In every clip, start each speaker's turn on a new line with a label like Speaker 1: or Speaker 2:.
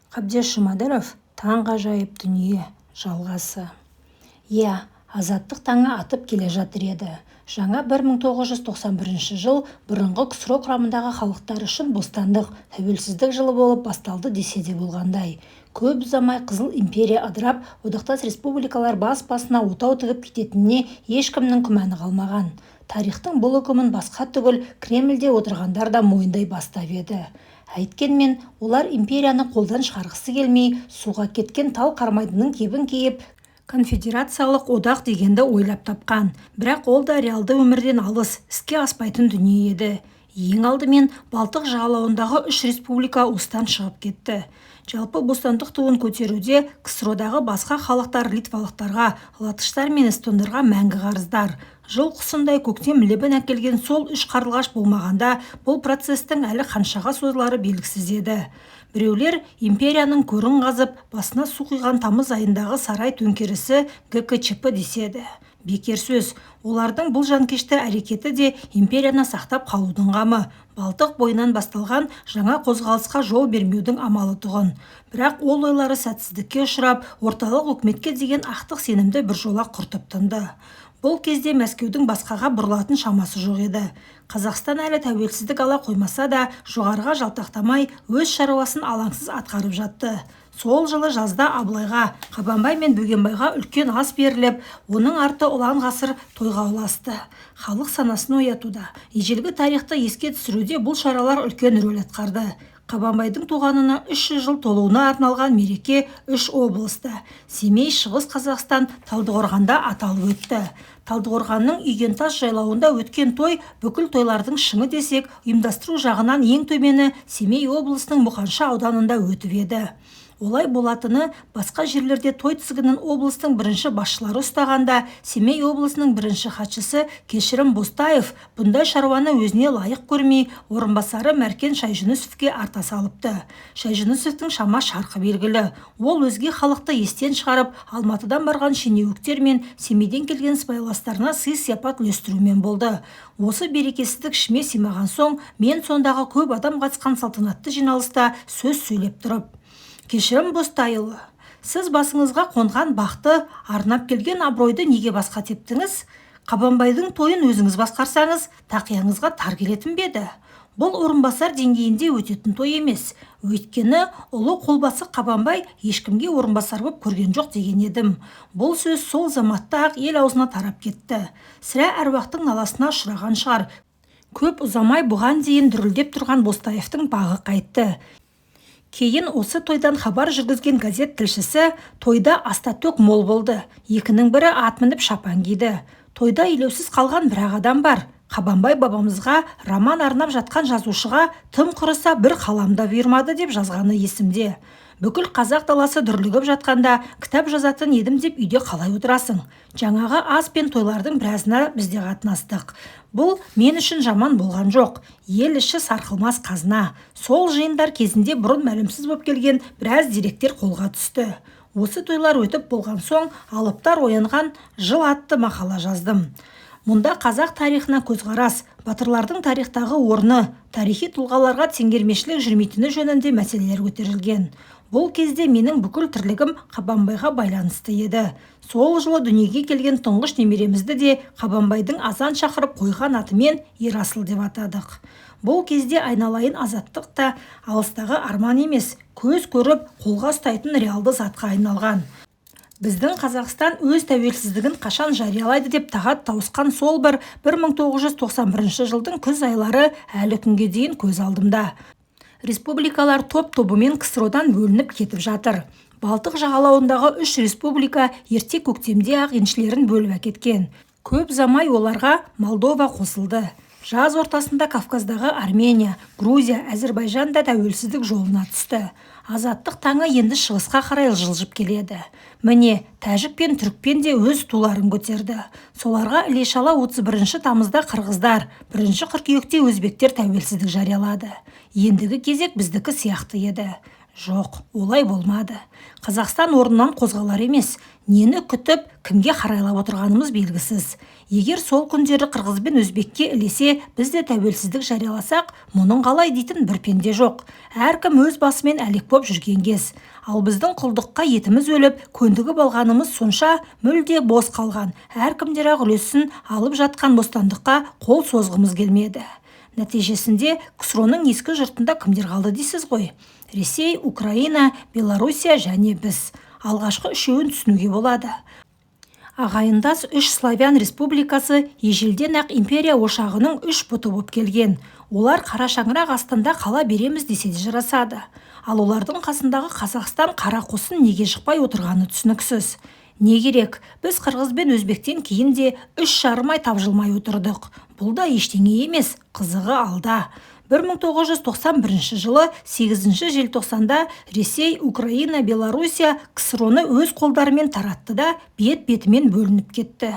Speaker 1: Қабдеш Жұмадіров таңғажайып дүние жалғасы. Иә, азаттық таңы атып келе жатыр еді. Жаңа 1991 жыл бұрынғы КСРО құрамындағы халықтар үшін бостандық, тәуелсіздік жылы болып басталды десе де болғандай. Көп ұзамай Қызыл империя ыдырап, одақтас республикалар бас-басына отау тігіп кететініне ешкімнің күмәні қалмаған. Тарихтың бұл үкімін басқа түгіл Кремльде отырғандар да мойындай бастап еді. Әйткенмен, олар империяны қолдан шығарғысы келмей, суға кеткен тал қармайдының кебін киіп, конфедерациялық одақ дегенді ойлап тапқан. Бірақ ол да реалды өмірден алыс, іске аспайтын дүние еді. Ең алдымен Балтық жағалауындағы 3 республика осыдан шығып кетті. Жалпы бостандық туын көтеруде КСРО-дағы басқа халықтар литвалықтарға, латыштар мен эстондарға мәңгі қарыздар. Жыл құсындай көктем лебін әкелген сол 3 қарлығаш болмағанда, бұл процестің әлі қаншаға созылары белгісіз еді. Біреулер империяның көрін қазып, басына су құйған тамыз айындағы сарай төңкерісі ГКЧП деседі. Бекер сөз, олардың бұл жанкешті әрекеті де империяны сақтап қалудың қамы. Балтық бойынан басталған жаңа қозғалысқа жол бермеудің амалы тұғын. Бірақ ол ойлары сәтсіздікке ұшырап, орталық үкіметке деген ақтық сенімді біржола құртып тынды. Бұл кезде Мәскеудің басқаға бұрылатын шамасы жоқ еді. Қазақстан әлі тәуелсіздік ала қоймаса да, жоғарыға жалтақтамай өз шаруасын алаңсыз атқарып жатты. Сол жылы жазда Абылайға, Қабанбай мен Бөгенбайға үлкен ас беріліп, оның арты ұлан ғасыр тойға ұласты. Халық санасын оятуда, ежелгі тарихты еске түсіруде бұл шаралар үлкен рөл атқарды. Қабанбайдың туғанына 300 жыл толуына арналған мереке 3 облыста, Семей, Шығыс Қазақстан, Талдықорғанда аталып өтті. Талдықорғанның Үйгентас жайлауында өткен той бүкіл тойлардың шыңы десек, ұйымдастыру жағынан ең төмені Семей облысының Мұқанша ауданында өтіп еді. Олай болатыны басқа жерлерде той тізгінін облыстың бірінші басшылары ұстағанда, Семей облысының бірінші хатшысы Кешірім Бостаев бұндай шаруаны өзіне лайық көрмей, орынбасары Мәркен Шайжүнісовке арта салыпты. Шайжүнісовтың шама шарқы белгілі. Ол өзге халықты естен шығарып, Алматыдан барған шенеуіктер мен Семейден келген сыбайластарына сый-сияпат үлестірумен болды. Осы берекесіздік ішіме симаған соң, мен сондағы көп адам қатысқан салтанатты жиналыста сөз сөйлеп тұрып: Кешірім Бостайұлы, сіз басыңызға қонған бақты, арнап келген абыройды неге басқа тептіңіз? Қабанбайдың тойын өзіңіз басқарсаңыз, тақияңызға тар келетін беді. Бұл орынбасар деңгейінде өтетін той емес. Өйткені ұлы қолбасы Қабанбай ешкімге орынбасар боп көрген жоқ деген едім. Бұл сөз сол заматта ақ ел аузына тарап кетті. Сірә әруақтың наласына ұшыраған шығар. Көп ұзамай бұған дейін дүрілдеп тұрған Бостаевтың бағы қайтты. Кейін осы тойдан хабар жүргізген газет тілшісі: тойда астатөк мол болды. Екінің бірі ат мініп шапан киді. Тойда елеусіз қалған бір адам бар. Қабанбай бабамызға роман арнап жатқан жазушыға тым құрыса бір қаламда бұйырмады деп жазғаны есімде. Бүкіл қазақ даласы дүрлігіп жатқанда кітап жазатын едім деп үйде қалай отырасың? Жаңағы ас пен тойлардың біразына бізде қатынастық. Бұл мен үшін жаман болған жоқ. Ел іші сарқылмас қазына. Сол жиындар кезінде бұрын мәлімсіз боп келген біраз деректер қолға түсті. Осы тойлар өтіп болған соң, алыптар оянған жыл атты мақала жаздым. Мұнда қазақ тарихына көзқарас, батырлардың тарихтағы орны, тарихи тұлғаларға теңгермешілік жүрмейтіні жөнінде мәселелер көтерілген. Бұл кезде менің бүкіл тірлігім Қабанбайға байланысты еді. Сол жылы дүниеге келген тұңғыш немеремізді де Қабанбайдың азан шақырып қойған атымен Ерасыл деп атадық. Бұл кезде айналайын азаттық та алыстағы арман емес, көз көріп қолға ұстайтын реалды затқа айналған. Біздің Қазақстан өз тәуелсіздігін қашан жариялайды деп тағат тауысқан сол бір 1991 жылдың күз айлары әлі күнге дейін көз алдымда. Республикалар топ-тобымен КСРО-дан бөлініп кетіп жатыр. Балтық жағалауындағы 3 республика ерте көктемде ақ еншілерін бөліп әкеткен. Көп замай оларға Молдова қосылды. Жаз ортасында Кавказдағы Армения, Грузия, Әзербайжан да тәуелсіздік жолына түсті. Азаттық таңы енді шығысқа қарай жылжып келеді. Міне, тәжік пен түрікпен де өз туларын көтерді. Соларға іле-шала 31 тамызда қырғыздар, 1 қыркүйекте өзбектер тәуелсіздік жариялады. Ендігі кезек біздікі сияқты еді. Жоқ, олай болмады. Қазақстан орнынан қозғалар емес, нені күтіп, кімге қарайлап отырғанымыз белгісіз. Егер сол күндері қырғыз бен өзбекке ілесе, біз де тәуелсіздік жарияласақ, мұның қалай дейтін бір пенде жоқ. Әркім өз басымен әлек боп жүрген кез. Ал біздің құлдыққа етіміз өліп, көндігіп алғанымыз сонша мүлде бос қалған. Әркімдер ақ үлесін алып жатқан бостандыққа қол созғымыз келмеді. Нәтижесінде КСРО-ның ескі жұртында кімдер қалды дейсіз ғой? Ресей, Украина, Белоруссия және біз. Алғашқы үшеуін түсінуге болады. Ағайындас үш славян республикасы ежелден ақ империя ошағының үш бұты боп келген. Олар қара шаңырақ астында қала береміз десе де жарасады. Ал олардың қасындағы Қазақстан қара қосын неге шықпай отырғаны түсініксіз. Не керек? Біз қырғыз бен өзбектен кейін де 3,5 ай тапжылмай отырдық. Бұл да ештеңе емес, қызығы алда. 1991 жылы 8 желтоқсанда Ресей, Украина, Белоруссия КСРО-ны өз қолдарымен таратты да бет-бетімен бөлініп кетті.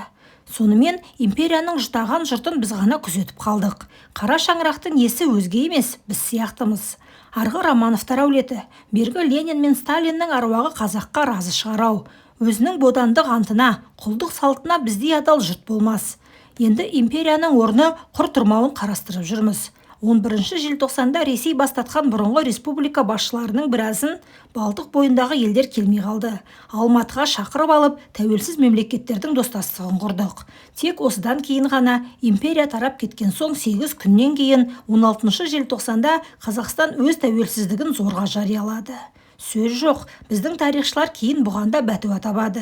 Speaker 1: Сонымен империяның жұтаған жұртын біз ғана күзетіп қалдық. Қара шаңырақтың есі өзге емес, біз сияқтымыз. Арғы Романовтар әулеті, бергі Ленин мен Сталиннің аруағы қазаққа разы шығарау. Өзінің бодандық антына, құлдық салтына біздей адал жұрт болмас. Енді империяның орны құр тұрмауын қарастырып жүрміз. 11 желтоқсанда Ресей бастатқан бұрынғы республика басшыларының біразын Балтық бойындағы елдер келмей қалды. Алматыға шақырып алып, тәуелсіз мемлекеттердің достастығын құрдық. Тек осыдан кейін ғана империя тарап кеткен соң 8 күннен кейін 16 желтоқсанда Қазақстан өз тәуелсіздігін зорға жариялады. Сөз жоқ, біздің тарихшылар кейін бұғанда бәтуа табады.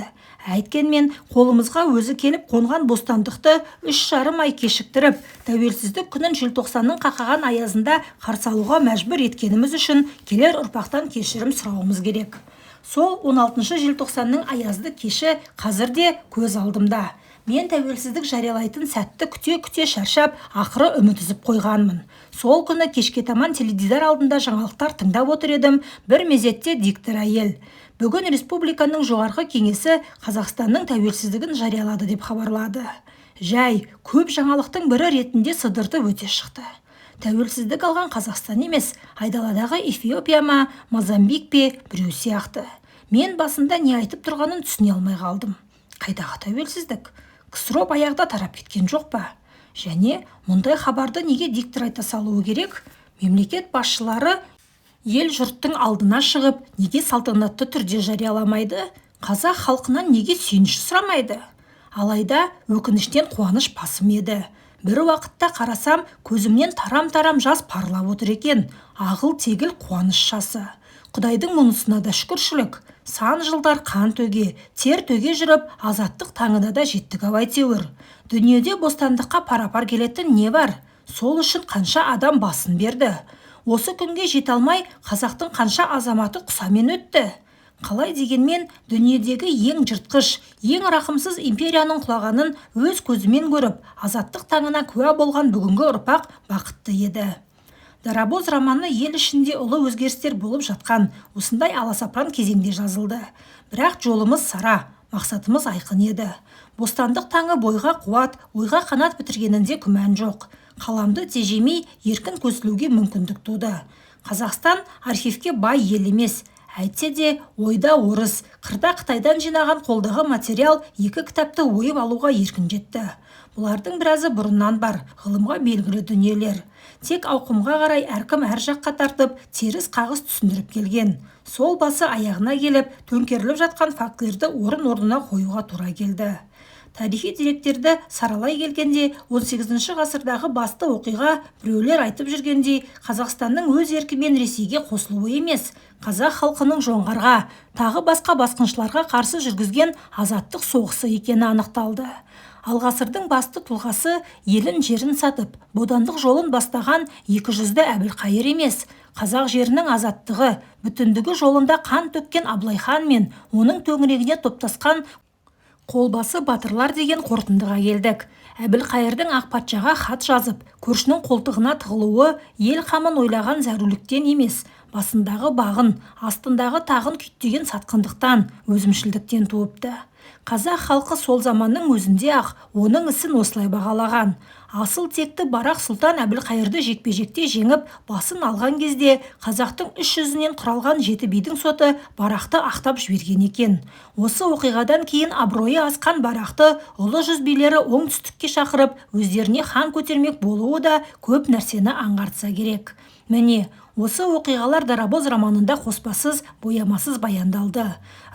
Speaker 1: Әйткенмен, қолымызға өзі келіп қонған бостандықты 3,5 ай кешіктіріп, тәуелсіздік күнін желтоқсанның қақаған аязында қарсы алуға мәжбүр еткеніміз үшін келер ұрпақтан кешірім сұрауымыз керек. Сол 16 желтоқсанның аязды кеші қазірде көз алдымда. Мен тәуелсіздік жариялайтын сәтті күте-күте шаршап, ақыры үміт үзіп қойғанмын. Сол күні кешке таман теледидар алдында жаңалықтар тыңдап отыр едім, бір мезетте диктор әйел: бүгін республиканың жоғарғы кеңесі Қазақстанның тәуелсіздігін жариялады деп хабарлады. Жай, көп жаңалықтың бірі ретінде сыдыртып өте шықты. Тәуелсіздік алған Қазақстан емес, айдаладағы Эфиопия ма, Мозамбик пе, біреу сияқты. Мен басында не айтып тұрғанын түсіне алмай қалдым. Қайдағы тәуелсіздік? КСРО баяғыда тарап кеткен жоқ па? Және мұндай хабарды неге диктор айта салуы керек? Мемлекет басшылары ел жұрттың алдына шығып, неге салтанатты түрде жарияламайды? Қазақ халқынан неге сүйініш сұрамайды? Алайда өкініштен қуаныш басым еді. Бір уақытта қарасам, көзімнен тарам-тарам жас парлап отыр екен. Ағыл-тегіл қуаныш жасы. Құдайдың мұнысына да шүкіршілік. Сан жылдар қан төге, тер төге жүріп, азаттық таңына да жеттік ау әйтеуір. Дүниеде бостандыққа пара-пар келетін не бар? Сол үшін қанша адам басын берді. Осы күнге жете алмай, қазақтың қанша азаматы құсамен өтті. Қалай дегенмен, дүниедегі ең жыртқыш, ең рақымсыз империяның құлағанын өз көзімен көріп, азаттық таңына куә болған бүгінгі ұрпақ бақытты еді. Дарабоз романы ел ішінде ұлы өзгерістер болып жатқан осындай аласапыран кезеңде жазылды. Бірақ жолымыз сара, мақсатымыз айқын еді. Бостандық таңы бойға қуат, ойға қанат бітіргенінде күмән жоқ. Қаламды тежемей еркін көсілуге мүмкіндік туды. Қазақстан архивке бай ел емес. Әйтсе де ойда орыс, қырда Қытайдан жинаған қолдағы материал 2 кітапты ойып алуға еркін жетті. Бұлардың біразы бұрыннан бар, ғылымға белгілі дүниелер. Тек ауқымға қарай әркім әр жаққа тартып, теріс қағыс түсіндіріп келген. Сол басы аяғына келіп, төңкеріліп жатқан фактілерді орын-орнына қоюға тура келді. Тарихи деректерді саралай келгенде 18 ғасырдағы басты оқиға біреулер айтып жүргендей Қазақстанның өз еркімен Ресейге қосылуы емес, қазақ халқының жоңғарға, тағы басқа басқыншыларға қарсы жүргізген азаттық соғысы екені анықталды. Ал ғасырдың басты тұлғасы елін жерін сатып, бодандық жолын бастаған 200-ді Әбілқайыр емес, қазақ жерінің азаттығы, бүтіндігі жолында қан төккен Абылай хан мен оның төңірегіне топтасқан қолбасы батырлар деген қорытындыға келдік. Әбілқайырдың ақ патшаға хат жазып, көршінің қолтығына тығылуы ел қамын ойлаған зәруліктен емес, басындағы бағын, астындағы тағын күйттеген сатқындықтан, өзімшілдіктен туыпты. Қазақ халқы сол заманның өзінде ақ оның ісін осылай бағалаған. Асыл текті Барақ сұлтан Әбілқайырды жекпе-жекте жеңіп, басын алған кезде қазақтың 300-нен құралған 7 бидің соты Барақты ақтап жіберген екен. Осы оқиғадан кейін абыройы асқан Барақты ұлы жүз билері оңтүстікке шақырып, өздеріне хан көтермек болуы да көп нәрсені аңғартса керек. Міне, осы оқиғалар Дарабоз романында қоспасыз, боямасыз баяндалды.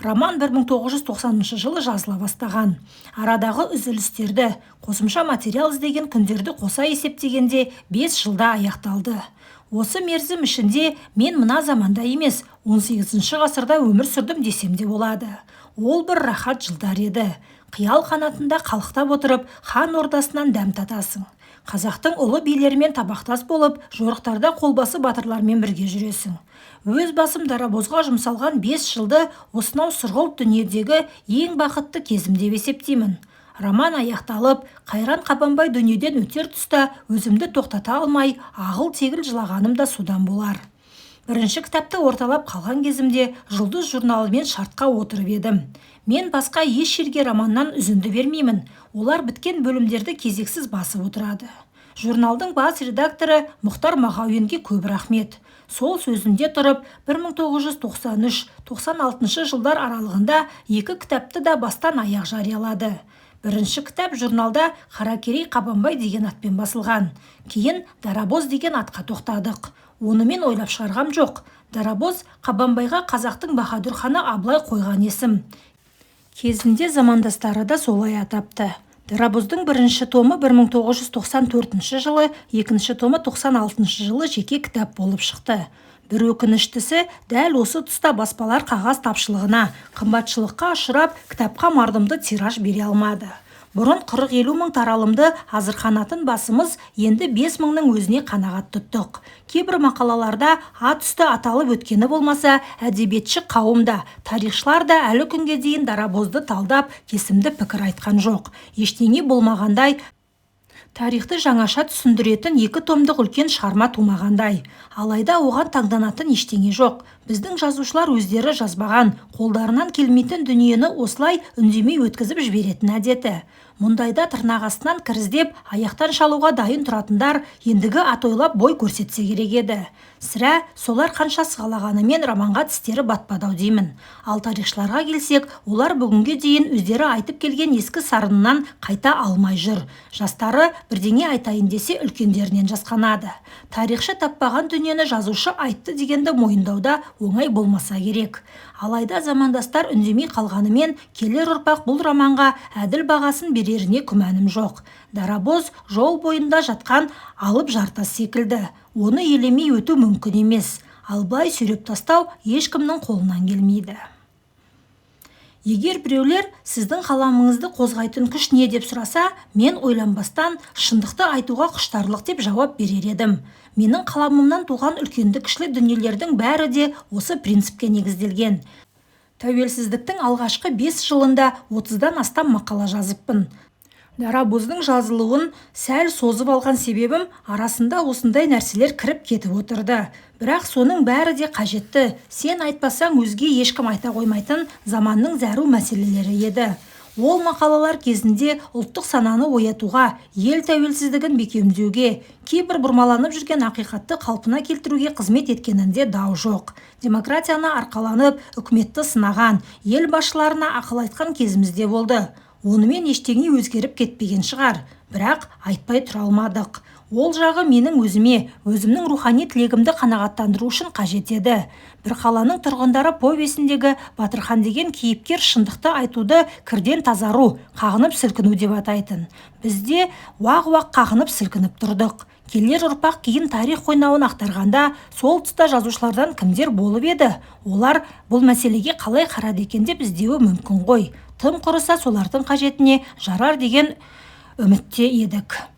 Speaker 1: Роман 1990 жылы жазыла бастаған. Арадағы үзілістерді, қосымша материал іздеген күндерді қоса есептегенде 5 жылда аяқталды. Осы мерзім ішінде мен мына заманда емес, 18 ғасырда өмір сүрдім десем де болады. Ол бір рахат жылдар еді. Қиял қанатында қалықтап отырып, хан ордасынан дәм татасың. Қазақтың ұлы билерімен табақтас болып, жорықтарда қолбасы батырлармен бірге жүресің. Өз басым Дарабозға жұмсалған 5 жылды осынау сұрғылт дүниедегі ең бақытты кезім деп есептеймін. Роман аяқталып, Қайран Қабанбай дүниеден өтер тұста өзімді тоқтата алмай, ағыл-тегіл жылағаным да содан болар. Бірінші кітапты орталап қалған кезімде Жұлдыз журналымен шартқа отырып едім. Мен басқа еш жерге романнан үзінді бермеймін. Олар біткен бөлімдерді кезексіз басып отырады. Журналдың бас редакторы Мұхтар Мағауинге көп рахмет. Сол сөзінде тұрып, 1993-96 жылдар аралығында 2 кітапты да бастан аяқ жариялады. Бірінші кітап журналда Қаракерей Қабанбай деген атпен басылған. Кейін Дарабоз деген атқа тоқтадық. Оны мен ойлап шығарғам жоқ. Дарабоз Қабанбайға қазақтың баһадүр ханы Абылай қойған есім. Кезінде замандастары да солай атапты. Дарабоздың бірінші томы 1994 жылы, екінші томы 96 жылы жеке кітап болып шықты. Бір өкініштісі, дәл осы тұста баспалар қағаз тапшылығына, қымбатшылыққа ұшырап, кітапқа мардымды тираж бере алмады. Бұрын 40-50 мың таралымды азырқанатын басымыз енді 5 мыңның өзіне қанағат тұттық. Кейбір мақалаларда ат үсті аталып өткені болмаса, әдебиетші қауымда, тарихшылар да әлі күнге дейін Дарабозды талдап, кесімді пікір айтқан жоқ. Ештеңе болмағандай, тарихты жаңаша түсіндіретін 2 томдық үлкен шығарма тумағандай. Алайда оған таңданатын ештеңе жоқ. Біздің жазушылар өздері жазбаған, қолдарынан келмейтін дүниені осылай үндемей өткізіп жіберетін әдеті. Мұндайда тырнақ астынан кіріздеп, аяқтан шалуға дайын тұратындар ендігі атойлап бой көрсетсе керек еді. Сірә, солар қанша сығалағанымен романға тістері батпадау деймін. Ал тарихшыларға келсек, олар бүгінге дейін өздері айтып келген ескі сарынынан қайта алмай жүр. Жастары бірдеңе айтайын десе үлкендерінен жасқанады. Тарихшы таппаған дүниені жазушы айтты дегенді мойындауда оңай болмаса керек. Алайда замандастар үндемей қалғанымен, келер ұрпақ бұл романға әділ бағасын береріне күмәнім жоқ. Дарабоз жол бойында жатқан алып жартас секілді. Оны елемей өту мүмкін емес. Албай сүйреп тастау ешкімнің қолынан келмейді. Егер біреулер сіздің қаламыңызды қозғайтын күш не деп сұраса, мен ойланбастан шындықты айтуға құштарлық деп жауап берер едім. Менің қаламымнан туған үлкенді кішілі дүниелердің бәрі де осы принципке негізделген. Тәуелсіздіктің алғашқы 5 жылында 30-дан астам мақала жазыппын. Дарабоздың жазылуын сәл созып алған себебім арасында осындай нәрселер кіріп кетіп отырды. Бірақ соның бәрі де қажетті. Сен айтпасаң өзге ешкім айта қоймайтын заманның зәру мәселелері еді. Ол мақалалар кезінде ұлттық сананы оятуға, ел тәуелсіздігін бекемдеуге, кейбір бұрмаланып жүрген ақиқатты қалпына келтіруге қызмет еткенінде дау жоқ. Демократияны арқаланып, үкіметті сынаған, ел басшыларына ақыл айтқан кезімізде болды. Онымен ештеңе өзгеріп кетпеген шығар, бірақ айтпай тұра алмадық. Ол жағы менің өзімнің рухани тілегімді қанағаттандыру үшін қажет еді. Бір қаланың тұрғындары повесіндегі Батырхан деген кейіпкер шындықты айтуды кірден тазару, қағынып сілкіну деп атайтын. Бізде уақ-уақ қағынып сілкініп тұрдық. Келер ұрпақ кейін тарих қойнауын ақтарғанда, сол тұста жазушылардан кімдер болып еді? Олар бұл мәселеге қалай қарады екен деп іздеуі мүмкін ғой. Тым құрыса солардың қажетіне жарар деген үмітте едік.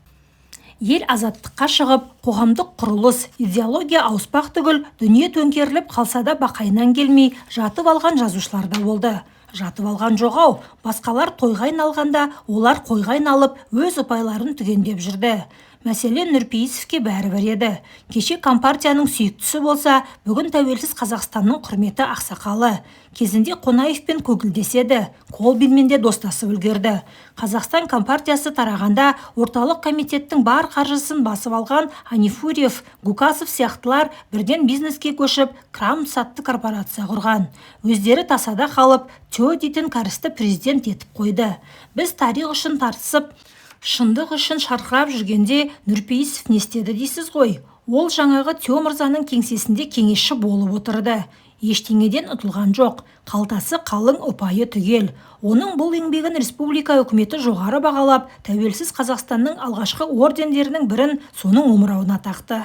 Speaker 1: Ел азаттыққа шығып, қоғамдық құрылыс, идеология ауыспақ түгіл, дүние төңкеріліп қалса да бақайынан келмей, жатып алған жазушылар да болды. Жатып алған жоғау, басқалар тойға айналғанда, олар қойға айналып, өз ұпайларын түгендеп жүрді. Мәселен, Нұрпейісовке бәрібір еді. Кеше Компартияның сүйіктісі болса, бүгін тәуелсіз Қазақстанның құрметті ақсақалы. Кезінде Қонаевпен көгілдеседі, Колбинмен де достасып үлгерді. Қазақстан Компартиясы тарағанда орталық комитеттің бар қаржысын басып алған Анифурьев, Гукасов сияқтылар бірден бизнеске көшіп, Крам сатты корпорация құрған. Өздері тасада қалып, Тё дейтін кәрісті президент етіп қойды. Біз тарих үшін тартысып, шындық үшін шарқырап жүргенде Нұрпейісов не істеді дейсіз ғой? Ол жаңағы Тё мырзаның кеңсесінде кеңесші болып отырды. Ештеңеден ұтылған жоқ, қалтасы қалың, ұпайы түгел. Оның бұл еңбегін республика үкіметі жоғары бағалап, тәуелсіз Қазақстанның алғашқы ордендерінің бірін соның омырауына тақты.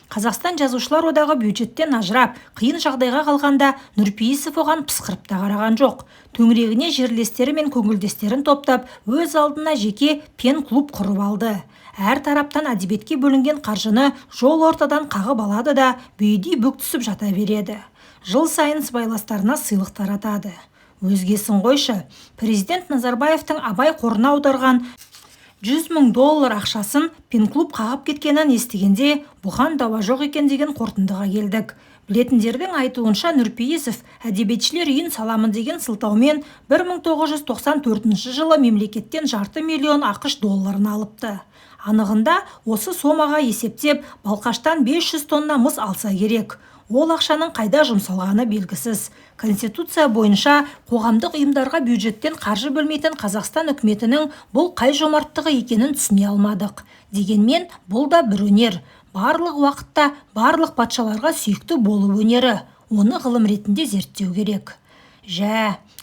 Speaker 1: Қазақстан жазушылар одағы бюджеттен ажырап, қиын жағдайға қалғанда Нұрпейісов оған пысқырып та қараған жоқ. Төңірегіне жерлестері мен көңілдестерін топтап, өз алдына жеке пен-клуб құрып алды. Әр тараптан әдебиетке бөлінген қаржыны жол ортадан қағып алады да, бүйдей бүк түсіп жата береді. Жыл сайын сыбайластарына сыйлық таратады. Өзгесін қойшы, президент Назарбаевтың Абай қорына аударған $100 000 ақшасын пен-клуб қағып кеткенін естігенде, бұған дауа жоқ екен деген қорытындыға келдік. Білетіндердің айтуынша Нұрпейісов әдебиетшілер үйін саламын деген сылтаумен 1994 жылы мемлекеттен $500 000 ақш долларын алыпты. Анығында осы сомаға есептеп, Балқаштан 500 тонна мыс алса керек. Ол ақшаның қайда жұмсалғаны белгісіз. Конституция бойынша қоғамдық ұйымдарға бюджеттен қаржы бөлмейтін Қазақстан үкіметінің бұл қай жомарттығы екенін түсіне алмадық. Дегенмен, бұл да бір өнер. Барлық уақытта барлық патшаларға сүйікті болу өнері. Оны ғылым ретінде зерттеу керек.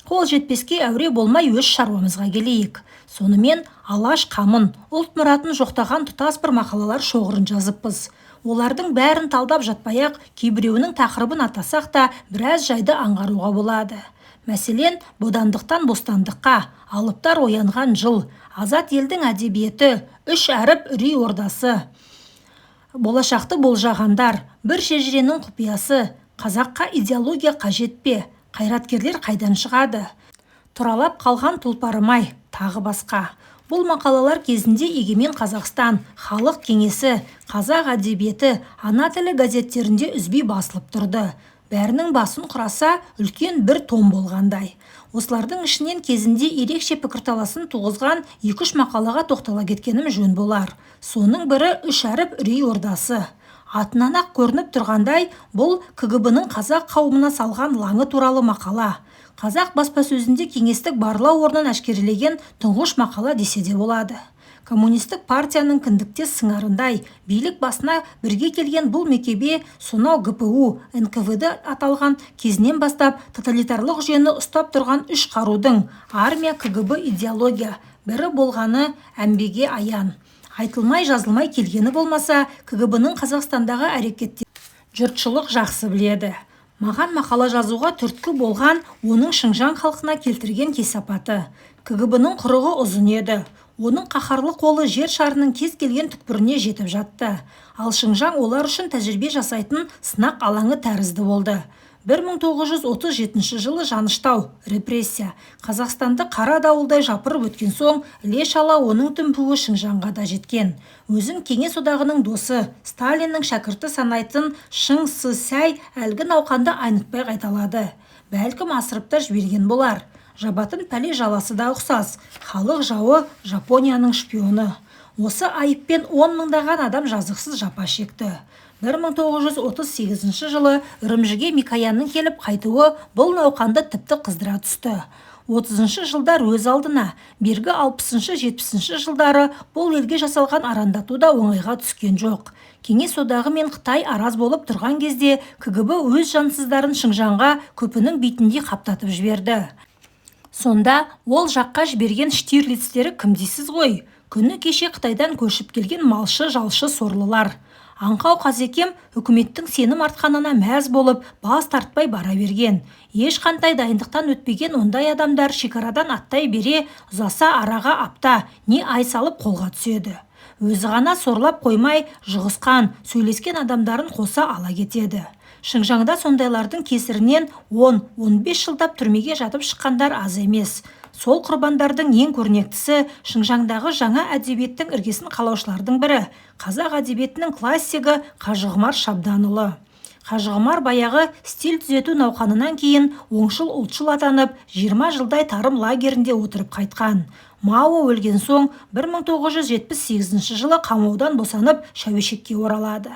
Speaker 1: Қол жетпеске әуре болмай өз шаруамызға келейік. Сонымен Алаш қамын, ұлт мұратын жоқтаған тұтас бір мақалалар шоғырын жазыппыз. Олардың бәрін талдап жатпай-ақ, кейбіреуінің тақырыбын атасақ та біраз жайды аңғаруға болады. Мәселен, бодандықтан бостандыққа, алыптар оянған жыл, азат елдің әдебиеті, 3 әріп үрей ордасы, болашақты болжағандар, бір шежіренің құпиясы, қазаққа идеология қажет пе, қайраткерлер қайдан шығады, тұралап қалған тұлпарымай, тағы басқа. Бұл мақалалар кезінде Егемен Қазақстан, Халық кеңесі, Қазақ әдебиеті, ана тілі газеттерінде үзбей басылып тұрды. Бәрінің басын құраса үлкен бір том болғандай. Осылардың ішінен кезінде ерекше пікірталасын туғызған 2-3 мақалаға тоқтала кеткенім жөн болар. Соның бірі 3 әріп үрей ордасы. Атынан ақ көрініп тұрғандай, бұл КГБ-ның қазақ қауымына салған лаңы туралы мақала. Қазақ баспасөзінде кеңестік барлау орнын әшкерелеген тұңғыш мақала десе де болады. Коммунистік партияның кіндіктес сыңарындай, билік басына бірге келген бұл мекебе сонау ГПУ, НКВД аталған кезінен бастап тоталитарлық жүйені ұстап тұрған 3 қарудың армия, КГБ, идеология бірі болғаны әмбеге аян. Айтылмай жазылмай келгені болмаса, КГБ-ның Қазақстандағы әрекеттері жұртшылық жақсы біледі. Маған мақала жазуға түрткі болған оның Шыңжаң халқына келтірген кесапаты. КГБ-ның құрығы ұзын еді. Оның қаһарлы қолы жер шарының кез келген түкпіріне жетіп жатты. Ал Шыңжаң олар үшін тәжірибе жасайтын сынақ алаңы тәрізді болды. 1937 жылы Жаныштау, репрессия, Қазақстанды қара дауылдай жапырып өткен соң, іле-шала оның дүмпуі Шыңжаңға да жеткен. Өзін Кеңес одағының досы, Сталиннің шәкірті санайтын Шың Сы-сәй әлгі науқанды айнытпай қайталады. Бәлкім асырып та жіберген болар. Жабатын пәле жаласы да ұқсас. Халық жауы Жапонияның шпионы. Осы айыппен 10 мыңдаған адам жазықсыз жапа шекті. 1938 жылы Үрімжіге Микаянның келіп қайтуы бұл науқанды тіпті қыздыра түсті. 30 жылдар өз алдына, бергі 60-70 жылдары бұл елге жасалған арандату да оңайға түскен жоқ. Кеңес одағы мен Қытай араз болып тұрған кезде КГБ өз жансыздарын Шыңжаңға көпінің бетінде қаптатып жіберді. Сонда ол жаққа жіберген Штирлицтері кім дейсіз ғой? Күні кеше Қытайдан көшіп келген малшы-жалшы сорлылар. Аңқау Қазекем үкіметтің сенім артқанына мәз болып, бас тартпай бара берген. Ешқандай дайындықтан өтпеген ондай адамдар шекарадан аттай бере, ұзаса араға апта, не ай салып қолға түседі. Өзі ғана сорлап қоймай, жұғысқан, сөйлескен адамдарын қоса ала кетеді. Шыңжаңда сондайлардың кесірінен 10-15 жылдап түрмеге жатып шыққандар аз емес. Сол құрбандардың ең көрнектісі Шыңжаңдағы жаңа әдебиеттің іргесін қалаушылардың бірі, қазақ әдебиетінің классигі Қажығұмар Шабданұлы. Қажығұмар баяғы стиль түзету науқанынан кейін оңшыл ұлтшыл атанып, 20 жылдай тарым лагерінде отырып қайтқан. Мао өлген соң 1978 жылы қамаудан босанып Шәуешекке оралады.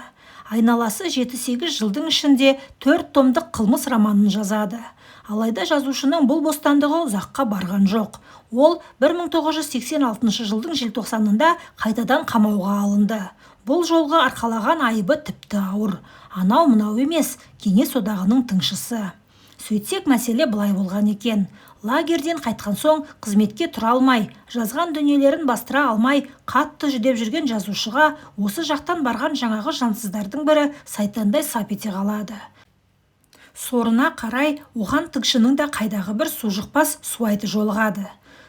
Speaker 1: Айналасы 7-8 жылдың ішінде 4 томдық қылмыс романын жазады. Алайда жазушының бұл бостандығы ұзаққа барған жоқ. Ол 1986 жылдың желтоқсанында қайтадан қамауға алынды. Бұл жолғы арқалаған айыбы тіпті ауыр. Анау-мынау емес, Кеңес одағының тыңшысы. Сөйтсек, мәселе былай болған екен. Лагерден қайтқан соң қызметке тұра алмай, жазған дүниелерін бастыра алмай, қатты жүдеп жүрген жазушыға осы жақтан барған жаңағы жансыздардың бірі сайтандай сап ете қалады. Сорына қарай оған тыңшының да қайдағы бір су жұқпас суайты жолығады.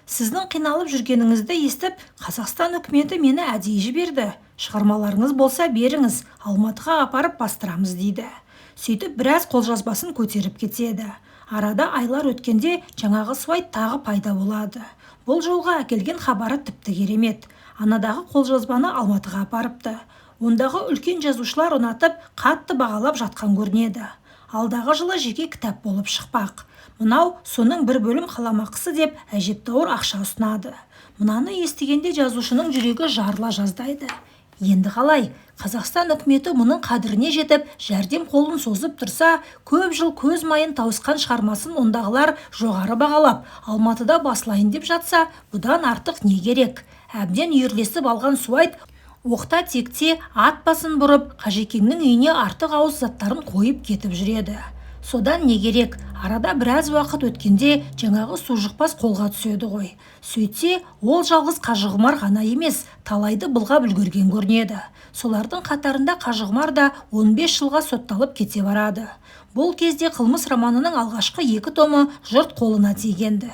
Speaker 1: Сіздің қиналып жүргеніңізді естіп, Қазақстан үкіметі мені әдейі жіберді. Шығармаларыңыз болса беріңіз, Алматыға апарып бастырамыз дейді. Сөйтіп біраз қолжазбасын көтеріп кетеді. Арада айлар өткенде жаңағы суайт тағы пайда болады. Бұл жолға әкелген хабары тіпті керемет. Анадағы қолжазбаны Алматыға апарыпты. Ондағы үлкен жазушылар ұнатып, қатты бағалап жатқан көрінеді. Алдағы жылы жеке кітап болып шықпақ. Мынау соның бір бөлім қаламақысы деп әжептәуір ақша ұсынады. Мынаны естігенде жазушының жүрегі жарыла жаздайды. Енді қалай? Қазақстан үкіметі мұның қадіріне жетіп, жәрдем қолын созып тұрса, көп жыл көз майын тауысқан шығармасын ондағылар жоғары бағалап, Алматыда басылайын деп жатса, бұдан артық не керек? Әбден үйірлесіп алған суайт оқта-текте ат басын бұрып, Қажекеңнің үйіне артық ауыз заттарын қойып кетіп жүреді. Содан не керек? Арада біраз уақыт өткенде жаңағы су жұқпас қолға түседі ғой. Сөйтсе, ол жалғыз Қажығұмар ғана емес, талайды былғап үлгерген көрінеді. Солардың қатарында Қажығұмар да 15 жылға сотталып кете барады. Бұл кезде қылмыс романының алғашқы 2 томы жұрт қолына тигенді.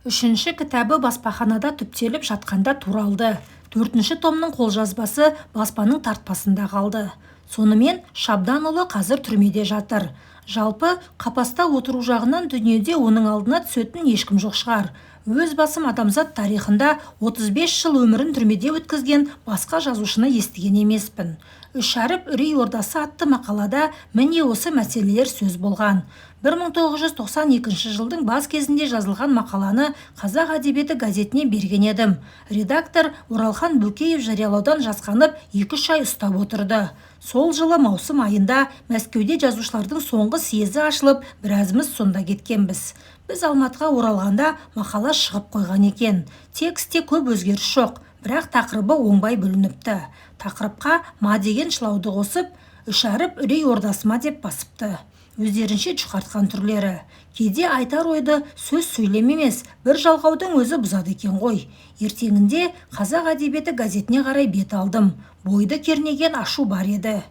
Speaker 1: 3-ші кітабы баспаханада түптеліп жатқанда туралды. 4-ші томның қолжазбасы баспаның тартпасында қалды. Сонымен Шабданұлы қазір түрмеде жатыр. Жалпы қапаста отыру жағынан дүниеде оның алдына түсетін ешкім жоқ шығар. Өз басым адамзат тарихында 35 жыл өмірін түрмеде өткізген басқа жазушыны естіген емеспін. Үш әріп үрей ордасы атты мақалада міне осы мәселелер сөз болған. 1992 жылдың бас кезінде жазылған мақаланы Қазақ әдебиеті газетіне берген едім. Редактор Оралхан Бөкеев жариялаудан жасқанып 2-3 ай ұстап отырды. Сол жылы маусым айында Мәскеуде жазушылардың соңғы съезі ашылып, біразымыз сонда кеткенбіз. Біз Алматыға оралғанда мақала шығып қойған екен. Тексте көп өзгеріс жоқ, бірақ тақырыбы оңбай бөлініпті. Тақырыпқа ма деген шылауды қосып, үш әріп үрей ордасыма деп басыпты. Өздерінше жұқартқан түрлері. Кейде айтар ойды сөз сөйлем емес, бір жалғаудың өзі бұзады екен ғой. Ертеңінде Қазақ әдебиеті газетіне қарай бет алдым. Бойды кернеген ашу бар еді.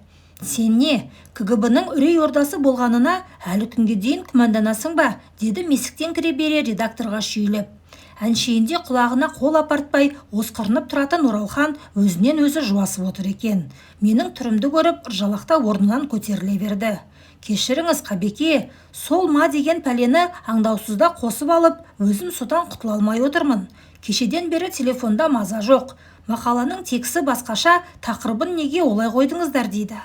Speaker 1: Сен не, КГБ-ның үрей ордасы болғанына әлі күнге дейін күмәнданасың ба? Деді месіктен кіре бере редакторға шүйіліп. Әншейінде құлағына қол апартпай осқырынып тұратын Оралхан өзінен өзі жуасып отыр екен. Менің түрімді көріп ыржалақта орнынан көтеріле берді. Кешіріңіз, Қабеке, сол ма деген пәлені аңдаусызда қосып алып, өзім содан құтыла алмай отырмын. Кешеден бері телефонда маза жоқ. Мақаланың тексі басқаша, тақырыбын неге олай қойдыңыздар дейді.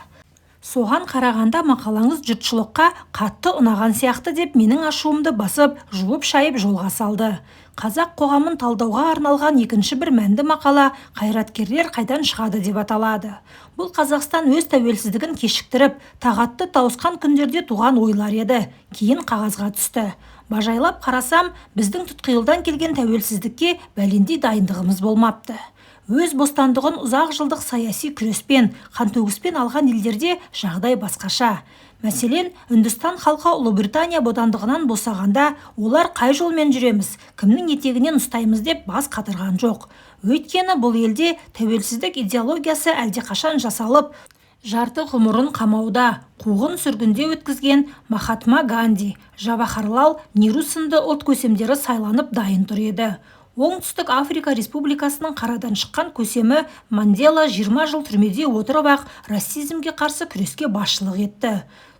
Speaker 1: Соған қарағанда мақалаңыз жұртшылыққа қатты ұнаған сияқты деп менің ашуымды басып, жуып шайып жолға салды. Қазақ қоғамын талдауға арналған екінші бір мәнді мақала «Қайраткерлер қайдан шығады» деп аталады. Бұл Қазақстан өз тәуелсіздігін кешіктіріп, тағатты тауысқан күндерде туған ойлар еді. Кейін қағазға түсті. Бажайлап қарасам, біздің тұтқиылдан келген тәуелсіздікке бәлендей дайындығымыз болмапты. Өз бостандығын ұзақ жылдық саяси күреспен, қантөгіспен алған елдерде жағдай басқаша. Мәселен, Үндістан халқы Ұлыбритания бодандығынан босағанда, олар қай жолмен жүреміз, кімнің етегінен ұстаймыз деп бас қатырған жоқ. Өйткені бұл елде тәуелсіздік идеологиясы әлдеқашан жасалып, жарты ғұмырын қамауда, қуғын сүргінде өткізген Махатма Ганди, Джавахарлал Неру сынды ұлт көсемдері сайланып дайын тұр еді. Оңтүстік Африка Республикасының қарадан шыққан көсемі Мандела 20 жыл түрмеде отырып ақ расизмге қарсы күреске басшылық етті.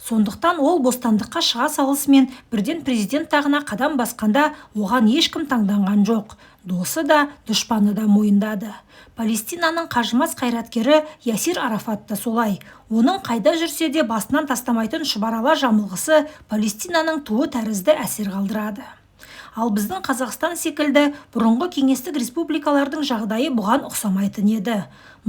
Speaker 1: Сондықтан ол бостандыққа шыға салысымен бірден президент тағына қадам басқанда оған ешкім таңданған жоқ. Досы да, дұшпаны да мойындады. Палестинаның қажымас қайраткері Ясир Арафат та солай. Оның қайда жүрсе де басынан тастамайтын шұбарала жамылғысы Палестинаның туы тәрізді әсер қалдырады. Ал біздің Қазақстан секілді бұрынғы кеңестік республикалардың жағдайы бұған ұқсамайтын еді.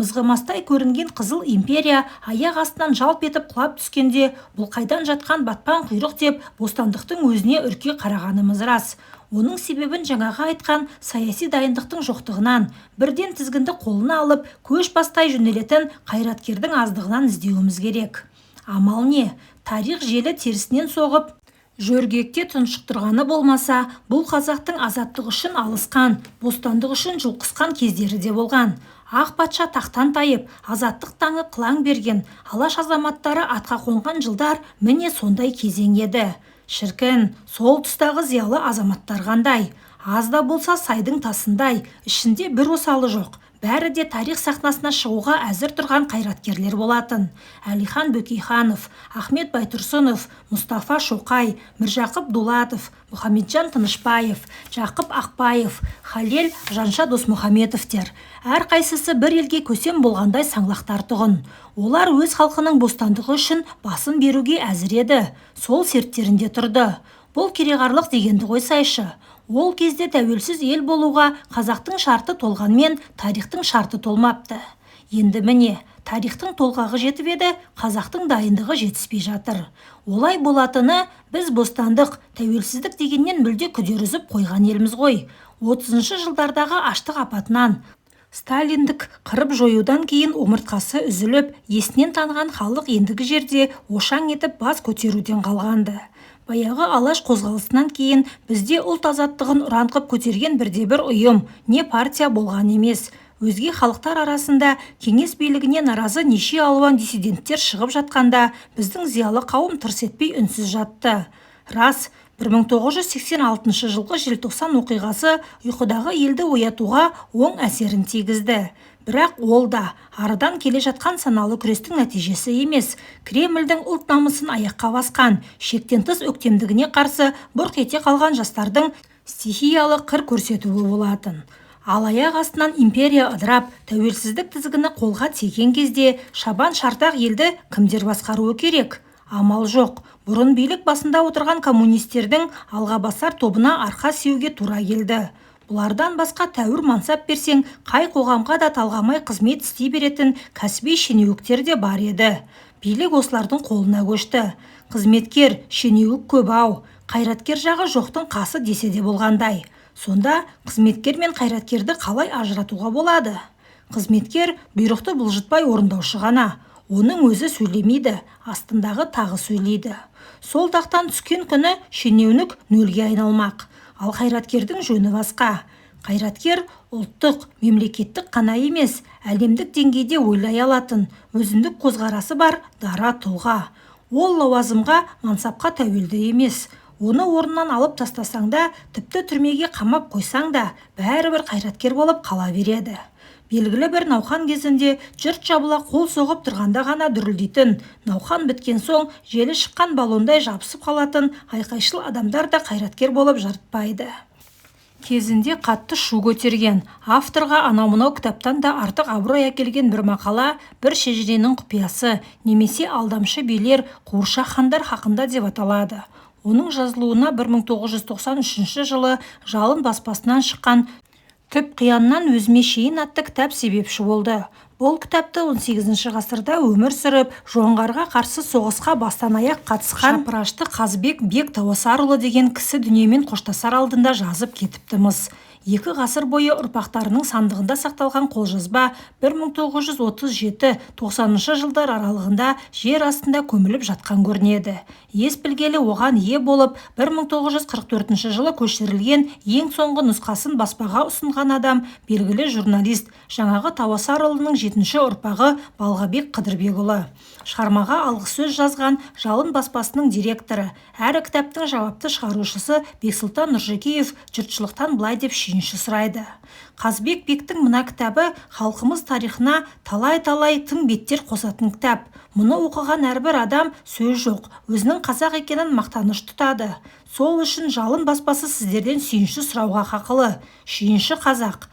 Speaker 1: Мызғымастай көрінген Қызыл империя аяқ астынан жалп етіп құлап түскенде бұл қайдан жатқан батпан құйрық деп бостандықтың өзіне үрке қарағанымыз рас. Оның себебін жаңағы айтқан саяси дайындықтың жоқтығынан, бірден тізгінді қолына алып көш бастай жөнелетін қайраткердің аздығынан іздеуіміз керек. Амал не? Тарих желі терісінен соғып жөргекте тұншықтырғаны болмаса, бұл қазақтың азаттық үшін алысқан, бостандық үшін жұлқысқан кездері де болған. Ақ патша тақтан тайып, азаттық таңы қылаң берген, алаш азаматтары атқа қонған жылдар міне сондай кезең еді. Шіркін, сол тұстағы зиялы азаматтар қандай? Аз да болса сайдың тасындай, ішінде бір осалы жоқ. Бәрі де тарих сахнасына шығуға әзір тұрған қайраткерлер болатын. Әлихан Бөкейханов, Ахмет Байтұрсынов, Мұстафа Шоқай, Міржақып Дулатов, Мұхамеджан Тынышпаев, Жақып Ақпаев, Халел Жанша Досмұхаметовтер. Әрқайсысы бір елге көсем болғандай саңлақтар тұғын. Олар өз халқының бостандығы үшін басын беруге әзір еді. Сол серттерінде тұрды. Бұл кереғарлық дегенді қойсайшы. Ол кезде тәуелсіз ел болуға қазақтың шарты толғанмен тарихтың шарты толмапты. Енді міне, тарихтың толғағы жетіп еді, қазақтың дайындығы жетіспей жатыр. Олай болатыны біз бостандық, тәуелсіздік дегеннен мүлде күдер үзіп қойған елміз ғой. 30-шы жылдардағы аштық апатынан, сталиндік қырып жоюдан кейін омыртқасы үзіліп, есінен таныған халық ендігі жерде ошаң етіп бас көтеруден қалғанды. Баяғы алаш қозғалысынан кейін бізде ұлт азаттығын ұранқып көтерген бірде-бір ұйым, не партия болған емес. Өзге халықтар арасында кеңес билігіне наразы неше алуан диссиденттер шығып жатқанда, біздің зиялы қауым тырс етпей үнсіз жатты. Рас, 1986 жылғы желтоқсан оқиғасы ұйқыдағы елді оятуға оң әсерін тигізді. Бірақ ол да арыдан келе жатқан саналы күрестің нәтижесі емес, Кремльдің ұлт намысын аяққа басқан, шектен тыс өктемдігіне қарсы бұрқ ете қалған жастардың стихиялы қыр көрсетуі болатын. Ал аяқ астынан империя ыдырап, тәуелсіздік тізгіні қолға тиген кезде шабан шартақ елді кімдер басқаруы керек? Амал жоқ. Бұрын билік басында отырған коммунистердің алға басар тобына арқа сүйеуге тура келді. Бұлардан басқа тәуір мансап берсең, қай қоғамға да талғамай қызмет істей беретін кәсіби шенеуіктер де бар еді. Билік осылардың қолына көшті. Қызметкер, шенеуік көп ау, қайраткер жағы жоқтың қасы десе де болғандай. Сонда қызметкер мен қайраткерді қалай ажыратуға болады? Қызметкер бұйрықты бұлжытпай орындаушы ғана. Оның өзі сөйлемейді, астындағы тағы сөйлейді. Сол тақтан түскен күні шенеунік нөлге айналмақ. Ал қайраткердің жөні басқа. Қайраткер ұлттық, мемлекеттік қана емес, әлемдік деңгейде ойлай алатын, өзіндік көзқарасы бар дара тұлға. Ол лауазымға, мансапқа тәуелді емес. Оны орнынан алып тастасаң да, тіпті түрмеге қамап қойсаң да, бәрібір қайраткер болып қала береді. Белгілі бір науқан кезінде жұрт жабыла қол соғып тұрғанда ғана дүрілдейтін, науқан біткен соң желі шыққан балондай жабысып қалатын айқайшыл адамдар да қайраткер болып жарытпайды. Кезінде қатты шу көтерген, авторға анау-мынау кітаптан да артық абырой әкелген бір мақала, бір шежіренің құпиясы, немесе алдамшы билер, қуыршақ хандар хақында деп аталады. Оның жазылуына 1993 жылы Жалын баспасынан шыққан Түп қияннан өзіме шейін атты кітап себепші болды. Бұл кітапты 18 ғасырда өмір сүріп, жоңғарға қарсы соғысқа бастан аяқ қатысқан Шапырашты Қазбек Бек Тауасарұлы деген кісі дүниемен қоштасар алдында жазып кетіптіміз. 2 ғасыр бойы ұрпақтарының сандығында сақталған қолжазба 1937-90 жылдар аралығында жер астында көміліп жатқан көрінеді. Ес білгелі оған ие болып, 1944 жылы көшірілген ең соңғы нұсқасын баспаға ұсынған адам белгілі журналист, жаңағы Тауасарұлының 4 ұрпағы Балғабек Қыдырбекұлы. Шығармаға алғы сөз жазған Жалын баспасының директоры, әрі кітаптың жауапты шығарушысы Бексұлтан Нұржекеев жұртшылықтан былай деп сүйінші сұрайды. Қазбек Бектің мына кітабы халқымыз тарихына талай-талай тың беттер қосатын кітап. Мұны оқыған әрбір адам сөз жоқ, өзінің қазақ екенін мақтаныш тұтады. Сол үшін Жалын баспасы сіздерден сүйінші сұрауға хақылы. Сүйінші қазақ.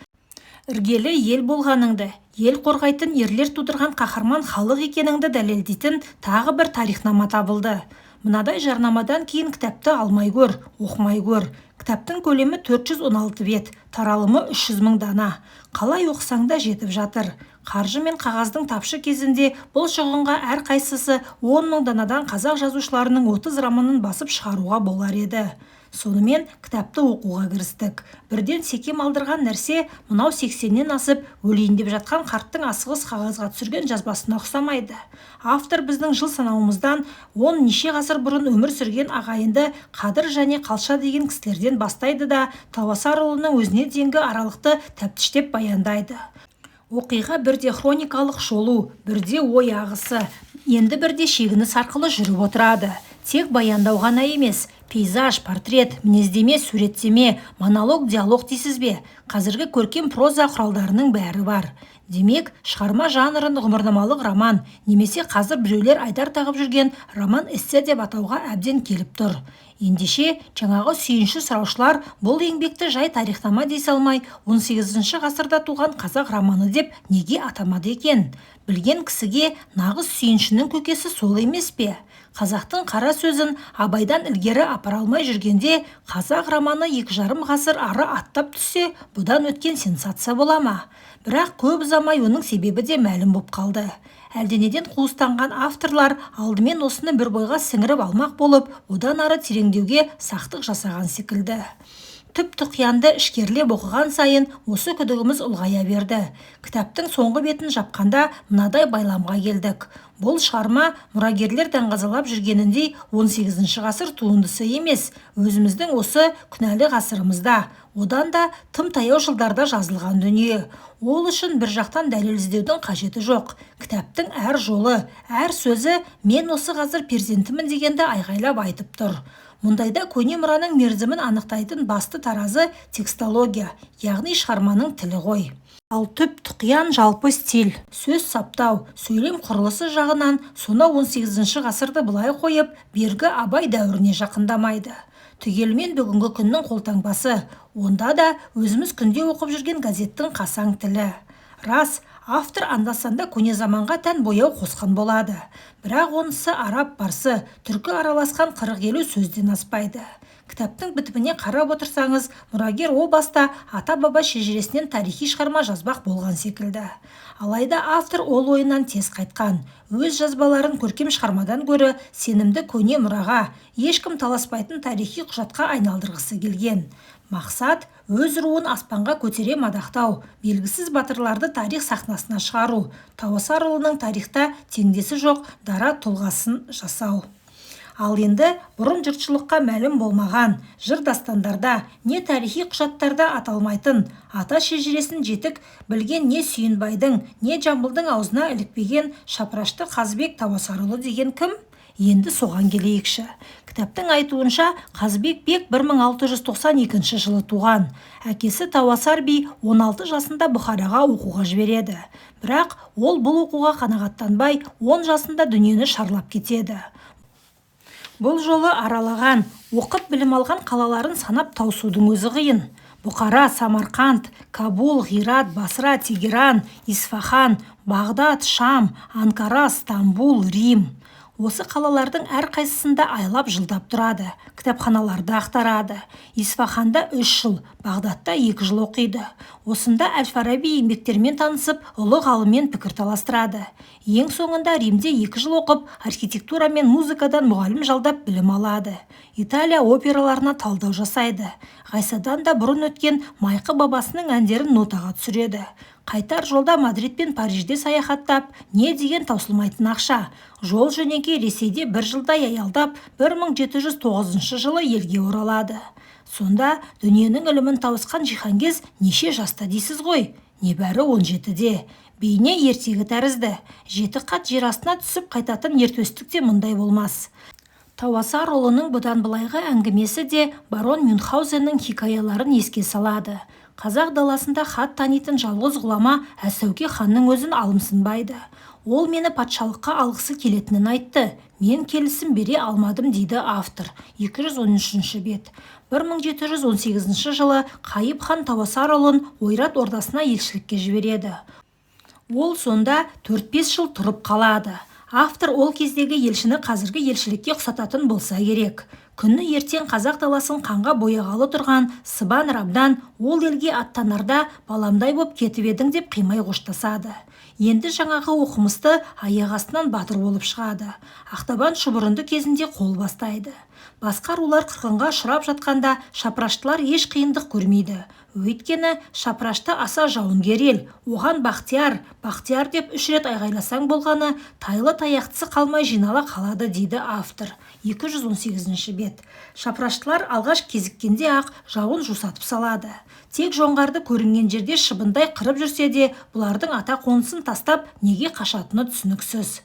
Speaker 1: Іргелі ел болғаныңды, ел қорғайтын ерлер тудырған қаһарман халық екеніңді дәлелдейтін тағы бір тарихнама табылды. Мынадай жарнамадан кейін кітапты алмай көр, оқымай көр. Кітаптың көлемі 416 бет, таралымы 300 мың дана. Қалай оқысаң да жетіп жатыр. Қаржы мен қағаздың тапшы кезінде бұл шығынға әр қайсысы 10 мың данадан қазақ жазушыларының 30 романын басып шығаруға болар еді. Сонымен кітапты оқуға кірістік. Бірден секем алдырған нәрсе мынау 80-нен асып өлейін деп жатқан қарттың асығыс қағазға түсірген жазбасына ұқсамайды. Автор біздің жыл санауымыздан 10 неше ғасыр бұрын өмір сүрген ағайынды Қадыр және Қалша деген кісілерден бастайды да Тауасарұлының өзіне дейінгі аралықты тәптіштеп баяндайды. Оқиға бірде хроникалық шолу, бірде ой ағысы, енді бірде шегініс арқылы жүріп отырады. Тек баяндау ғана емес, пейзаж, портрет, мінездеме, суреттеме, монолог, диалог дейсіз бе? Қазіргі көркем проза құралдарының бәрі бар. Демек, шығарма жанрын ғұмырнамалық роман, немесе қазір біреулер айдар тағып жүрген роман-эссе деп атауға әбден келіп тұр. Ендеше, жаңағы сүйінші сұраушылар бұл еңбекті жай тарихнама дей салмай, 18 ғасырда туған қазақ романы деп неге атамады екен? Білген кісіге нағыз сүйіншінің көкесі сол емес пе? Қазақтың қара сөзін абайдан ілгері апара алмай жүргенде, қазақ романы 2,5 ғасыр ары аттап түссе, бұдан өткен сенсация бола ма? Бірақ көп ұзамай оның себебі де мәлім боп қалды. Әлденеден қуыстанған авторлар алдымен осыны бір бойға сіңіріп алмақ болып, одан ары тереңдеуге сақтық жасаған секілді. Түп-тұқиянды ішкерлеп оқыған сайын осы күдігіміз ұлғая берді. Кітаптың соңғы бетін жапқанда мынадай байламға келдік. Бұл шығарма мұрагерлер даңғазалап жүргеніндей 18 ғасыр туындысы емес, өзіміздің осы күнәлі ғасырымызда, одан да тым таяу жылдарда жазылған дүние. Ол үшін бір жақтан дәлел іздеудің қажеті жоқ. Кітаптың әр жолы, әр сөзі мен осы ғасыр перзентімін дегенді айғайлап айтып тұр. Мұндайда көне мұраның мерзімін анықтайтын басты таразы текстология, яғни шығарманың тілі ғой. Ал түп-тұқиян жалпы стиль, сөз саптау, сөйлем құрылысы жағынан сонау 18 ғасырды былай қойып, бергі Абай дәуіріне жақындамайды. Түгелмен бүгінгі күннің қолтаңбасы, онда да өзіміз күнде оқып жүрген газеттің қасаң тілі. Рас, автор анда-санда көне заманға тән бояу қосқан болады. Бірақ онысы араб, парсы, түркі араласқан 40-50 сөзден аспайды. Кітаптың бітіміне қарап отырсаңыз, мұрагер о баста ата-баба шежіресінен тарихи шығарма жазбақ болған секілді. Алайда автор ол ойынан тез қайтқан. Өз жазбаларын көркем шығармадан гөрі сенімді көне мұраға, ешкім таласпайтын тарихи құжатқа айналдырғысы келген. Мақсат өз руын аспанға көтере мадақтау, белгісіз батырларды тарих сахнасына шығару, Тауасарұлының тарихта теңдесі жоқ дара тұлғасын жасау. Ал енді бұрын жұртшылыққа мәлім болмаған, жыр дастандарда, не тарихи құжаттарда аталмайтын, ата шежіресін жетік білген не Сүйінбайдың, не Жамбылдың аузына ілікпеген Шапрашты Қазбек Тауасарұлы деген кім? Енді соған келейікші. Кітаптың айтуынша Қазбек Бек 1692 жылы туған. Әкесі Тауасар би 16 жасында Бұхараға оқуға жібереді. Бірақ ол бұл оқуға қанағаттанбай 10 жасында дүниені шарлап кетеді. Бұл жолы аралаған, оқып білім алған қалаларын санап таусудың өзі қиын. Бұқара, Самарқанд, Кабул, Ғират, Басра, Тегеран, Исфахан, Бағдат, Шам, Анкара, Стамбул, Рим. Осы қалалардың әр қайсысында айлап жылдап тұрады, кітапханаларды ақтарады. Исфаханда 3 жыл, Бағдатта 2 жыл оқиды. Осында Әл-Фараби еңбектермен танысып, ұлы ғалыммен пікір таластырады. Ең соңында Римде 2 жыл оқып, архитектура мен музыкадан мұғалім жалдап білім алады. Италия операларына талдау жасайды. Ғайсадан да бұрын өткен Майқы бабасының әндерін нотаға түсіреді. Қайтар жолда Мадрид пен Парижде саяхаттап, не деген таусылмайтын ақша. Жол жөнекей Ресейде 1 жылдай аялдап, 1709 жылы елге оралады. Сонда дүниенің ілімін тауысқан Жиһангез неше жаста дейсіз ғой? Небәрі 17-де. бейне ертегі тәрізді. 7 қат жер астына түсіп қайтатын ертөстік те мұндай болмас. Тауасарұлының бұдан былайғы әңгімесі де барон Мюнхгаузеннің хикаяларын еске салады. Қазақ даласында хат танитын жалғыз ғұлама Әсәуке ханның өзін алымсынбайды. Ол мені патшалыққа алғысы келетінін айтты. Мен келісім бере алмадым дейді автор. 213 бет. 1718 жылы Қайып хан Тауасарұлын Ойрат ордасына елшілікке жібереді. Ол сонда 4-5 жыл тұрып қалады. Автор ол кездегі елшіні қазіргі елшілікке ұқсататын болса керек. Күні ертең қазақ даласын қанға бояғалы тұрған Сыбан Рабдан ол елге аттанарда баламдай боп кетіп едің деп қимай қоштасады. Енді жаңағы оқымысты аяқ астынан батыр болып шығады. Ақтабан шұбырынды кезінде қол бастайды. Басқа рулар қырғынға ұшырап жатқанда шапыраштылар еш қиындық көрмейді. Өйткені шапырашты аса жауынгер ел, оған Бақтияр деп 3 рет айғайласаң болғаны тайлы таяқтысы қалмай жинала қалады дейді автор. 218 бет. Шапыраштылар алғаш кезіккенде ақ жауын жусатып салады. Тек жоңғарды көрінген жерде шыбындай қырып жүрсе де, бұлардың ата қонысын тастап неге қашатыны түсініксіз.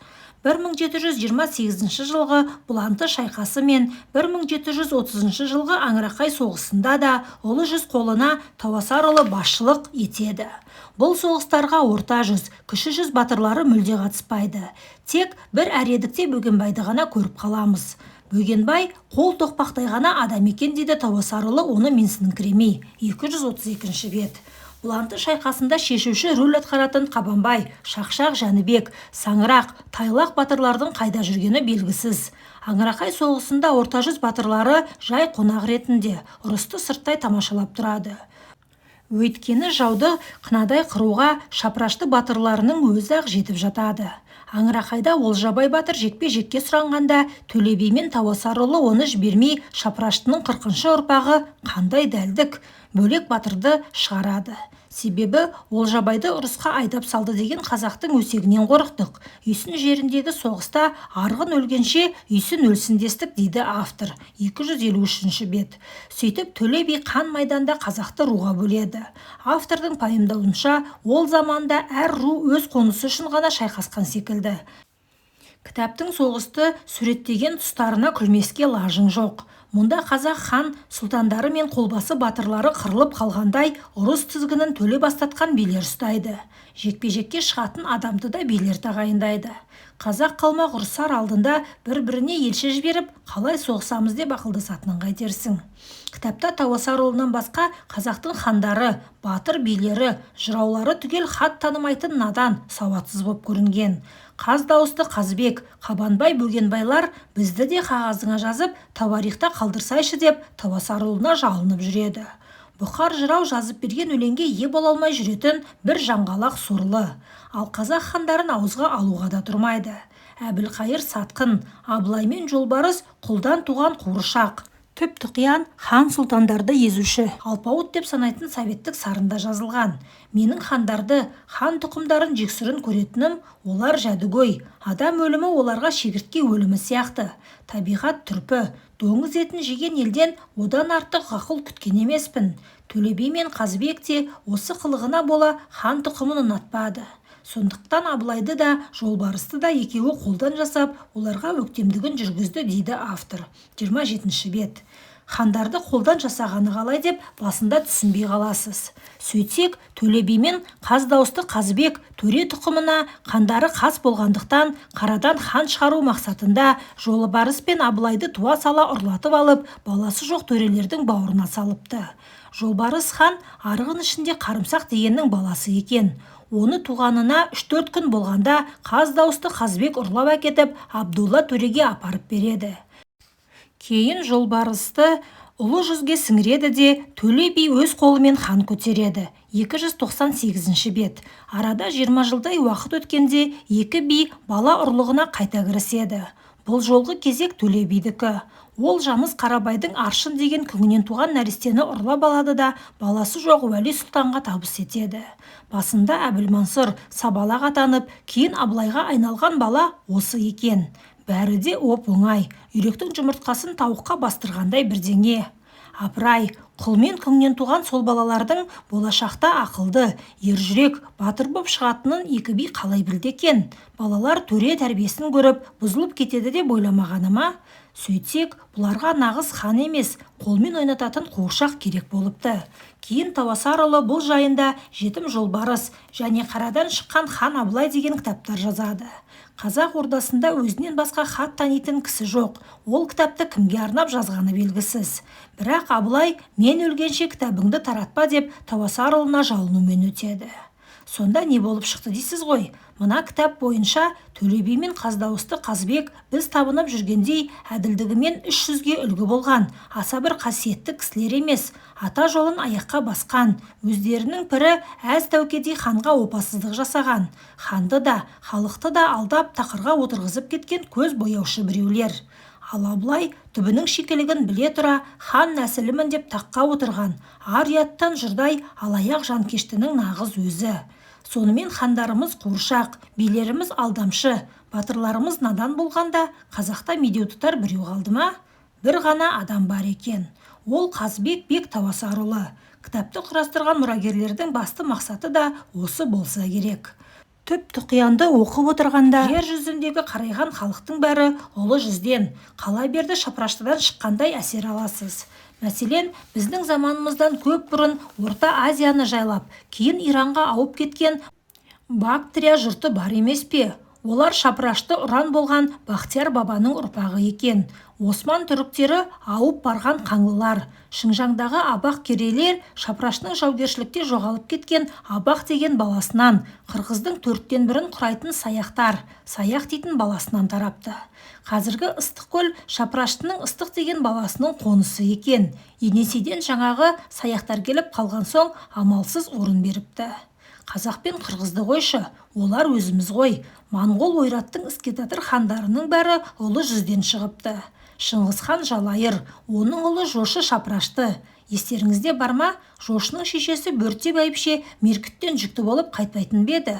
Speaker 1: 1728 жылғы Бұланты шайқасы мен 1730 жылғы Аңырақай соғысында да ұлы жүз қолына Тауасарұлы басшылық етеді. Бұл соғыстарға орта жүз, кіші жүз батырлары мүлде қатыспайды. Тек бір әредікте Бөгенбайды ғана көріп қаламыз. Бөгенбай қол тоқпақтай ғана адам екен дейді Тауасарұлы оны менсініңкіремей. 232 бет. Бұланты шайқасында шешуші рөл атқаратын Қабанбай, Шақшақ Жәнібек, Саңырақ, Тайлақ батырлардың қайда жүргені белгісіз. Аңырақай соғысында орта жүз батырлары жай қонақ ретінде ұрысты сырттай тамашалап тұрады. Өйткені жауды қынадай қыруға шапырашты батырларының өзі ақ жетіп жатады. Аңырақайда Олжабай батыр жекпе-жекке сұранғанда Төле би мен Тауасарұлы оны жібермей шапыраштының 40-шы ұрпағы қандай дәлдік бөлек батырды шығарады. Себебі Олжабайды ұрысқа айдап салды деген қазақтың өсегінен қорықтық. Үйсін жеріндегі соғыста арғын өлгенше үйсін өлсін дестік дейді автор. 253 бет. Сөйтіп Төле би қан майданда қазақты руға бөледі. Автордың пайымдауынша ол заманда әр ру өз қонысы үшін ғана шайқасқан секілді. Кітаптың соғысты суреттеген тұстарына күлмеске лажың жоқ. Мұнда қазақ хан сұлтандары мен қолбасы батырлары қырылып қалғандай ұрыс тізгінін Төле бастатқан билер ұстайды. Жекпе-жекке шығатын адамды да билер тағайындайды. Қазақ қалмақ ұрысар алдында бір-біріне елші жіберіп, қалай соғысамыз деп ақылдасатынын қайтерсің. Кітапта Тауасарұлынан басқа қазақтың хандары, батыр билері, жыраулары түгел хат танымайтын надан, сауатсыз боп көрінген. Қаз дауысты Қазбек, Қабанбай, Бөгенбайлар бізді де қағазыңа жазып, тауарихта қалдырсайшы деп Тауасарұлына жалынып жүреді. Бұқар жырау жазып берген өлеңге ие бола алмай жүретін бір жаңғалақ сорлы. Ал қазақ хандарын ауызға алуға да тұрмайды. Әбілқайыр сатқын, Абылай мен Жолбарыс құлдан туған қуыршақ. Түп-тұқиян хан сұлтандарды езуші, алпауыт деп санайтын советтік сарында жазылған. Менің хандарды, хан тұқымдарын жексұрын көретінім, олар жәдігөй. Адам өлімі оларға шегіртке өлімі сияқты. Табиғат түрпі, доңыз етін жеген елден одан артық ғақыл күткен емеспін. Төле би мен Қазбек те осы қылығына бола хан тұқымын ұнатпады. Сондықтан Абылайды да, Жолбарысты да екеуі қолдан жасап, оларға өктемдігін жүргізді дейді автор. 27 бет. Хандарды қолдан жасағаны қалай деп басында түсінбей қаласыз. Сөйтсек, Төле би мен қаз дауысты Қазбек төре тұқымына қандары қас болғандықтан қарадан хан шығару мақсатында Жолбарыс пен Абылайды туа сала ұрлатып алып, баласы жоқ төрелердің бауырына салыпты. Жолбарыс хан арғын ішінде Қарымсақ дегеннің баласы екен. Оны туғанына 3-4 күн болғанда қаз дауысты Қазбек ұрлап әкетіп, Абдулла төреге апарып береді. Кейін Жолбарысты ұлы жүзге сіңіреді де Төле би өз қолымен хан көтереді. 298 бет. Арада 20 жылдай уақыт өткенде екі би бала ұрлығына қайта кіріседі. Бұл жолғы кезек Төле бидікі. Ол Жаныс Қарабайдың Аршын деген күңінен туған нәрестені ұрлап алады да баласы жоқ Уәли сұлтанға табыс етеді. Басында Әбілмансұр Сабалақ атанып, кейін Абылайға айналған бала осы екен. Бәрі де оп-оңай, үйректің жұмыртқасын тауыққа бастырғандай бірдеңе. Апырай, құл мен күңнен туған сол балалардың болашақта ақылды, ержүрек, батыр боп шығатынын екі би қалай білді екен? Балалар төре тәрбиесін көріп, бұзылып кетеді деп ойламағаны ма? Сөйтсек, бұларға нағыз хан емес, қолмен ойнататын қуыршақ керек болыпты. Кейін Тауасарұлы бұл жайында Жетім жолбарыс және Қарадан шыққан хан Абылай деген кітаптар жазады. Қазақ ордасында өзінен басқа хат танитын кісі жоқ. Ол кітапты кімге арнап жазғаны белгісіз. Бірақ Абылай мен өлгенше кітабыңды таратпа деп Тауасарұлына жалынумен өтеді. Сонда не болып шықты дейсіз ғой? Мына кітап бойынша Төле би мен Қаздауысты Қазбек біз табынып жүргендей әділдігімен 300-ге үлгі болған, аса бір қасиетті кісілер емес, ата жолын аяққа басқан, өздерінің пірі әз тәукедей ханға опасыздық жасаған, ханды да, халықты да алдап тақырға отырғызып кеткен көз бояушы біреулер. Ал Абылай түбінің шикілігін біле тұра хан нәсілімін деп таққа отырған, ар-ұяттан жұрдай алаяқ жанкештінің нағыз өзі. Сонымен хандарымыз қуыршақ, билеріміз алдамшы, батырларымыз надан болғанда қазақта медеу тұтар біреу қалды ма? Бір ғана адам бар екен. Ол Қазбек бек Тауасарұлы. Кітапты құрастырған мұрагерлердің басты мақсаты да осы болса керек. Түп тұқиянды оқып отырғанда жер жүзіндегі қарайған халықтың бәрі ұлы жүзден, қала берді шапыраштыдан шыққандай әсер аласыз. Мәселен, біздің заманымыздан көп бұрын Орта Азияны жайлап, кейін Иранға ауып кеткен Бактрия жұрты бар емес пе? Олар шапырашты ұран болған Бахтияр бабаның ұрпағы екен. Осман түріктері ауып барған қаңлылар. Шыңжаңдағы Абақ керейлер шапыраштың жаугершілікте жоғалып кеткен Абақ деген баласынан, қырғыздың 4/1 құрайтын Саяқтар, Саяқ дейтін баласынан тарапты. Қазіргі Ыстықкөл шапыраштының Ыстық деген баласының қонысы екен. Енесейден жаңағы Саяқтар келіп қалған соң амалсыз орын беріпті. Қазақ пен қырғызды қойшы, олар өзіміз ғой. Моңғол ойраттың іскетатыр хандарының бәрі ұлы жүзден шығыпты. Шыңғыс хан Жалайыр, оның ұлы Жошы шапырашты. Естеріңізде бар ма? Жошының шешесі Бөрте бәйбіше Меркіттен жүкті болып қайтпайтын беді.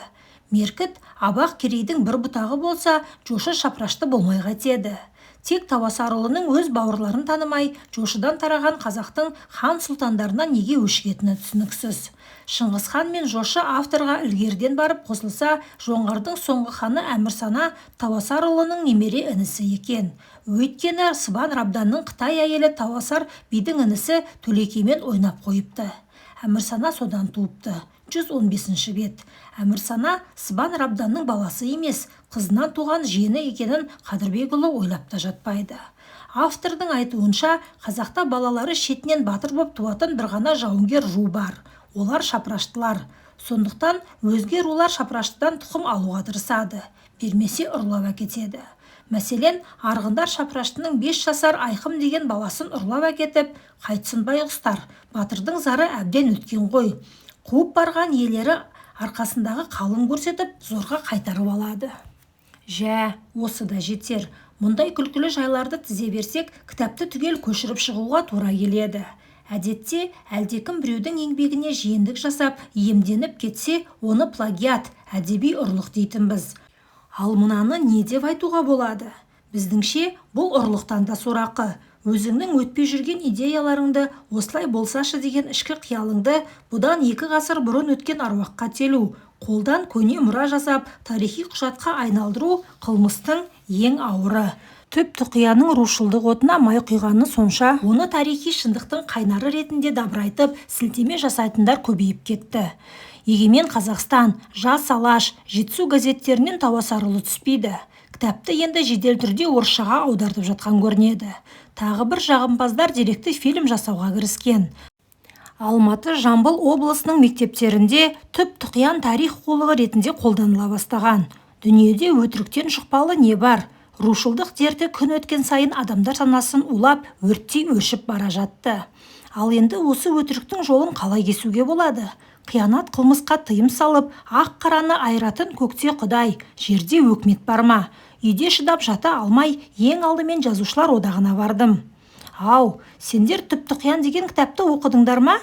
Speaker 1: Меркіт Абақ керейдің бір бұтағы болса, Жошы шапырашты болмай қайтеді. Тек Тауасарұлының өз бауырларын танымай, Жошыдан тараған қазақтың хан сұлтандарына неге өшігетіні түсініксіз. Шыңғыс хан мен Жошы авторға ілгерден барып қосылса, жоңғардың соңғы ханы Әмірсана Тауасарұлының немере інісі екен. Өйткені Сыбан Рабданның Қытай әйелі Тауасар бидің інісі Төлекеймен ойнап қойыпты. Әмірсана содан туыпты. 115 бет. Әмірсана Сыбан Рабданның баласы емес, қызынан туған жиені екенін Қадырбекұлы ойлап та жатпайды. Автордың айтуынша, қазақта балалары шетінен батыр боп туатын бір ғана жауынгер ру бар. Олар шапыраштылар. Сондықтан өзге рулар шапыраштыдан тұқым алуға тырысады. Бермесе ұрлап әкетеді. Мәселен, арғындар шапыраштының 5 жасар Айқым деген баласын ұрлап әкетіп, қайтсын байғұстар, батырдың зары әбден өткен ғой. Қуып барған иелері арқасындағы қалың көрсетіп, зорға қайтарып алады. Жә, осы да жетер. Мұндай күлкілі жайларды тізе берсек, кітапты түгел көшіріп шығуға тура келеді. Әдетте, әлдекім біреудің еңбегіне жиендік жасап, иемденіп кетсе, оны плагиат, әдеби ұрлық дейтінбіз. Ал мынаны не деп айтуға болады? Біздіңше, бұл ұрлықтан да сорақы. Өзіңнің өтпей жүрген идеяларыңды осылай болсашы деген ішкі қиялыңды бұдан 2 ғасыр бұрын өткен аруаққа телу, қолдан көне мұра жасап, тарихи құжатқа айналдыру қылмыстың ең ауыры. Түп тұқияның рушылдық отына май құйғаны сонша, оны тарихи шындықтың қайнары ретінде дабырайтып, сілтеме жасайтындар көбейіп кетті. Егемен Қазақстан, Жас Алаш, Жетісу газеттерінен Тауасарұлы түспейді. Кітапты енді жедел түрде орысшаға аудартып жатқан көрінеді. Тағы бір жағымпаздар деректі фильм жасауға кіріскен. Алматы, Жамбыл облысының мектептерінде түп тұқиян тарих қулығы ретінде қолданыла бастаған. Дүниеде өтіріктен жұқпалы не бар? Рушылдық дерті күн өткен сайын адамдар санасын улап, өрттей өршіп бара жатты. Ал енді осы өтіріктің жолын қалай кесуге болады? Қиянат қылмысқа тыйым салып, ақ қараны айыратын көкте Құдай, жерде өкімет бар ма? Үйде шыдап жата алмай, ең алдымен жазушылар одағына бардым. Ау, сендер түп тұқиян деген кітапты оқыдыңдар ма?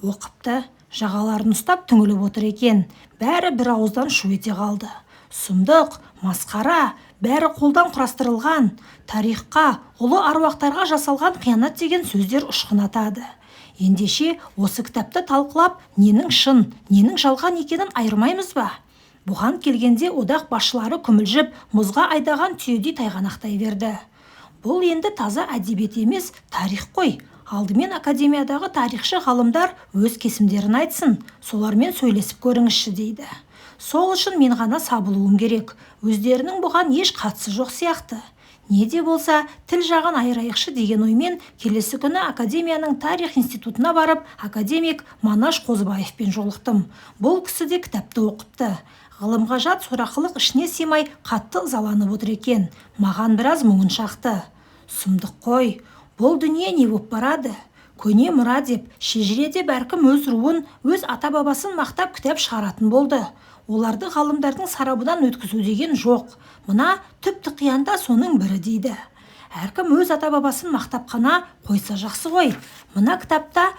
Speaker 1: Оқыпты. Жағаларын ұстап түңіліп отыр екен. Бәрі бір ауыздан шу ете қалды. Сұмдық, масқара, бәрі қолдан құрастырылған, тарихқа, ұлы аруақтарға жасалған қиянат деген сөздер ұшқынатады. Ендеше осы кітапты талқылап, ненің шын, ненің жалған екенін айырмаймыз ба? Бұған келгенде одақ басшылары күмілжіп, мұзға айдаған түйедей тайғанақтай берді. Бұл енді таза әдебиет емес, тарих қой. Алдымен академиядағы тарихшы ғалымдар өз кесімдерін айтсын, солармен сөйлесіп көріңізші дейді. Сол үшін мен ғана сабылуым керек. Өздерінің бұған еш қатысы жоқ сияқты. Не де болса, тіл жағын айырайықшы деген оймен келесі күні академияның тарих институтына барып, академик Манаш Қозыбаевпен жолықтым. Бұл кісі де кітапты оқыпты. Ғылымға жат сорақылық ішіне сыймай қатты ызаланып отыр екен. Маған біраз мұңын шақты. Сұмдық қой, бұл дүние не боп барады? Көне мұра деп, шежіреде бәркім өз руын, өз ата-бабасын мақтап кітап шығаратын болды. Оларды ғалымдардың сарабынан өткізу деген жоқ. Мына түпті қиянда соның бірі дейді. Әркім өз ата-бабасын мақтап қана қойса жақсы ғой. Мына кітапта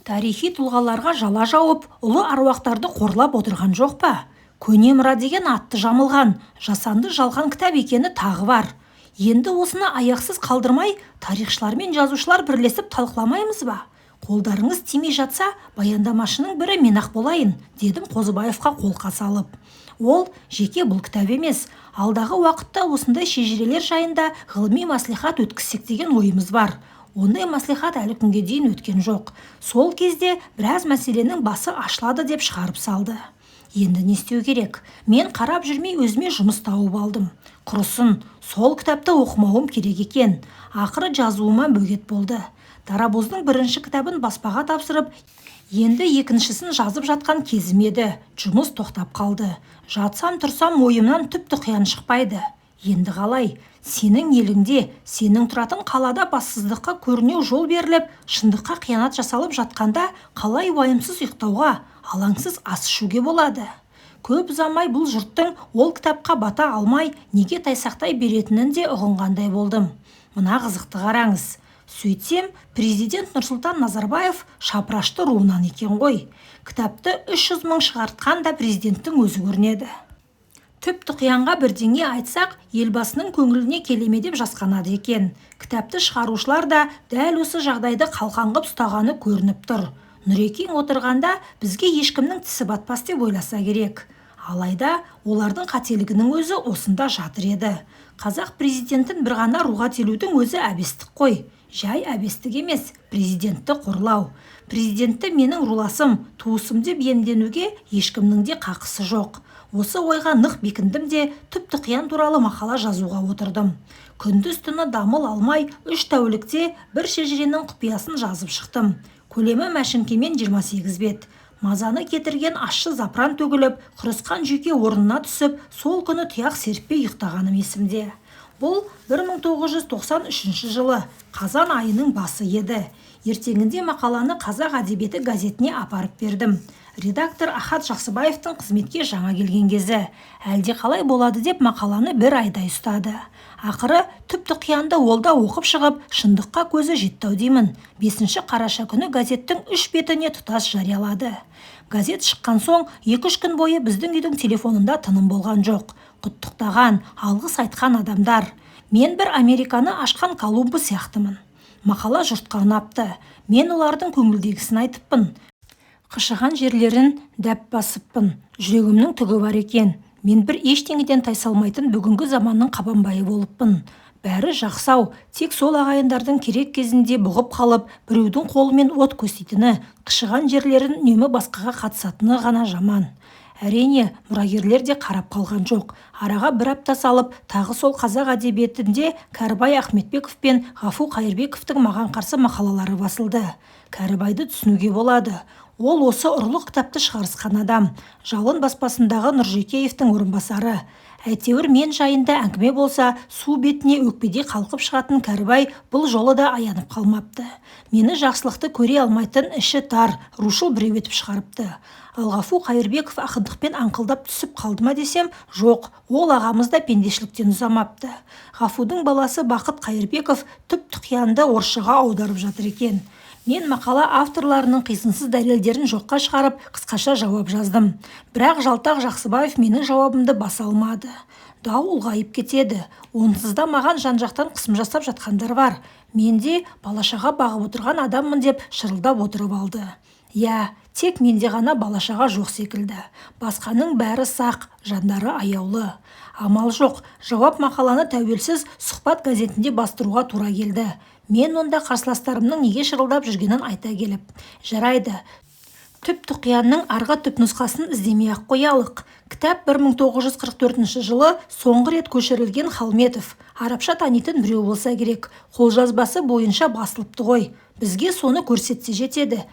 Speaker 1: тарихи тұлғаларға жала жауып, ұлы аруақтарды қорлап отырған жоқ па? Көне мұра деген атты жамылған, жасанды жалған кітап екені тағы бар. Енді осыны аяқсыз қалдырмай, тарихшылар мен жазушылар бірлесіп талқыламаймыз ба? Қолдарыңыз тимей жатса, баяндамашының бірі мен-ақ болайын, дедім Қозыбаевқа қолқа салып. Ол жеке бұл кітап емес, алдағы уақытта осындай шежірелер жайында ғылыми маслихат өткізсек деген ойымыз бар. Ондай маслихат әлі күнге дейін өткен жоқ. Сол кезде біраз мәселенің басы ашылады деп шығарып салды. Енді не істеу керек? Мен қарап жүрмей өзіме жұмыс тауып алдым. Құрысын, сол кітапты оқымауым керек екен. Ақыры жазуыма бөгет болды. Дарабоздың бірінші кітабын баспаға тапсырып, енді екіншісін жазып жатқан кезім еді. Жұмыс тоқтап қалды. Жатсам тұрсам ойымнан түпті қиян шықпайды. Енді қалай? Сенің еліңде, сенің тұратын қалада бассыздыққа көрінеу жол беріліп, шындыққа қиянат жасалып жатқанда қалай уайымсыз ұйықтауға, алаңсыз ас ішуге болады? Көп ұзамай бұл жұрттың ол кітапқа бата алмай, неге тайсақтай беретінін де ұғынғандай болдым. Мына қызықты қараңыз. Сөйтсем, президент Нұрсұлтан Назарбаев шапырашты руынан екен ғой. Кітапты 300 мың шығартқан да президенттің өзі көрінеді. Түпті қиянға бірдеңе айтсақ, елбасының көңіліне келеме деп жасқанады екен. Кітапты шығарушылар да дәл осы жағдайды қалқан қып ұстағаны көрініп тұр. Нұрекең отырғанда бізге ешкімнің тісі батпас деп ойласа керек. Алайда олардың қателігінің өзі осында жатыр еді. Қазақ президентін бір ғана руға телудің өзі әбестік қой. Жай әбестік емес, президентті қорлау. Президентті менің руласым, туысым деп иемденуге ешкімнің де қақысы жоқ. Осы ойға нық бекіндім де түпті қиян туралы мақала жазуға отырдым. Күндіз-түні дамыл алмай, 3 тәулікте бір шежіренің құпиясын жазып шықтым. Көлемі мәшіңкемен 28 бет. Мазаны кетірген ащы запыран төгіліп, құрысқан жүйке орнына түсіп, сол күні тұяқ серіппей ұйықтағаным есімде. Бұл 1993 жылы қазан айының басы еді. Ертеңінде мақаланы Қазақ әдебиеті газетіне апарып бердім. Редактор Ахат Жақсыбаевтың қызметке жаңа келген кезі. Әлде қалай болады деп мақаланы бір айдай ұстады. Ақыры түпті қиянды олда оқып шығып, шындыққа көзі жетті деймін. 5 қараша күні газеттің 3 бетіне тұтас жариялады. Газет шыққан соң 2-3 күн бойы біздің үйдің телефонында тыным болған жоқ. Құттықтаған, алғыс айтқан адамдар. Мен бір Американы ашқан Колумбы сияқтымын. Мақала жұртқа ұнапты. Мен олардың көңілдегісін айтыппын. Қышыған жерлерін дәп басыппын. Жүрегімнің түгі бар екен. Мен бір ештеңеден тайсалмайтын бүгінгі заманның қабанбайы болыппын. Бәрі жақсау, тек сол ағайындардың керек кезінде бұғып қалып, біреудің қолымен от көстейтіні, қышыған жерлерін үнемі басқаға қатысатыны ғана жаман. Әрине, мұрагерлер де қарап қалған жоқ. Араға бір апта салып, тағы сол қазақ әдебиетінде Кәрібай Ахметбеков пен Ғафу Қайырбековтың маған қарсы мақалалары басылды. Кәрібайды түсінуге болады. Ол осы ұрлық кітапты шығарысқан адам. Жалын баспасындағы Нұржекеевтің орынбасары. Әйтеуір мен жайында әңгіме болса, су бетіне өкпеде қалқып шығатын Кәрібай бұл жолы да аянып қалмапты. Мені жақсылықты көре алмайтын іші тар, рушыл біреу етіп шығарыпты. Ал Ғафу Қайырбеков ақындықпен аңқылдап түсіп қалды ма десем, жоқ, ол ағамыз да пендешіліктен ұзамапты. Ғафудың баласы Бақыт Қайырбеков түпті қиянды орысшаға аударып жатыр екен. Мен мақала авторларының қисынсыз дәлелдерін жоққа шығарып, қысқаша жауап жаздым. Бірақ Жалтақ Жақсыбаев менің жауабымды баса алмады. дау ұлғайып кетеді. Онсыз да маған жан-жақтан қысым жасап жатқандар бар. Мен де балашаға бағып отырған адаммын деп шырылдап отырып алды. Я, тек менде ғана балашаға жоқ секілді. Басқаның бәрі сақ, жандары аяулы. Амал жоқ, жауап мақаланы тәуелсіз сұхбат газетінде бастыруға тура келді. Мен онда қарсыластарымның неге шырылдап жүргенін айта келіп. Жарайды, түп-тұқиянның арғы түпнұсқасын іздемей-ақ қоялық. Кітап 1944 жылы соңғы рет көшірілген Халметов. Арабша танитын біреу болса керек. Қолжазбасы бойынша басылыпты ғой. Бізге соны көрсетсе жетеді.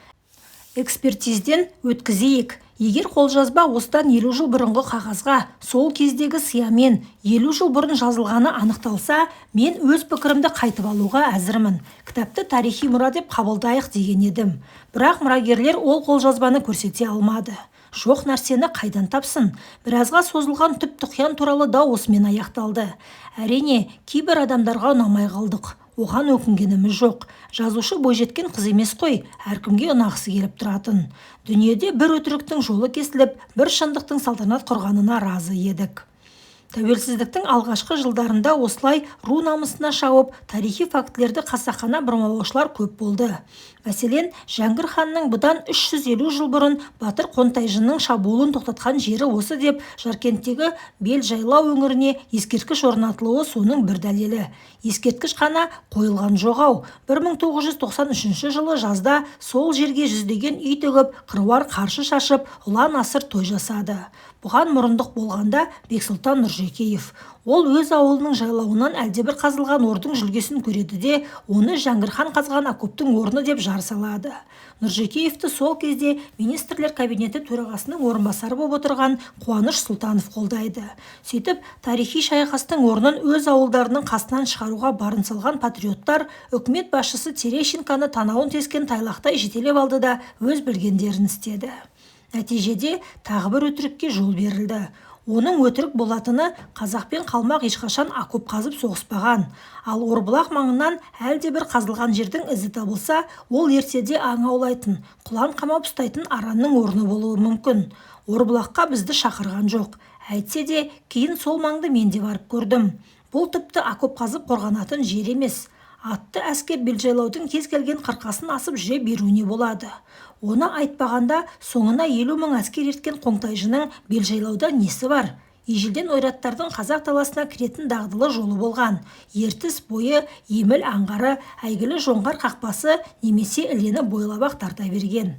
Speaker 1: Экспертизден өткізейік. Егер қолжазба осыдан 50 жыл бұрынғы қағазға, сол кездегі сиямен 50 жыл бұрын жазылғаны анықталса, мен өз пікірімді қайтып алуға әзірмін. Кітапты тарихи мұра деп қабылдайық деген едім. Бірақ мұрагерлер ол қолжазбаны көрсете алмады. Жоқ нәрсені қайдан тапсын? Біразға созылған түп-тұқиян туралы дау осымен аяқталды. Әрине, кейбір адамдарға ұнамай қалдық. Оған өкінгеніміз жоқ. Жазушы бойжеткен қыз емес қой, әркімге ұнағысы келіп тұратын. Дүниеде бір өтіріктің жолы кесіліп, бір шындықтың салтанат құрғанына разы едік. Тәуелсіздіктің алғашқы жылдарында осылай ру намысына шауып, тарихи фактілерді қасақана бұрмалаушылар көп болды. Мәселен, Жәңгір ханның бұдан 350 жыл бұрын Батыр Қонтайжының шабуылын тоқтатқан жері осы деп Жаркенттегі Бел-жайлау өңіріне ескерткіш орнатылуы соның бір дәлелі. Ескерткіш қана қойылған жоқ-ау. 1993 жылы жазда сол жерге жүздеген үй тігіп, қыруар қаржы шашып, ұлан-асыр той жасады. Бұған мұрындық болғанда Бексұлтан Нұржекеев. Ол өз ауылының жайлауынан әлдебір қазылған ордың жүлгесін көреді де, оны Жәңгір хан қазған окоптың орны деп жар салады. Нұржекеевті сол кезде министрлер кабинеті төрағасының орынбасары болып отырған Қуаныш Сұлтанов қолдайды. Сөйтіп, тарихи шайқастың орнын өз ауылдарының қасынан шығаруға барын салған патриоттар үкімет басшысы Терещенконы танауын тескен тайлақтай жетелеп алды да өз білгендерін істеді. Нәтижеде тағы бір өтірікке жол берілді. Оның өтірік болатыны қазақ пен қалмақ ешқашан окоп қазып соғыспаған. Ал Орбұлақ маңынан әлде бір қазылған жердің ізі табылса, ол ертеде аң аулайтын, құлан қамап ұстайтын аранның орны болуы мүмкін. Орбұлаққа бізді шақырған жоқ. Әйтсе де, кейін сол маңды мен де барып көрдім. Бұл тіпті окоп қазып қорғанатын жер емес. Атты әскер Бел-жайлаудың кез келген қырқасын асып жүре беруіне болады. Оны айтпағанда соңына 50 мың әскер ерткен Қонтайжының Бел-жайлауда несі бар? Ежелден ойраттардың қазақ даласына кіретін дағдылы жолы болған. Ертіс бойы, Еміл аңғары, әйгілі Жоңғар қақпасы немесе Ілені бойлап тарта берген.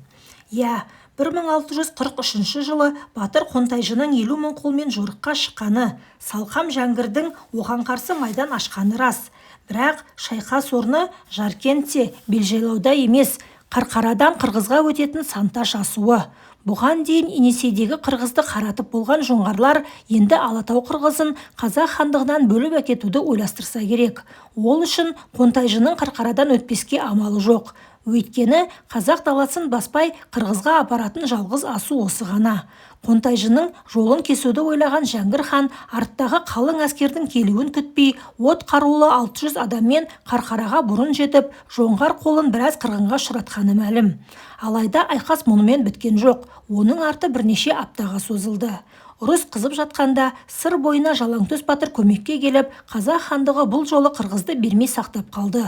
Speaker 1: 1643 жылы Батыр Қонтайжының 50 мың қолмен жорыққа шыққаны, Салқам Жәңгірдің оған қарсы майдан ашқаны рас. Бірақ шайқас орны Жаркентте, Бел-жайлауда емес, Қарқарадан Қырғызға өтетін Санташ асуы. Бұған дейін Енесейдегі Қырғызды қаратып болған жоңғарлар енді Алатау Қырғызын Қазақ хандығынан бөліп әкетуді ойластырса керек. Ол үшін Қонтайжының Қарқарадан өтпеске амалы жоқ. Өйткені қазақ даласын баспай Қырғызға апаратын жалғыз асу осы ғана. Қонтайжының жолын кесуді ойлаған Жәңгір хан арттағы қалың әскердің келуін күтпей, от қарулы 600 адаммен Қарқараға бұрын жетіп, жоңғар қолын біраз қырғынға ұшыратқаны мәлім. Алайда айқас мұнымен біткен жоқ. Оның арты бірнеше аптаға созылды. Ұрыс қызып жатқанда сыр бойына Жалаңтөс батыр көмекке келіп, Қазақ хандығы бұл жолы Қырғызды бермей сақтап қалды.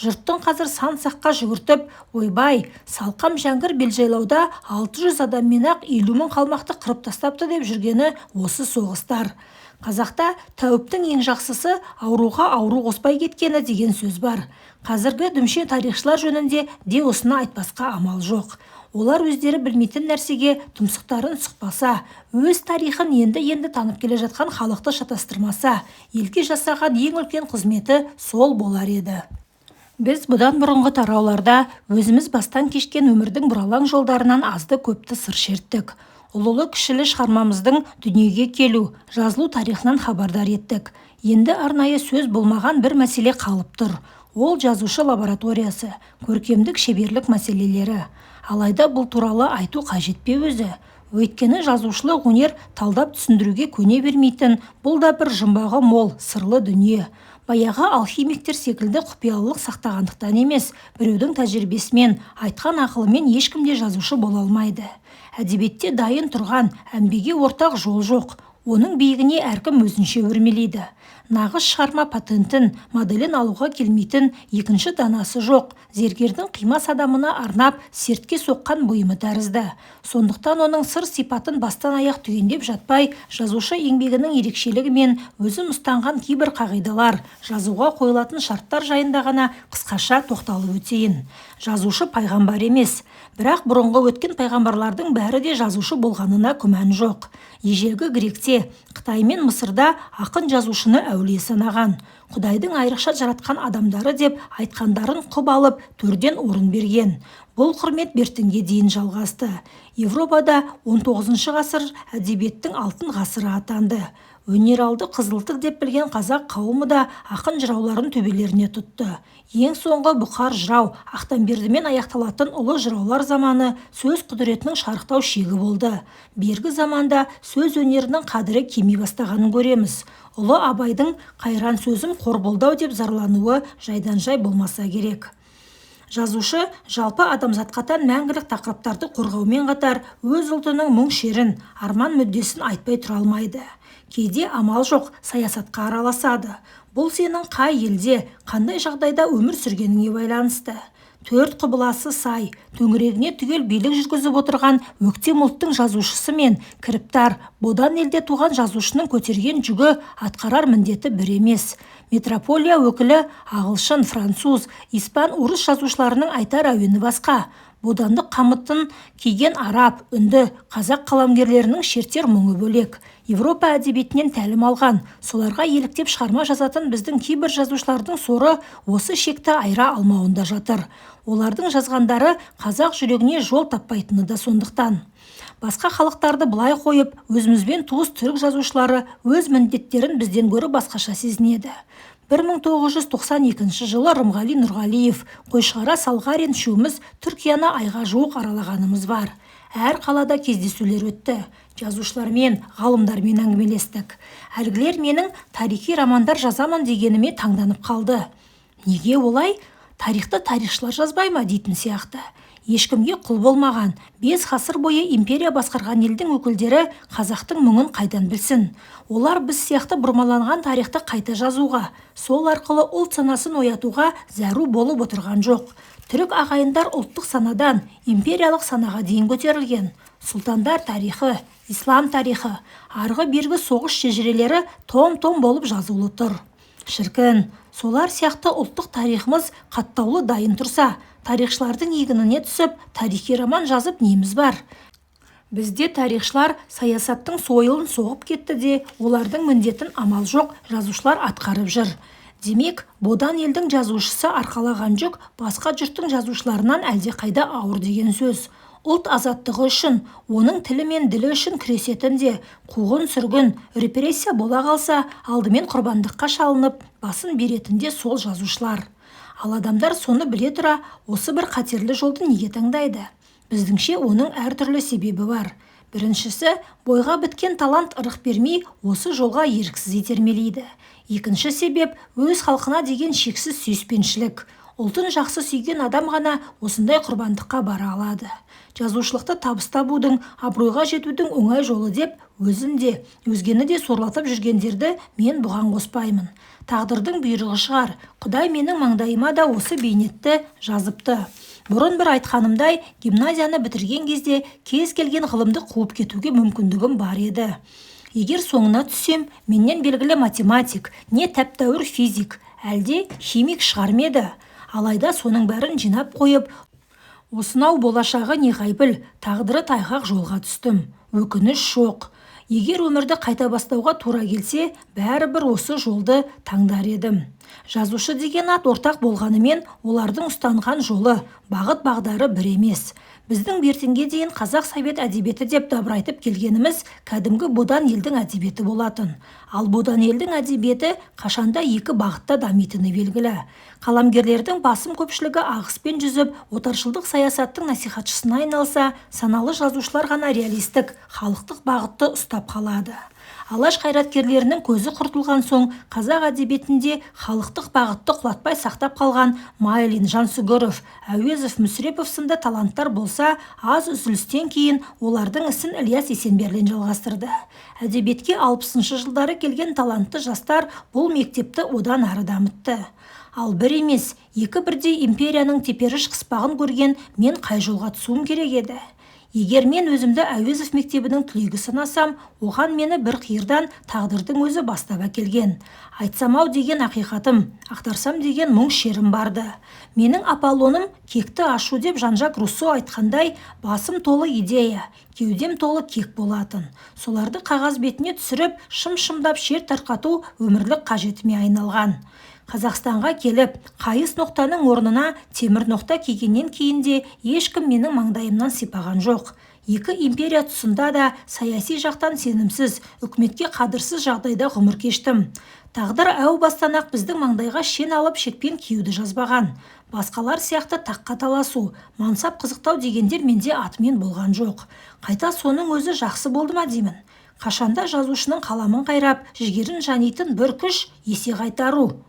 Speaker 1: Жұрттың қазір сан-саққа жүгіртіп, ойбай, Салқам Жәңгір Бел-жайлауда 600 адаммен-ақ 50 мың қалмақты қырып тастапты деп жүргені осы соғыстар. Қазақта тәуіптің ең жақсысы ауруға ауру қоспай кеткені деген сөз бар. Қазіргі дүмше тарихшылар жөнінде де осыны айтпасқа амал жоқ. Олар өздері білмейтін нәрсеге тұмсықтарын сұқпаса, өз тарихын енді танып келе жатқан халықты шатастырмаса, елге жасаған ең үлкен қызметі сол болар еді. Біз бұдан бұрынғы тарауларда өзіміз бастан кешкен өмірдің бұралаң жолдарынан азды көпті сыр шерттік. Ұлылы кішілі шығармамыздың дүниеге келу, жазылу тарихынан хабардар еттік. Енді арнайы сөз болмаған бір мәселе қалып тұр. Ол жазушы лабораториясы, көркемдік шеберлік мәселелері. Алайда бұл туралы айту қажет пе өзі? Өйткені жазушылық өнер талдап түсіндіруге көне бермейтін, бұл да бір жұмбағы мол, сырлы дүние. Баяғы алхимиктер секілді құпиялылық сақтағандықтан емес, біреудің тәжірибесімен, айтқан ақылымен ешкімде жазушы бола алмайды. Әдебиетте дайын тұрған, әмбеге ортақ жол жоқ. Оның биігіне әркім өзінше өрмелейді. Нағыз шығарма патентін, моделін алуға келмейтін екінші данасы жоқ. Зергердің қимас адамына арнап сертке соққан бұйымы тәрізді. Сондықтан оның сыр сипатын бастан аяқ түгендеп жатпай, жазушы еңбегінің ерекшелігі мен өзім ұстанған кейбір қағидалар, жазуға қойылатын шарттар жайында ғана қысқаша тоқталып өтейін. Жазушы пайғамбар емес, бірақ бұрынғы өткен пайғамбарлардың бәрі де жазушы болғанына күмән жоқ. Ежелгі Гректе, Қытай мен Мысырда ақын жазушыны әулие санаған. Құдайдың айрықша жаратқан адамдары деп айтқандарын құп алып, төрден орын берген. Бұл құрмет бертінге дейін жалғасты. Европада 19 ғасыр әдебиеттің алтын ғасыры атанды. Өнералды қызылтық деп білген қазақ қауымы да ақын жырауларын төбелеріне тұтты. Ең соңғы бұқар жырау, Ақтанбердімен аяқталатын ұлы жыраулар заманы сөз құдіретінің шарықтау шегі болды. Бергі заманда сөз өнерінің қадірі кеми бастағанын көреміз. Ұлы Абайдың қайран сөзім қорбылдау деп зарлануы жайдан жай болмаса керек. Жазушы жалпы адамзатқа тән мәңгілік тақырыптарды қорғаумен қатар өз ұлтының мұң шерін, арман мүддесін айтпай тұра алмайды. Кейде амал жоқ саясатқа араласады. Бұл сенің қай елде, қандай жағдайда өмір сүргеніңе байланысты. Төрт құбыласы сай, төңірегіне түгел билік жүргізіп отырған өктем ұлттың жазушысы мен кіріптар, бодан елде туған жазушының көтерген жүгі, атқарар міндеті бір емес. Метрополия өкілі ағылшын, француз, испан, орыс жазушыларының айтар әуені басқа. Бодандық қамытын киген араб, үнді, қазақ қаламгерлерінің шертер мұңы бөлек. Европа әдебиетінен тәлім алған, соларға еліктеп шығарма жазатын біздің кейбір жазушылардың соры осы шекті айыра алмауында жатыр. Олардың жазғандары қазақ жүрегіне жол таппайтыны да сондықтан. Басқа халықтарды былай қойып, өзімізбен туыс түрік жазушылары өз міндеттерін бізден гөрі басқаша сезінеді. 1992 жылы Рымғали Нұрғалиев, Қойшығара Салғарин үшеуміз Түркияны айға жуық аралағанымыз бар. Әр қалада кездесулер өтті. Жазушылармен, ғалымдармен әңгімелестік. Әлгілер менің тарихи романдар жазамын дегеніме таңданып қалды. Неге олай? Тарихты тарихшылар жазбай ма дейтін сияқты. Ешкімге құл болмаған, 5 ғасыр бойы империя басқарған елдің өкілдері қазақтың мұңын қайдан білсін. Олар біз сияқты бұрмаланған тарихты қайта жазуға, сол арқылы ұлт санасын оятуға зәру болып отырған жоқ. Түрік ағайындар ұлттық санадан империялық санаға дейін көтерілген. Сұлтандар тарихы, ислам тарихы, арғы-бергі соғыс шежірелері том-том болып жазулы тұр. Шіркін, солар сияқты ұлттық тарихымыз қаттаулы дайын тұрса, тарихшылардың егініне түсіп, тарихи роман жазып неміз бар. Бізде тарихшылар саясаттың сойылын соғып кетті де, олардың міндетін амал жоқ жазушылар атқарып жүр. Демек, бодан елдің жазушысы арқалаған жүк басқа жұрттың жазушыларынан әлде қайда ауыр деген сөз. Ұлт азаттығы үшін, оның тілі мен ділі үшін күресетінде, қуғын сүргін, репрессия бола қалса, алдымен құрбандыққа шалынып, басын беретінде сол жазушылар. Ал адамдар соны біле тұра, осы бір қатерлі жолды неге таңдайды? Біздіңше оның әртүрлі себебі бар. Біріншісі, бойға біткен талант ырық бермей, осы жолға еріксіз итермелейді. Екінші себеп, өз халқына деген шексіз сүйіспеншілік. Ұлтын жақсы сүйген адам ғана осындай құрбандыққа бара алады. Жазушылықты табыс табудың, абыройға жетудің оңай жолы деп, өзін де, өзгені де сорлатып жүргендерді мен бұған қоспаймын. Тағдырдың бұйрығы шығар, Құдай менің маңдайыма да осы бейнетті жазыпты. Бұрын бір айтқанымдай, гимназияны бітірген кезде кез келген ғылымды қуып кетуге мүмкіндігім бар еді. Егер соңына түссем, менен белгілі математик, не тәп-тәуір физик, әлде химик шығар ма еді. Алайда соның бәрін жинап қойып, осынау болашағы неғайбіл, тағдыры тайғақ жолға түстім. Өкініш жоқ. Егер өмірді қайта бастауға тура келсе, бәрібір осы жолды таңдар едім. Жазушы деген ат ортақ болғанымен, олардың ұстанған жолы, бағыт-бағдары бір емес. Біздің бертінге дейін қазақ совет әдебиеті деп дабырайтып келгеніміз кәдімгі бодан елдің әдебиеті болатын. Ал бодан елдің әдебиеті қашанда екі бағытта дамитыны белгілі. Қаламгерлердің басым көпшілігі ағыспен жүзіп, отаршылдық саясаттың насихатшысына айналса, саналы жазушылар ғана реалистік, халықтық бағытты ұстап қалады. Алаш қайраткерлерінің көзі құртылған соң қазақ әдебиетінде халықтық бағытты құлатпай сақтап қалған Майлин, Жансүгіров, Әуезов, Мүсірепов сынды таланттар болса, аз үзілістен кейін олардың ісін Ілияс Есенберлин жалғастырды. Әдебиетке 60-шы жылдары келген талантты жастар бұл мектепті одан ары дамытты. Ал бір емес, екі бірдей империяның теперіш қыспағын көрген мен қай жолға түсуім керек еді? Егер мен өзімді Әуезов мектебінің түлегі санасам, оған мені бір қиырдан тағдырдың өзі бастап әкелген. Айтсам-ау деген ақиқатым, ақтарсам деген мұң шерім барды. Менің Аполлоным кекті ашу деп Жан-Жак Руссо айтқандай, басым толы идея, кеудем толы кек болатын. Соларды қағаз бетіне түсіріп, шым-шымдап шер тарқату өмірлік қажетіме айналған. Қазақстанға келіп, қайыс ноқтаның орнына темір ноқта кигеннен кейін де ешкім менің маңдайымнан сипаған жоқ. Екі империя тұсында да саяси жақтан сенімсіз, үкіметке қадырсыз жағдайда ғұмыр кештім. Тағдыр әу бастан-ақ біздің маңдайға шен алып шекпен киюді жазбаған. Басқалар сияқты таққа таласу, мансап қызықтау дегендер менде атымен болған жоқ. Қайта соның өзі жақсы болды ма деймін. Қашанда жазушының қаламын қайрап, жігерін жанитын бір күш есе қайтару.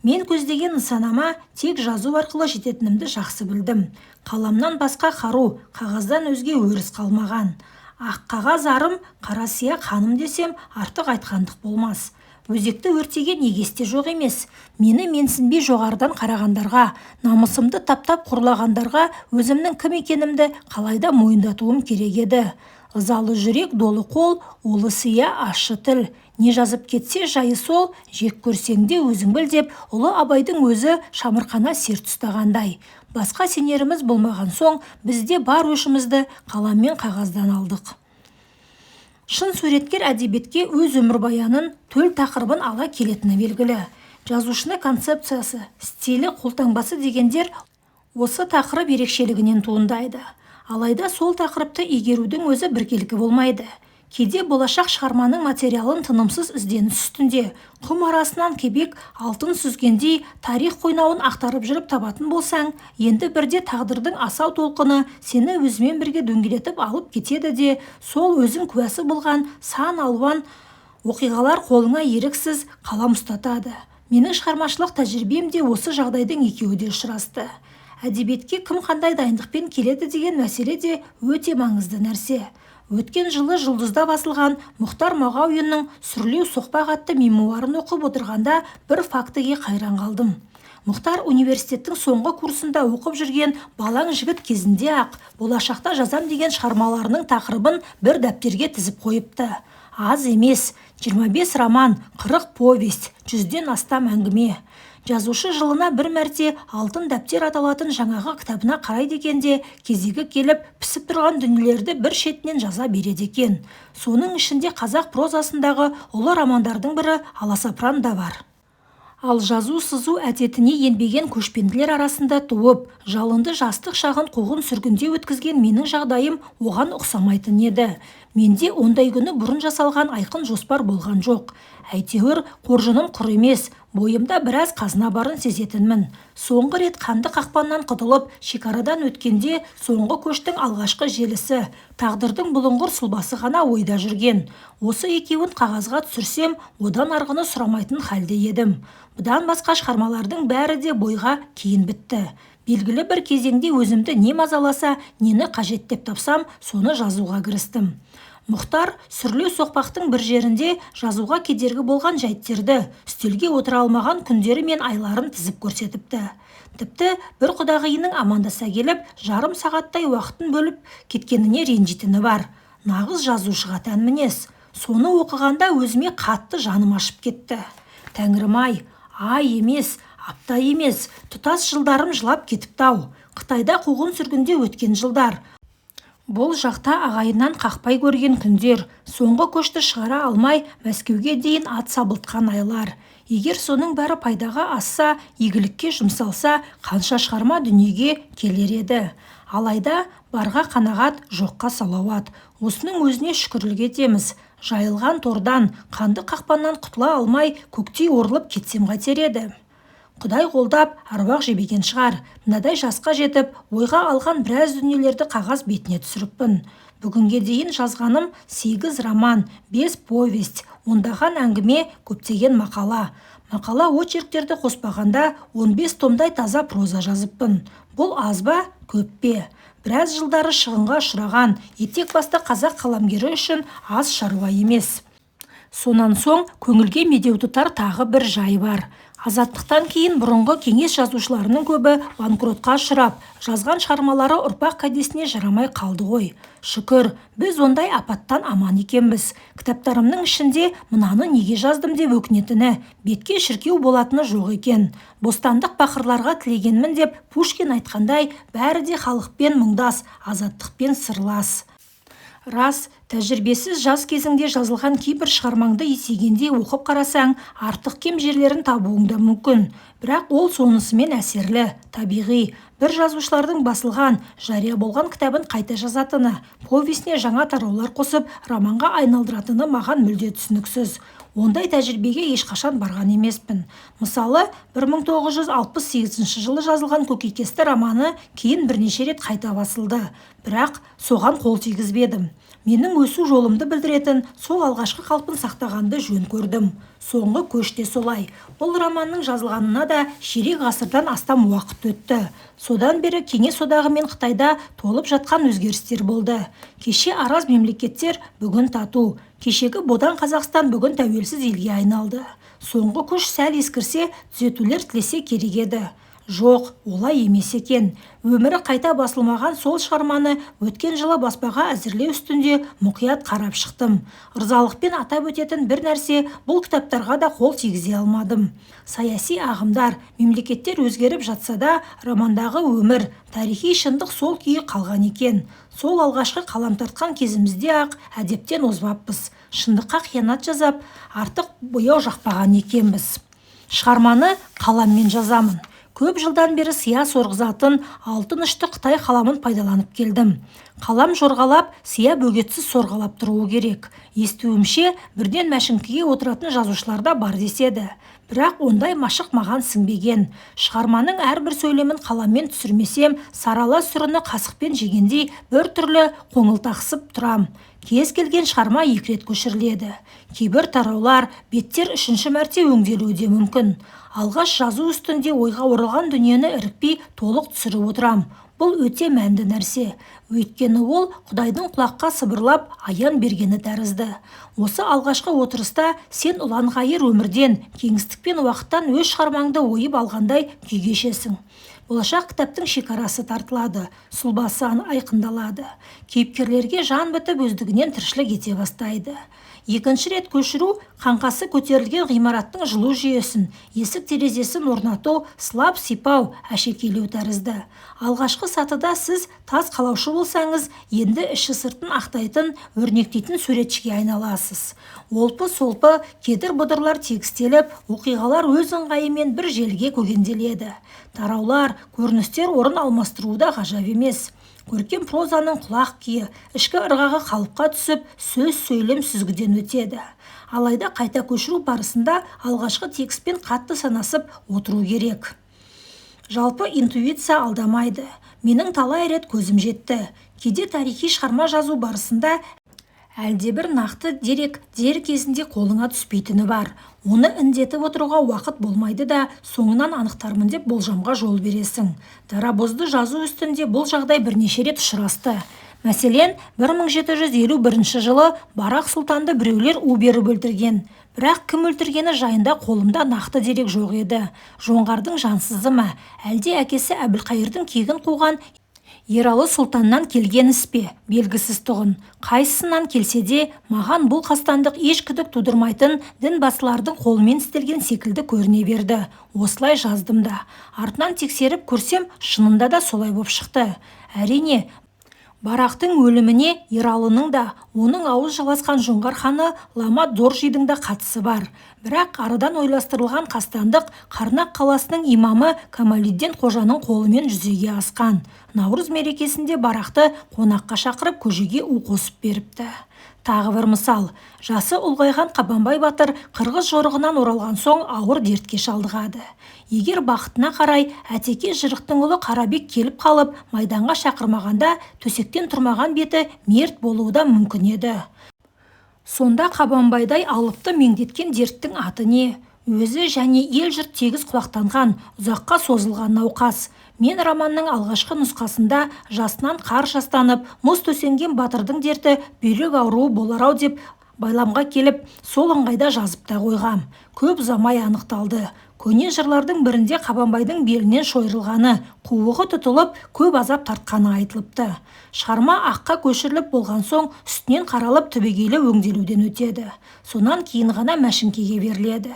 Speaker 1: Мен көздеген нысанама тек жазу арқылы жететінімді жақсы білдім. Қаламнан басқа қару, қағаздан өзге өріс қалмаған. Ақ қағаз арым, қара сия қаным десем, артық айтқандық болмас. Өзекті өртеген егесте жоқ емес. Мені менсінбей жоғарыдан қарағандарға, намысымды таптап құрлағандарға өзімнің кім екенімді қалайда мойындатуым керек еді. Ызалы жүрек, долы қол, улы сия, ащы тіл. Не жазып кетсе жайы сол, жек көрсең де өзің біл деп, ұлы Абайдың өзі шамырқана серт ұстағандай. Басқа сенеріміз болмаған соң, бізде бар өшімізді қалам мен қағаздан алдық. Шын суреткер әдебиетке өз өмірбаянын, төл тақырыбын ала келетіні белгілі. Жазушыны концепциясы, стилі, қолтаңбасы дегендер осы тақырып ерекшелігінен туындайды. Алайда сол тақырыпты игерудің өзі біркелкі болмайды. Кейде болашақ шығарманың материалын тынымсыз ізденіс үстінде, құм арасынан кебек алтын сүзгендей тарих қойнауын ақтарып жүріп табатын болсаң, енді бірде тағдырдың асау толқыны сені өзімен бірге дөңгелетіп алып кетеді де, сол өзің куәсі болған сан алуан оқиғалар қолыңа еріксіз қалам ұстатады. Менің шығармашылық тәжірибем де осы жағдайдың екеуі де ұшырасты. Әдебиетке кім қандай дайындықпен келеді деген мәселе де өте маңызды нәрсе. Өткен жылы жұлдызда басылған Мұхтар Мағауиннің «Сүрлеу соқпақ» атты мемуарын оқып отырғанда бір фактіге қайран қалдым. Мұхтар университеттің соңғы курсында оқып жүрген балаң жігіт кезінде ақ болашақта жазам деген шығармаларының тақырыбын бір дәптерге тізіп қойыпты. Аз емес, 25 роман, 40 повесть, 100-ден астам әңгіме. Жазушы жылына бір мәрте алтын дәптер аталатын жаңағы кітабына қарайды екенде, кезегі келіп пісіп тұрған дүниелерді бір шетінен жаза береді екен. Соның ішінде қазақ прозасындағы ұлы романдардың бірі Аласапыран да бар. Ал жазу-сызу әдетіне енбеген көшпенділер арасында туып, жалынды жастық шағын қуғын сүргінде өткізген менің жағдайым оған ұқсамайтын еді. Менде ондай күні бұрын жасалған айқын жоспар болған жоқ. Әйтеуір қоржыным құр емес, бойымда біраз қазына барын сезетінмін. Соңғы рет қанды қақпаннан құтылып, шекарадан өткенде соңғы көштің алғашқы желісі, тағдырдың бұлыңғыр сұлбасы ғана ойда жүрген. Осы екеуін қағазға түсірсем, одан арғыны сұрамайтын халде едім. Бұдан басқа шығармалардың бәрі де бойға кейін бітті. Белгілі бір кезеңде өзімді не мазаласа, нені қажет деп тапсам, соны жазуға кірістім. Мұхтар «Сүрлеу соқпақтың» бір жерінде жазуға кедергі болған жайттерді, үстелге отыра алмаған күндері мен айларын тізіп көрсетіпті. Тіпті бір құдағиының амандаса келіп, жарым сағаттай уақытын бөліп кеткеніне ренжитіні бар. Нағыз жазушыға тән мінез. Соны оқығанда өзіме қатты жаным ашып кетті. Тәңірім-ай, ай емес, апта емес, тұтас жылдарым жылап кетіпті-ау. Қытайда қуғын сүргінде өткен жылдар. Бұл жақта ағайыннан қақпай көрген күндер, соңғы көшті шығара алмай Мәскеуге дейін ат сабылтқан айлар. Егер соның бәрі пайдаға асса, игілікке жұмсалса, қанша шығарма дүниеге келер еді. Алайда барға қанағат, жоққа салауат. Осының өзіне шүкірлік етеміз. Жайылған тордан, қанды қақпаннан құтыла алмай, көктей орылып кетсем қайтер еді. Құдай қолдап аруақ жебеген шығар. Мынадай жасқа жетіп, ойға алған біраз дүниелерді қағаз бетіне түсіріппін. Бүгінге дейін жазғаным 8 роман, 5 повесть, ондаған әңгіме, көптеген мақала. Мақала очерктерді қоспағанда 15 томдай таза проза жазыппын. Бұл аз ба, көп пе? Біраз жылдары шығынға ұшыраған етек басты қазақ қаламгері үшін аз шаруа емес. Сонан соң көңілге медеу тұтар тағы бір жай бар. Азаттықтан кейін бұрынғы кеңес жазушыларының көбі банкротқа ұшырап, жазған шығармалары ұрпақ кәдесіне жарамай қалды ғой. Шүкір, біз ондай апаттан аман екенбіз. Кітаптарымның ішінде мынаны неге жаздым деп өкінетіні, бетке шіркеу болатыны жоқ екен. Бостандық бақырларға тілегенмін деп Пушкин айтқандай, бәрі де халықпен мұңдас, азаттықпен сырлас. Рас, тәжірибесіз жас кезіңде жазылған кейбір шығармаңды есейгенде оқып қарасаң, артық кем жерлерін табуың да мүмкін. Бірақ ол сонысымен әсерлі, табиғи. Бір жазушылардың басылған, жария болған кітабын қайта жазатыны, повесіне жаңа тараулар қосып, романға айналдыратыны маған мүлде түсініксіз. Ондай тәжірибеге ешқашан барған емеспін. Мысалы, 1968 жылы жазылған Көкейкесті романы кейін бірнеше рет қайта басылды. Бірақ соған қол тигізбедім. Менің өсу жолымды білдіретін сол алғашқы қалпын сақтағанды жөн көрдім. Соңғы көште солай. Бұл романның жазылғанына да ширек ғасырдан астам уақыт өтті. Содан бері Кеңес одағы мен Қытайда толып жатқан өзгерістер болды. Кеше араз мемлекеттер, бүгін тату. Кешегі бодан Қазақстан бүгін тәуелсіз елге айналды. Соңғы күш сәл ескірсе, түзетулер тілесе керек еді. Жоқ, олай емес екен. Өмірі қайта басылмаған сол шығарманы өткен жылы баспаға әзірлеу үстінде мұқият қарап шықтым. Ырзалықпен атап өтетін бір нәрсе, бұл кітаптарға да қол тигізе алмадым. Саяси ағымдар, мемлекеттер өзгеріп жатса да, романдағы өмір, тарихи шындық сол күйі қалған екен. Сол алғашқы қалам тартқан кезімізде ақ әдептен озбаппыз. Шындыққа қиянат жазап, артық бояу жақпаған екенбіз. Шығарманы қаламмен жазамын. Көп жылдан бері сия сорғызатын алтын ұшты Қытай қаламын пайдаланып келдім. Қалам жорғалап, сия бөгетсіз сорғалап тұруы керек. Естуімше, бірден мәшіңкіге отыратын жазушылар да бар деседі. Бірақ ондай машық маған сіңбеген. Шығарманың әрбір сөйлемін қаламмен түсірмесем, сарала сүріні қасықпен жегендей бір түрлі қоңылтақсып тұрам. Кез келген шығарма 2 рет көшіріледі. Кейбір тараулар, беттер 3-ші мәрте өңделуі де мүмкін. Алғаш жазу үстінде ойға оралған дүниені ірікпей толық түсіріп отырам. Бұл өте мәнді нәрсе. Өйткені ол Құдайдың құлаққа сыбырлап аян бергені тәрізді. Осы алғашқы отырыста сен ұланғайыр өмірден, кеңістік пен уақыттан өз шығармаңды ойып алғандай күй кешесің. Болашақ кітаптың шекарасы тартылады, сұлбасы айқындалады. Кейіпкерлерге жан бітіп өздігінен тіршілік ете бастайды. Екінші рет көшіру қаңқасы көтерілген ғимараттың жылу жүйесін, есік терезесін орнату, сылап сипау, әшекейлеу тәрізді. Алғашқы сатыда сіз тас қалаушы болсаңыз, енді іші сыртын ақтайтын, өрнектейтін суретшіге айналасыз. Олпы-солпы, кедір-бұдырлар тегістеліп, оқиғалар өз ыңғайымен бір желге көгенделеді. Тараулар, көріністер орын алмастыруда ғажап емес. Көркем прозаның құлақ күйі, ішкі ырғағы қалыпқа түсіп, сөз сөйлем сүзгіден өтеді. Алайда қайта көшіру барысында алғашқы текстпен қатты санасып отыру керек. Жалпы интуиция алдамайды. Менің талай рет көзім жетті. Кейде тарихи шығарма жазу барысында әлдебір нақты дерек дер кезінде қолыңа түспейтіні бар. Оны індетіп отыруға уақыт болмайды да, соңынан анықтармын деп болжамға жол бересің. Дарабозды жазу үстінде бұл жағдай бірнеше рет ұшырасты. Мәселен, 1751 жылы Барақ Сұлтанды біреулер у беріп өлтірген. Бірақ кім өлтіргені жайында қолымда нақты дерек жоқ еді. Жоңғардың жансызы ма, әлде әкесі Әбілқайырдың кегін қуған Ералы Сұлтаннан келген іс пе, белгісіз тұғын. Қайсысынан келсе де, маған бұл қастандық еш күдік тудырмайтын дін басылардың қолымен істелген секілді көріне берді. Осылай жаздым да. Артынан тексеріп көрсем, шынында да солай боп шықты. Әрине, Барақтың өліміне Ералының да, оның ауыз жаласқан жоңғар ханы Лама Доржидың да қатысы бар. Бірақ арадан ойластырылған қастандық Қарнақ қаласының имамы Камалиддин қожаның қолымен жүзеге асқан. Наурыз мерекесінде барақты қонаққа шақырып көжеге у қосып беріпті. Тағы бір мысал, жасы ұлғайған Қабанбай батыр қырғыз жорығынан оралған соң ауыр дертке шалдығады. Егер бақытына қарай Әтеке жырықтың ұлы Қарабек келіп қалып, майданға шақырмағанда төсектен тұрмаған беті мерт болуы да мүмкін еді. Сонда Қабанбайдай алыпты меңдеткен дерттің аты не? Өзі және ел жұрт тегіс құлақтанған, ұзаққа созылған науқас. Мен романның алғашқы нұсқасында жасынан қар жастанып, мұз төсенген батырдың дерті бүйрек ауруы болар-ау деп байламға келіп, сол ыңғайда жазып та қойғам. Көп ұзамай анықталды. Көне жырлардың бірінде Қабанбайдың белінен шойырылғаны, қуығы тұтылып, көп азап тартқаны айтылыпты. Шығарма аққа көшіріліп болған соң үстінен қаралып түбегейлі өңделуден өтеді. Сонан кейін ғана мәшіңкеге беріледі.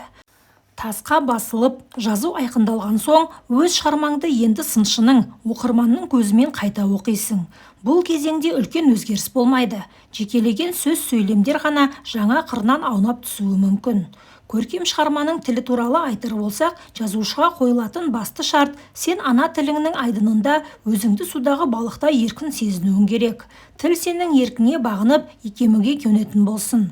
Speaker 1: Тасқа басылып, жазу айқындалған соң, өз шығармаңды енді сыншының, оқырманның көзімен қайта оқисың. Бұл кезеңде үлкен өзгеріс болмайды. Жекелеген сөз сөйлемдер ғана жаңа қырынан аунап түсуі мүмкін. Көркем шығарманың тілі туралы айтыр болсақ, жазушыға қойылатын басты шарт, сен ана тіліңнің айдынында өзіңді судағы балықтай еркін сезінуің керек. Тіл сенің еркіңе бағынып, икемуге көнетін болсын.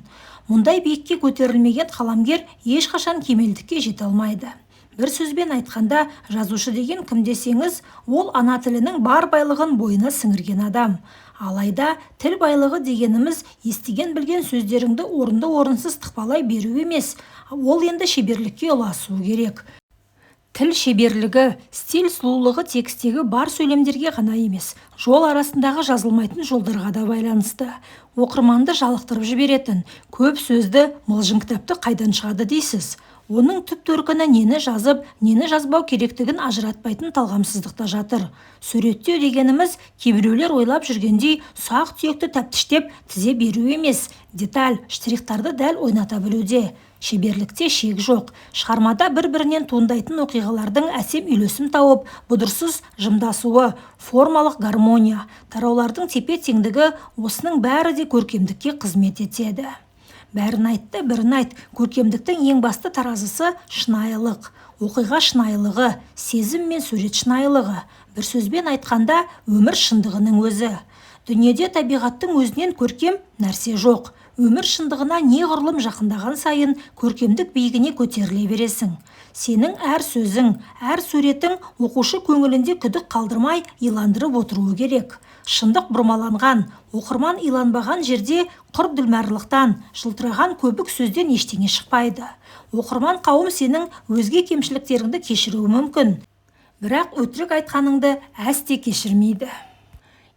Speaker 1: Мұндай биікке көтерілмеген қаламгер ешқашан кемелдікке жете алмайды. Бір сөзбен айтқанда, жазушы деген кім десеңіз, ол ана тілінің бар байлығын бойына сіңірген адам. Алайда тіл байлығы дегеніміз естіген білген сөздеріңді орынды орынсыз тықпалай беру емес, ол енді шеберлікке ұласу керек. Тіл шеберлігі, стиль сұлулығы текстегі бар сөйлемдерге ғана емес, жол арасындағы жазылмайтын жолдарға да байланысты. Оқырманды жалықтырып жіберетін көп сөзді мылжың кітапты қайдан шығады дейсіз. Оның түп төркіні нені жазып, нені жазбау керектігін ажыратпайтын талғамсыздықта жатыр. Суреттеу дегеніміз кейбіреулер ойлап жүргендей ұсақ түйекті тәптіштеп тізе беру емес, деталь, штрихтарды дәл ойната білуде. Шеберлікте шек жоқ. Шығармада бір-бірінен туындайтын оқиғалардың әсем үйлесім тауып, бұдырсыз жымдасуы, формалық гармония, тараулардың тепе-теңдігі, осының бәрі де көркемдікке қызмет етеді. Бәрін айтты, бірін айт. Көркемдіктің ең басты таразысы шынайылық. Оқиға шынайылығы, сезім мен сурет шынайылығы. Бір сөзбен айтқанда, өмір шындығының өзі. Дүниеде табиғаттың өзінен көркем нәрсе жоқ. Өмір шындығына неғұрлым жақындаған сайын көркемдік биігіне көтеріле бересің. Сенің әр сөзің, әр суретің оқушы көңілінде күдік қалдырмай иландырып отыруы керек. Шындық бұрмаланған, оқырман иланбаған жерде құр ділмәрлықтан, жылтыраған көбік сөзден ештеңе шықпайды. Оқырман қауым сенің өзге кемшіліктеріңді кешіруі мүмкін, бірақ өтірік айтқаныңды әсте кешірмейді.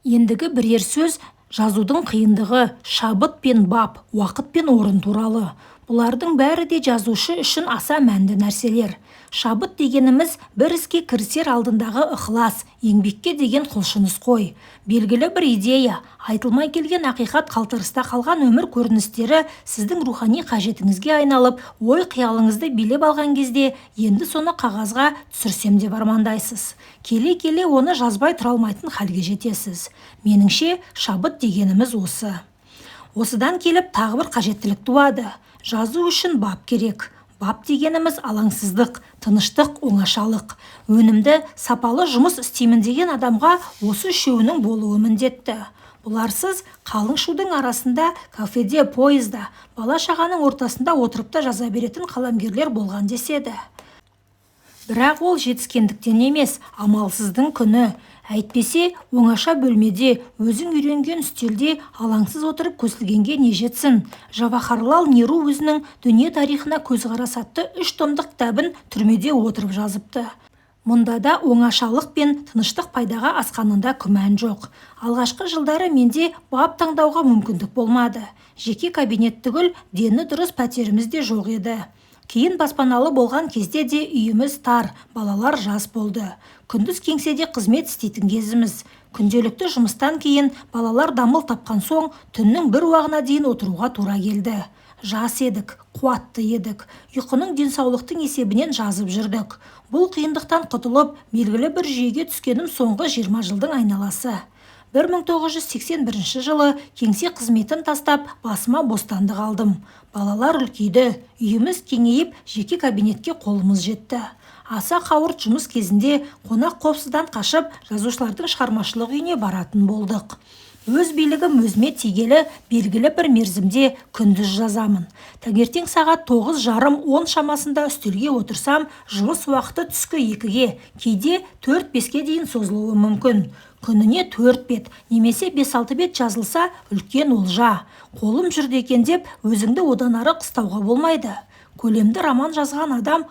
Speaker 1: Ендігі бірер сөз жазудың қиындығы, шабыт пен бап, уақыт пен орын туралы. Бұлардың бәрі де жазушы үшін аса мәнді нәрселер. Шабыт дегеніміз бір іске кірісер алдындағы ықылас, еңбекке деген құлшыныс қой. Белгілі бір идея, айтылмай келген ақиқат қалтырыста қалған өмір көріністері сіздің рухани қажетіңізге айналып, ой қиялыңызды билеп алған кезде, енді соны қағазға түсірсем деп армандайсыз. Келе-келе оны жазбай тұра алмайтын халге жетесіз. Меніңше, шабыт дегеніміз осы. Осыдан келіп тағы бір қажеттілік туады. Жазу үшін бап керек. Бап дегеніміз алаңсыздық, тыныштық, оңашалық. Өнімді, сапалы жұмыс істеймін деген адамға осы үшеуінің болуы міндетті. Бұларсыз қалың шудың арасында, кафеде, пойызда, бала-шағаның ортасында отырып та жаза беретін қаламгерлер болған деседі. Бірақ ол жетіскендіктен емес, амалсыздың күні. Әйтпесе, оңаша бөлмеде, өзің үйренген үстелде алаңсыз отырып көсілгенге не жетсін. Жавахарлал Неру өзінің дүние тарихына көзқарас атты 3 томдық кітабын түрмеде отырып жазыпты. Мұнда да оңашалық пен тыныштық пайдаға асқанында күмән жоқ. Алғашқы жылдары менде бап таңдауға мүмкіндік болмады. Жеке кабинет түгіл, дені дұрыс пәтеріміз де жоқ еді. Кейін баспаналы болған кезде де үйіміз тар, балалар жас болды. Күндіз кеңседе қызмет істейтін кезіміз. Күнделікті жұмыстан кейін балалар дамыл тапқан соң түннің бір уағына дейін отыруға тура келді. Жас едік, қуатты едік. Ұйқының денсаулықтың есебінен жазып жүрдік. Бұл қиындықтан құтылып, белгілі бір жүйеге түскенім соңғы 20 жылдың айналасы. 1981 жылы кеңсе қызметін тастап басыма бостандық алдым. Балалар үлкейді, үйіміз кеңейіп, жеке кабинетке қолымыз жетті. Аса қауырт жұмыс кезінде қонақ қопсыдан қашып, жазушылардың шығармашылық үйіне баратын болдық. Өз билігім өзіме тигелі белгілі бір мерзімде күндіз жазамын. Таңертең сағат 9:30-10 шамасында үстелге отырсам, жұмыс уақыты түскі 2-ге, кейде 4-5-ге дейін созылуы мүмкін. Күніне 4 бет, немесе 5-6 бет жазылса, үлкен олжа. Қолым жүрді екен деп, өзіңді одан ары қыстауға болмайды. Көлемді роман жазған адам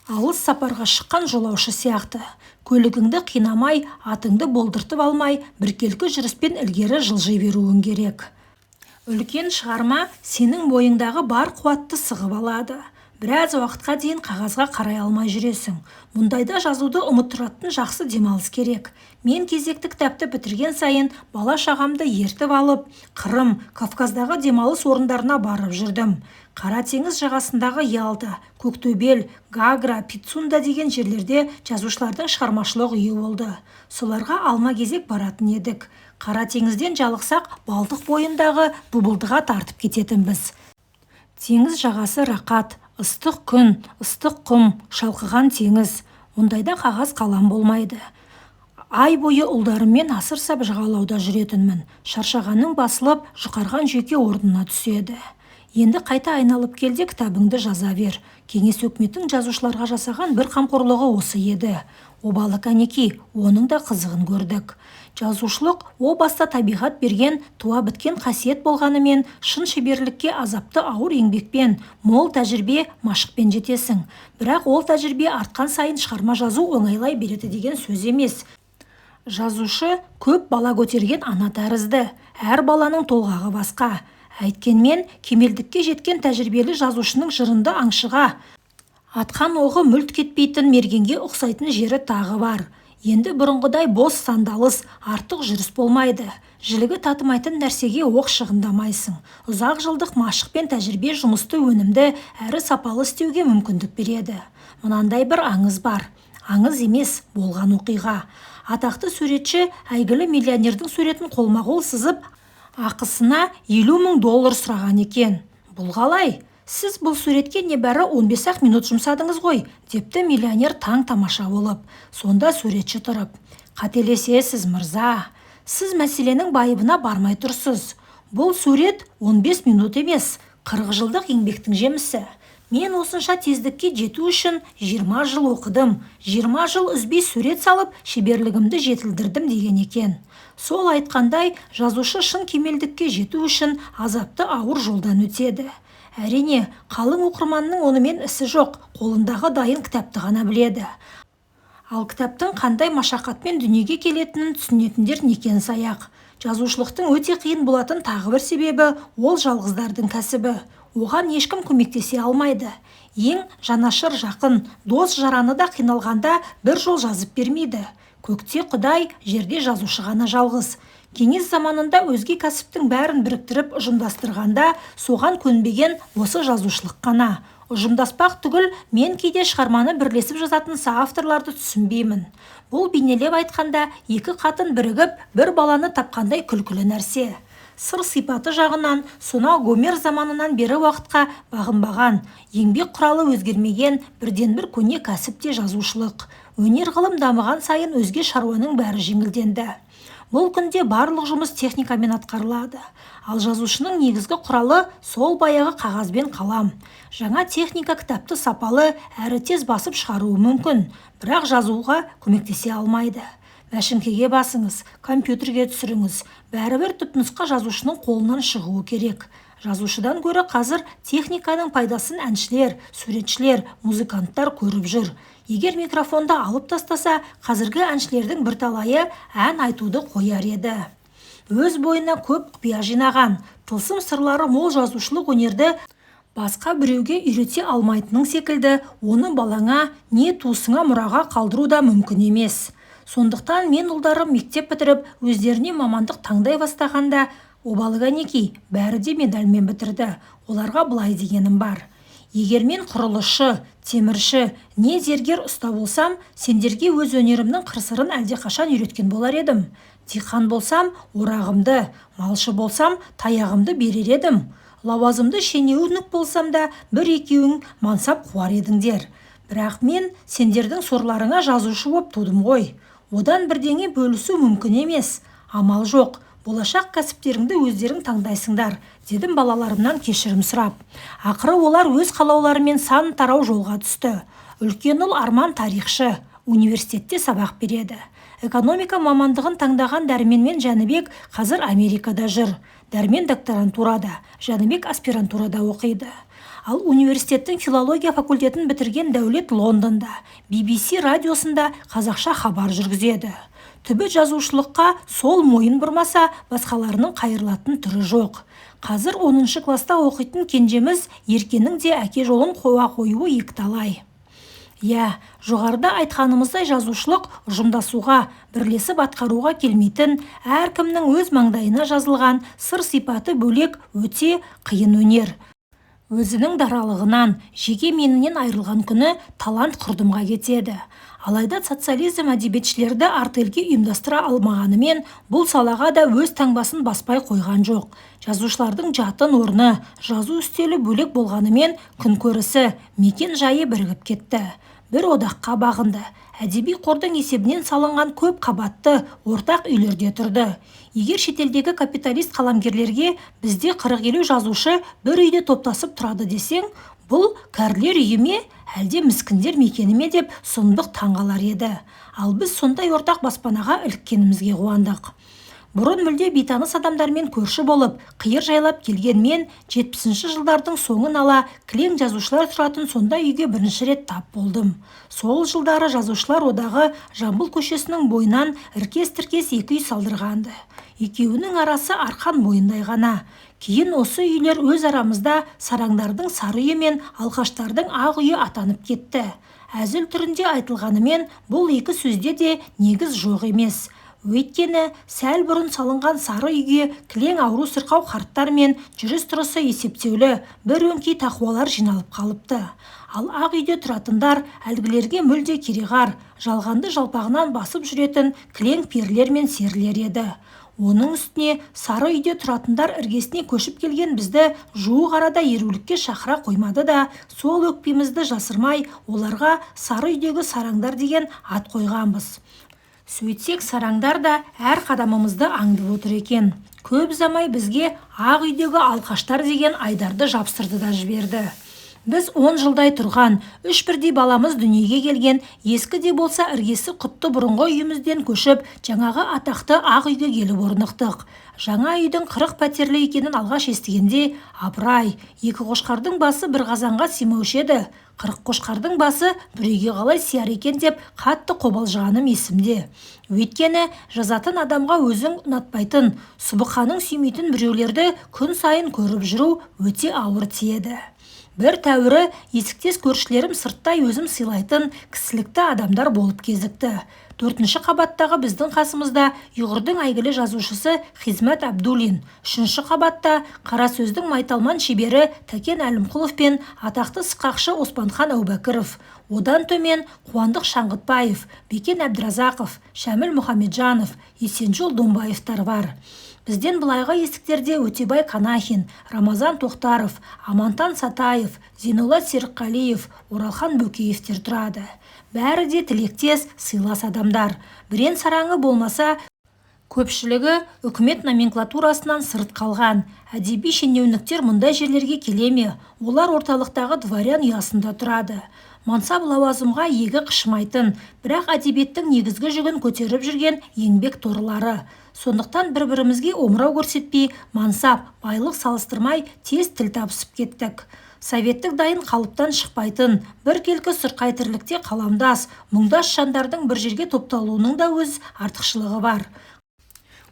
Speaker 1: алыс сапарға шыққан жолаушы сияқты. Көлігіңді қинамай, атыңды болдыртып алмай, біркелкі жүріспен ілгері жылжи беруің керек. Үлкен шығарма сенің бойыңдағы бар қуатты сығып алады. Біраз уақытқа дейін қағазға қарай алмай жүресің. Мұндайда жазуды ұмыттыратын жақсы демалыс керек. Мен кезекті кітапты бітірген сайын бала шағамды ертіп алып, Қырым, Кавказдағы демалыс орындарына барып жүрдім. Қара теңіз жағасындағы Ялта, Көктөбел, Гагра, Пицунда деген жерлерде жазушылардың шығармашылық үйі болды. Соларға алма-кезек баратын едік. Қара теңізден жалықсақ, Балтық бойындағы Бұбылдыға тартып кететінбіз. Теңіз жағасы рақат, ыстық күн, ыстық құм, шалқыған теңіз. Ондайда қағаз қалам болмайды. Ай бойы ұлдарыммен асыр-сап жағалауда жүретінмін. Шаршағанның басылып, жұқарған жүйке орнына түседі. Енді қайта айналып келде, кітабыңды жаза бер. Кеңес өкіметтің жазушыларға жасаған бір қамқорлығы осы еді. Обалы кәнеки, оның да қызығын көрдік. Жазушылық о баста табиғат берген, туа біткен қасиет болғанымен, шын шеберлікке азапты ауыр еңбекпен, мол тәжірибе, машықпен жетесің. Бірақ ол тәжірибе артқан сайын шығарма жазу оңайлай береді деген сөз емес. Жазушы көп бала көтерген ана тәрізді, әр баланың толғағы басқа. Әйткенмен, кемелдікке жеткен тәжірибелі жазушының жырынды аңшыға атқан оғы мүлт кетпейтін мергенге ұқсайтын жері тағы бар. Енді бұрынғыдай бос сандалыс, артық жүріс болмайды. Жілігі татымайтын нәрсеге оқ шығындамайсың. Ұзақ жылдық машық пен тәжірибе жұмысты өнімді әрі сапалы істеуге мүмкіндік береді. Мынандай бір аңыз бар. Аңыз емес, болған оқиға. Атақты суретші әйгілі миллионердің суретін қолма-қол сызып, ақысына $50,000 сұраған екен. Бұл қалай? Сіз бұл суретке небәрі 15-ақ минут жұмсадыңыз ғой, депті миллионер таң тамаша болып. Сонда суретші тұрып: қателесесіз, мырза. Сіз мәселенің байыбына бармай тұрсыз. Бұл сурет 15 минут емес, 40 жылдық еңбектің жемісі. Мен осынша тездікке жету үшін 20 жыл оқыдым, 20 жыл үзбей сурет салып, шеберлігімді жетілдірдім деген екен. Сол айтқандай, жазушы шын кемелдікке жету үшін азапты ауыр жолдан өтеді. Әрине, қалың оқырманның онымен ісі жоқ, қолындағы дайын кітапты ғана біледі. Ал кітаптың қандай машақатпен дүниеге келетінін түсінетіндер некен саяқ. Жазушылықтың өте қиын болатын тағы бір себебі ол жалғыздардың кәсібі. Оған ешкім көмектесе алмайды. Ең жанашыр жақын, дос жараны да қиналғанда бір жол жазып бермейді. Көкте Құдай, жерде жазушы ғана жалғыз. Кеңес заманында өзге кәсіптің бәрін біріктіріп ұжымдастырғанда соған көнбеген осы жазушылық қана. Ұжымдаспақ түгіл, мен кейде шығарманы бірлесіп жазатын авторларды түсінбеймін. Бұл бейнелеп айтқанда екі қатын бірігіп, бір баланы тапқандай күлкілі нәрсе. Сыр сипаты жағынан сонау Гомер заманынан бері уақытқа бағынбаған, еңбек құралы өзгермеген бірден бір көне кәсіп те жазушылық. Өнер ғылым дамыған сайын өзге шаруаның бәрі жеңілденді. Бұл күнде барлық жұмыс техникамен атқарылады. Ал жазушының негізгі құралы сол баяғы қағаз бен қалам. Жаңа техника кітапты сапалы әрі тез басып шығаруы мүмкін, бірақ жазуға көмектесе алмайды. Мәшіңкеге басыңыз, компьютерге түсіріңіз, бәрібір түпнұсқа жазушының қолынан шығуы керек. Жазушыдан гөрі қазір техниканың пайдасын әншілер, суретшілер, музыканттар көріп жүр. Егер микрофонды алып тастаса, қазіргі әншілердің бірталайы ән айтуды қояр еді. Өз бойына көп құпия жинаған, тылсым сырлары мол жазушылық өнерді басқа біреуге үйрете алмайтының секілді, оны балаңа, не туысыңа мұраға қалдыру да мүмкін емес. Сондықтан мен ұлдарым мектеп бітіріп, өздеріне мамандық таңдай бастағанда, обалы кәнеки, бәрі де медальмен бітірді. Оларға былай дегенім бар: егер мен құрылысшы, темірші, не зергер ұста болсам, сендерге өз өнерімнің қыр-сырын әлде қашан үйреткен болар едім. диқан болсам орағымды, малшы болсам таяғымды берер едім. Лауазымды шенеунік болсам да бір-екеуің мансап қуар едіңдер. Бірақ мен сендердің сорларыңа жазушы боп тудым ғой. Одан бірдеңе бөлісу мүмкін емес. Амал жоқ. Болашақ кәсіптеріңді өздерің таңдайсыңдар, дедім балаларымнан кешірім сұрап. Ақыры олар өз қалауларымен сан тарау жолға түсті. Үлкен ұл Арман тарихшы, университетте сабақ береді. Экономика мамандығын таңдаған Дәрмен мен Жәнібек қазір Америкада жүр. Дәрмен докторантурада, Жәнібек аспирантурада оқиды. Ал университеттің филология факультетін бітірген Дәулет Лондонда, BBC радиосында қазақша хабар жүргізеді. Түбі жазушылыққа сол мойын бұрмаса, басқаларының қайырлатын түрі жоқ. Қазір 10-шы класста оқитын кенжеміз Еркенің де әке жолын қоя қоюы екіталай. Жоғарыда айтқанымыздай жазушылық ұжымдасуға, бірлесіп атқаруға келмейтін, әркімнің өз маңдайына жазылған сыр сипаты бөлек өте қиын өнер. Өзінің даралығынан, жеке менінен айырылған күні талант құрдымға кетеді. Алайда социализм әдебиетшілерді артельге ұйымдастыра алмағанымен, бұл салаға да өз таңбасын баспай қойған жоқ. Жазушылардың жатын орны, жазу үстелі бөлек болғанымен, күнкөрісі, мекен жайы бірігіп кетті. Бір одаққа бағынды. Әдеби қордың есебінен салынған көп қабатты ортақ үйлерде тұрды. Егер шетелдегі капиталист қаламгерлерге бізде 40-50 жазушы бір үйде топтасып тұрады десең, бұл кәрілер үйі ме, әлде міскіндер мекені ме деп сұмдық таңғалар еді. Ал біз сондай ортақ баспанаға іліккенімізге қуандық. Бұрын мүлде бейтаныс адамдармен көрші болып, қиыр жайлап келген мен 70-ші жылдардың соңын ала кілең жазушылар тұратын сондай үйге бірінші рет тап болдым. Сол жылдары жазушылар одағы Жамбыл көшесінің бойынан іркес-тіркес 2 үй салдырғанды. Екеуінің арасы арқан бойындай ғана. Кейін осы үйлер өз арамызда сараңдардың сары үйі мен алқаштардың ақ үйі атанып кетті. Әзіл түрінде айтылғанымен, бұл екі сөзде де негіз жоқ емес. Өйткені сәл бұрын салынған сары үйге кілең ауру сырқау қарттар мен жүріс-тұрысы есептеулі бір өңкей тақуалар жиналып қалыпты. Ал ақ үйде тұратындар әлгілерге мүлде кереғар, жалғанды жалпағынан басып жүретін кілең перілер мен серілер еді. Оның үстіне сары үйде тұратындар іргесіне көшіп келген бізді жуық арада ерулікке шақыра қоймады да, сол өкпемізді жасырмай оларға сары үйдегі сараңдар деген ат қойғанбыз. Сөйтсек сараңдар да әр қадамымызды аңдып отыр екен. Көп замай бізге ақ үйдегі алқаштар деген айдарды жапсырды да жіберді. Біз 10 жылдай тұрған, 3 бірдей баламыз дүниеге келген, ескі де болса іргесі құтты бұрынғы үйімізден көшіп, жаңағы атақты ақ үйге келіп орнықтық. Жаңа үйдің 40 пәтерлі екенін алғаш естігенде, апырай, 2 қошқардың басы бір қазанға симаушы еді. 40 қошқардың басы бір үйге қалай сияр екен деп қатты қобалжығаным есімде. Өйткені жазатын адамға өзің ұнатпайтын, сұбықаның сүймейтін біреулерді күн сайын көріп жүру өте ауыр тиеді. Бір тәуірі есіктес көршілерім сырттай өзім сыйлайтын кісілікті адамдар болып кезікті. 4-ші қабаттағы біздің қасымызда ұйғырдың әйгілі жазушысы Хизмет Абдулин, 3-ші қабатта қара сөздің майталман шебері Тәкен Әлімқұлов пен атақты сықақшы Оспанхан Әубәкіров, одан төмен Қуандық Шаңғытбаев, Бекен Әбдіразақов, Шәміл Мұхамеджанов, Есенжол Домбаевтар бар. Бізден былайғы есіктерде Өтебай Қанахин, Рамазан Тоқтаров, Амантан Сатаев, Зейнолла Серікқалиев, Оралхан Бөкеевтер тұрады. Бәрі де тілектес, сыйлас адамдар. Бірен сараңы болмаса, көпшілігі үкімет номенклатурасынан сырт қалған. Әдеби шенеуніктер мұндай жерлерге келеме, олар орталықтағы дворян ұясында тұрады. Мансап лауазымға егі қышмайтын, бірақ әдебиеттің негізгі жүгін көтеріп жүрген еңбек торлары. Сондықтан бір-бірімізге омырау көрсетпей, мансап, байлық салыстырмай тез тіл табысып кеттік. Советтік дайын қалыптан шықпайтын, бір келкі сұрқай тірлікте қаламдас, мұңдас жандардың бір жерге топталуының да өз артықшылығы бар.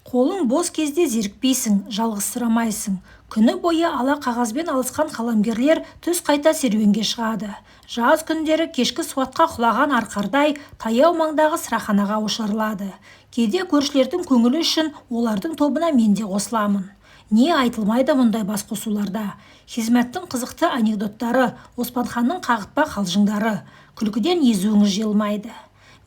Speaker 1: Қолың бос кезде зерікпейсің, жалғызсырамайсың. Күні бойы ала қағазбен алысқан қаламгерлер түс қайта серуенге шығады. Жаз күндері кешкі суатқа құлаған арқардай таяу маңдағы сыраханаға ошарылады. Кейде көршілердің көңілі үшін олардың тобына мен де қосыламын. Не айтылмайды мұндай бас қосуларда. Хизметтің қызықты анекдоттары, Оспанханның қағытпа қалжыңдары, күлкіден езуіңіз жиылмайды.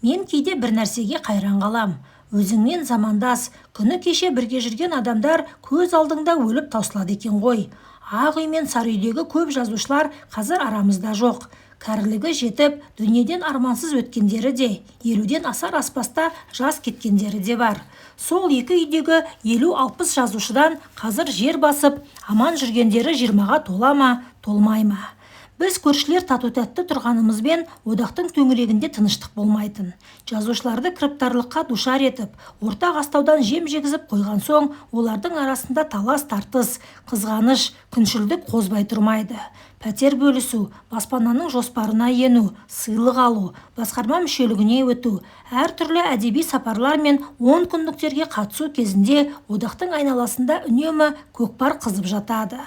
Speaker 1: Мен кейде бір нәрсеге қайран қалам. өзіңмен замандас, күні кеше бірге жүрген адамдар көз алдыңда өліп таусылады екен ғой. Ақ үй мен сары үйдегі көп жазушылар қазір арамызда жоқ. Кәрілігі жетіп, дүниеден армансыз өткендері де, 50-ден асар аспаста жас кеткендері де бар. Сол екі үйдегі 50-60 жазушыдан қазір жер басып, аман жүргендері 20-ға тола ма, толмай ма? Біз көршілер тату-тәтті тұрғанымызбен одақтың төңірегінде тыныштық болмайтын. Жазушыларды кіріптарлыққа душар етіп, ортақ астаудан жем жегізіп қойған соң, олардың арасында талас-тартыс, қызғаныш, күншілдік қозбай тұрмайды. Пәтер бөлісу, баспананың жоспарына ену, сыйлық алу, басқарма мүшелігіне өту, әртүрлі әдеби сапарлар мен 10 күндіктерге қатысу кезінде одақтың айналасында үнемі көкпар қызып жатады.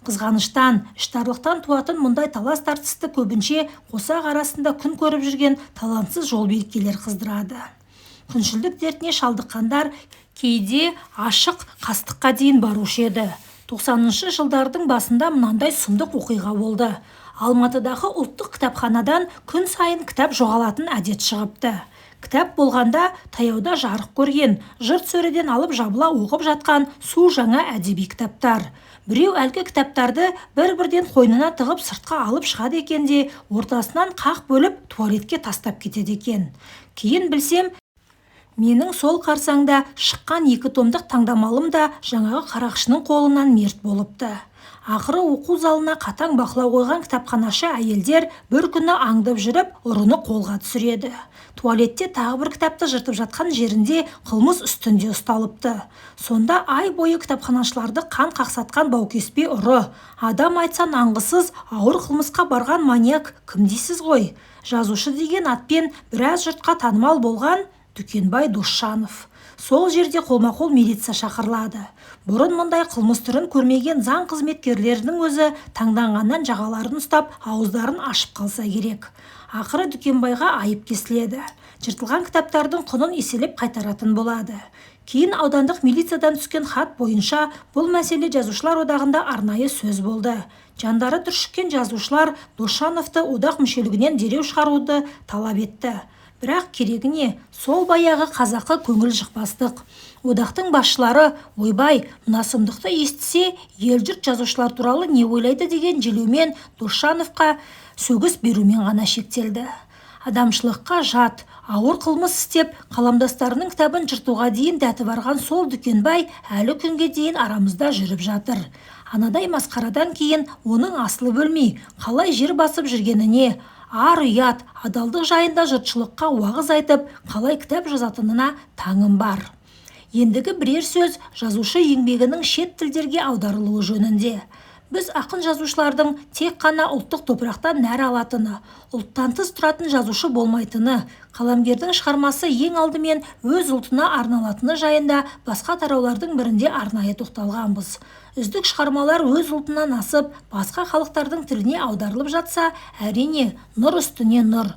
Speaker 1: Қызғаныштан, іштарлықтан туатын мұндай талас тартысты көбінше қосақ арасында күн көріп жүрген талантсыз жолбереккелер қыздырады. Күншілдік дертіне шалдыққандар кейде ашық қастыққа дейін барушы еді. 90-шы жылдардың басында мынандай сұмдық оқиға болды. Алматыдағы ұлттық кітапханадан күн сайын кітап жоғалатын әдет шығыпты. Кітап болғанда таяуда жарық көрген, жұрт сөреден алып жабыла оқып жатқан су жаңа әдеби кітаптар. Біреу әлгі кітаптарды бір-бірден қойнына тығып сыртқа алып шығады екен де, ортасынан қақ бөліп туалетке тастап кетеді екен. Кейін білсем, менің сол қарсаңда шыққан 2 томдық таңдамалым да жаңағы қарақшының қолынан мерт болыпты. Ақыры оқу залына қатаң бақылау қойған кітапханашы әйелдер бір күні аңдып жүріп, ұрыны қолға түсіреді. Туалетте тағы бір кітапты жыртып жатқан жерінде қылмыс үстінде ұсталыпты. Сонда ай бойы кітапханашыларды қан қақсатқан баукеспе ұры, адам айтсан аңғысыз ауыр қылмысқа барған маньяк кім дейсіз ғой? Жазушы деген атпен біраз жұртқа танымал болған Дүкенбай Досжанов. Сол жерде қолма-қол милиция шақырылады. Бұрын мұндай қылмыс түрін көрмеген заң қызметкерлерінің өзі таңданғаннан жағаларын ұстап, ауыздарын ашып қалса керек. Ақыры Дүкенбайға айып кесіледі. Жыртылған кітаптардың құнын еселеп қайтаратын болады. Кейін аудандық милициядан түскен хат бойынша бұл мәселе жазушылар одағында арнайы сөз болды. Жандары түршіккен жазушылар Досжановты одақ мүшелігінен дереу шығаруды талап етті. Бірақ керегіне сол баяғы қазақы көңіл жықпастық. Одақтың басшылары, ойбай, мына сұмдықты естісе, ел-жұрт жазушылар туралы не ойлайды деген желеумен Досжановқа сөгіс берумен ғана шектелді. Адамшылыққа жат, ауыр қылмыс істеп, қаламдастарының кітабын жыртуға дейін дәті барған сол Дүкенбай әлі күнге дейін арамызда жүріп жатыр. Анадай масқарадан кейін оның асылы бөлмей, қалай жер басып жүргеніне, ар ұят, адалдық жайында жұртшылыққа уағыз айтып, қалай кітап жазатынына таңым бар. Ендігі бірер сөз жазушы еңбегінің шет тілдерге аударылуы жөнінде. Біз ақын жазушылардың тек қана ұлттық топырақтан нәр алатыны, ұлттан тыс тұратын жазушы болмайтыны, қаламгердің шығармасы ең алдымен өз ұлтына арналатыны жайында басқа тараулардың бірінде арнайы тоқталғанбыз. Үздік шығармалар өз ұлтынан асып, басқа халықтардың тіліне аударылып жатса, әрине нұр үстіне нұр.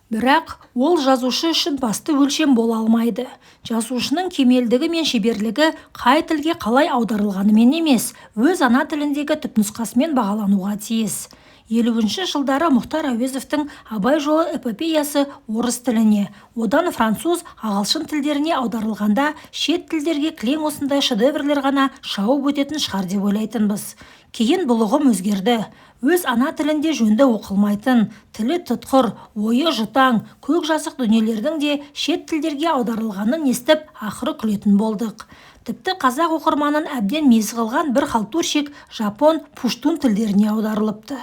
Speaker 1: Бірақ ол жазушы үшін басты өлшем бола алмайды. Жазушының кемелдігі мен шеберлігі қай тілге қалай аударылғанымен емес, өз ана тіліндегі түпнұсқасымен бағалануға тиіс. 50-ші жылдары Мұхтар Әуезовтің Абай жолы эпопеясы орыс тіліне, одан француз, ағылшын тілдеріне аударылғанда шет тілдерге кілең осындай шедеврлер ғана шауып өтетін шығар деп ойлайтынбыз. Кейін бұл ұғым өзгерді. Өз ана тілінде жөнді оқылмайтын, тілі тұтқыр, ойы жұтаң, көк жазық дүниелердің де шет тілдерге аударылғанын естіп, ақыры күлетін болдық. Тіпті қазақ оқырманын әбден мезі қылған бір халтурщик жапон, пуштун тілдеріне аударылыпты.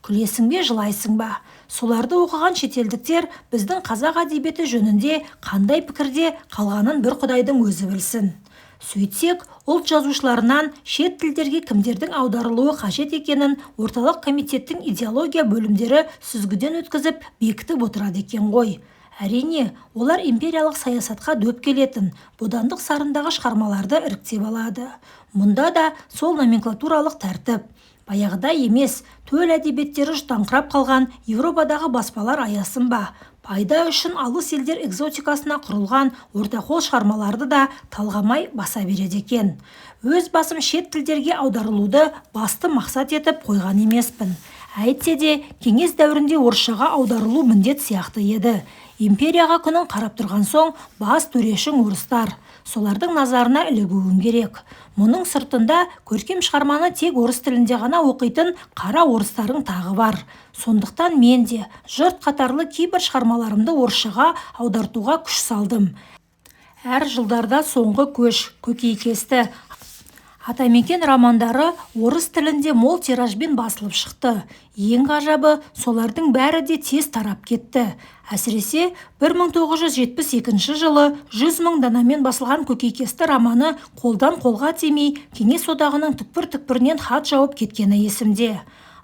Speaker 1: Күлесің бе, жылайсың ба? Соларды оқыған шетелдіктер біздің қазақ әдебиеті жөнінде қандай пікірде қалғанын бір Құдайдың өзі білсін. Сөйтсек, ұлт жазушыларынан шет тілдерге кімдердің аударылуы қажет екенін орталық комитеттің идеология бөлімдері сүзгіден өткізіп бекітіп отырады екен ғой. Әрине, олар империялық саясатқа дөп келетін, бодандық сарындағы шығармаларды іріктеп алады. Мұнда да сол номенклатуралық тәртіп. Баяғыда емес, төл әдебиеттері жұтаңқырап қалған Европадағы баспалар аясын ба, пайда үшін алыс елдер экзотикасына құрылған ортақол шығармаларды да талғамай баса береді екен. Өз басым шет тілдерге аударылуды басты мақсат етіп қойған емеспін. Әйтсе де, кеңес дәуірінде орысшаға аударылу міндет сияқты еді. Империяға күнін қарап тұрған соң, бас төрешің орыстар. Солардың назарына ілігуің керек. Мұның сыртында көркем шығарманы тек орыс тілінде ғана оқитын қара орыстарың тағы бар. Сондықтан мен де жұрт қатарлы кейбір шығармаларымды орысшаға аудартуға күш салдым. Әр жылдарда соңғы көш, көкейкесті, Атамекен романдары орыс тілінде мол тиражбен басылып шықты. Ең ғажабы, солардың бәрі де тез тарап кетті. Әсіресе 1972 жылы 100 000 данамен басылған көкейкесті романы қолдан қолға тимей, Кеңес одағының түкпір-түкпірінен хат жауып кеткені есімде.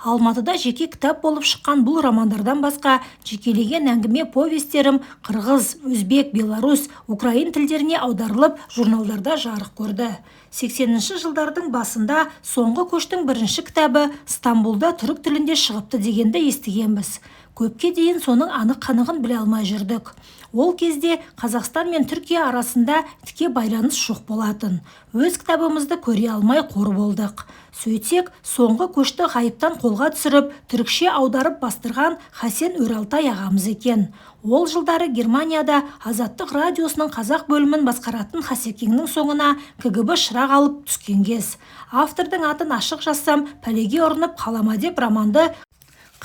Speaker 1: Алматыда жеке кітап болып шыққан бұл романдардан басқа жекелеген әңгіме повестерім қырғыз, өзбек, белорус, украин тілдеріне аударылып журналдарда жарық көрді. 80-ші жылдардың басында соңғы көштің бірінші кітабы Стамбулда түрік тілінде шығыпты дегенді естігенбіз. Көпке дейін соның анық-қанығын біле алмай жүрдік. Ол кезде Қазақстан мен Түркия арасында тіке байланыс жоқ болатын. Өз кітабымызды көре алмай қор болдық. Сөйтсек, соңғы көшті ғайыптан қолға түсіріп, түрікше аударып бастырған Хасен Өралтай ағамыз екен. Ол жылдары Германияда Азаттық радиосының қазақ бөлімін басқаратын Хасекеңнің соңына КГБ шырақ алып түскен кез. Автордың атын ашық жазсам, пәлеге ұрынып қалама деп романды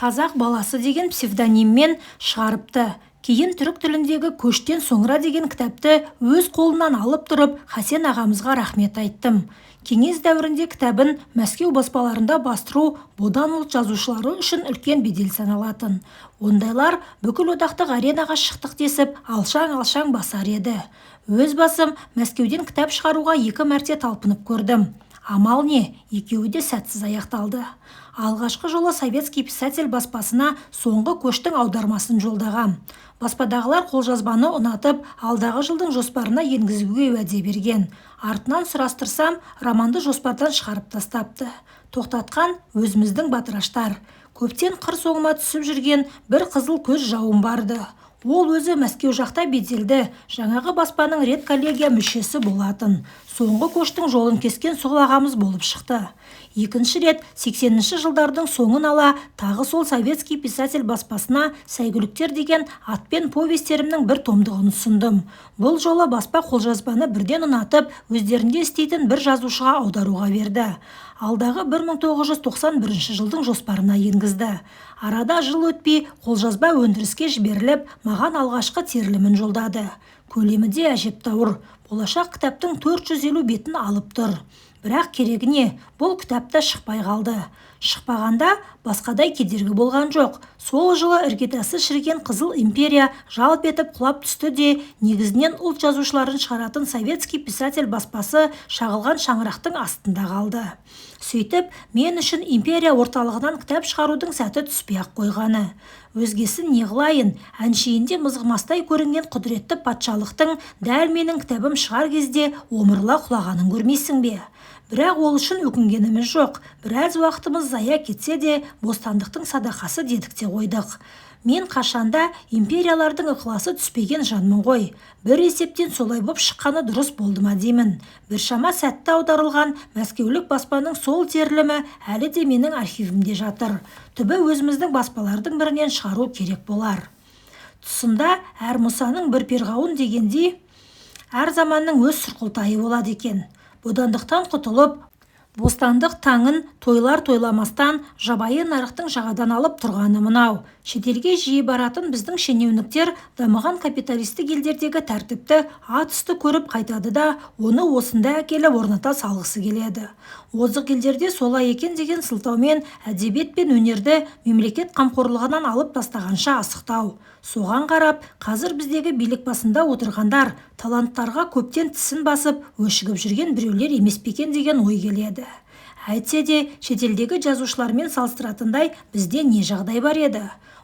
Speaker 1: Қазақ баласы деген псевдониммен шығарыпты. Кейін түрік тіліндегі көштен соңыра деген кітапты өз қолынан алып тұрып, Хасен ағамызға рахмет айттым. Кеңес дәуірінде кітабын Мәскеу баспаларында бастыру бодан ұлт жазушылары үшін үлкен бедел саналатын. Ондайлар бүкіл одақтық аренаға шықтық десіп, алшаң-алшаң басар еді. Өз басым Мәскеуден кітап шығаруға 2 мәрте талпынып көрдім. Амал не, екеуі де сәтсіз аяқталды. Алғашқы жолы советский писатель баспасына соңғы көштің аудармасын жолдағам. Баспадағылар қолжазбаны ұнатып, алдағы жылдың жоспарына енгізуге уәде берген. Артынан сұрастырсам, романды жоспардан шығарып тастапты. Тоқтатқан өзіміздің батыраштар. Көптен қыр соңыма түсіп жүрген бір қызыл көз жауым барды. Ол өзі Мәскеу жақта беделді, жаңағы баспаның редколлегия мүшесі болатын. Соңғы көштің жолын кескен сол ағамыз болып шықты. Екінші рет 80-ші жылдардың соңын ала, тағы сол советский писатель баспасына сәйгүліктер деген атпен повестерімнің бір томдығын ұсындым. Бұл жолы баспа қолжазбаны бірден ұнатып, өздерінде істейтін бір жазушыға аударуға берді. Алдағы 1991 жылдың жоспарына енгізді. Арада жыл өтпей қолжазба өндіріске жіберіліп, маған алғашқы терілімін жолдады. Көлемі де әжептәуір. Болашақ кітаптың 450 бетін алып тұр. Бірақ керегіне, бұл кітапта шықпай қалды. Шықпағанда басқадай кедергі болған жоқ. Сол жылы іргетасы шіріген Қызыл империя жалп етіп құлап түсті де, негізінен ұлт жазушыларын шығаратын советский писатель баспасы шағылған шаңырақтың астында қалды. Сөйтіп, мен үшін империя орталығынан кітап шығарудың сәті түспей-ақ қойғаны. Өзгесін не қылайын, әншейінде мызғымастай көрінген құдіретті патшалықтың дәл менің кітабым шығар кезде омырыла құлағанын көрмейсің бе? Бірақ ол үшін өкінгеніміз жоқ. Біраз уақытымыз зая кетсе де, бостандықтың садақасы дедік те қойдық. Мен қашанда империялардың ықыласы түспеген жанмын ғой. Бір есептен солай боп шыққаны дұрыс болды ма деймін. Біршама сәтті аударылған мәскеулік баспаның сол терілімі әлі де менің архивімде жатыр. Түбі өзіміздің баспалардың бірінен шығару керек болар. Тұсында әр мұсаның бір перғауын дегендей, әр заманның өз сұрқылтайы болады екен. Бодандықтан құтылып, бостандық таңын тойлар тойламастан жабайы нарықтың жағадан алып тұрғаны мынау. Шетелге жиі баратын біздің шенеуніктер дамыған капиталистік елдердегі тәртіпті ат үсті көріп қайтады да, оны осында әкеліп орната салғысы келеді. Озық елдерде солай екен деген сылтаумен әдебиет пен өнерді мемлекет қамқорлығынан алып тастағанша асықтау. Соған қарап, қазір біздегі билік басында отырғандар таланттарға көптен тісін басып, өшігіп жүрген біреулер емес пе екен деген ой келеді. Әйтсе де, шетелдегі жазушылармен салыстыратындай бізде не жағдай бар еді?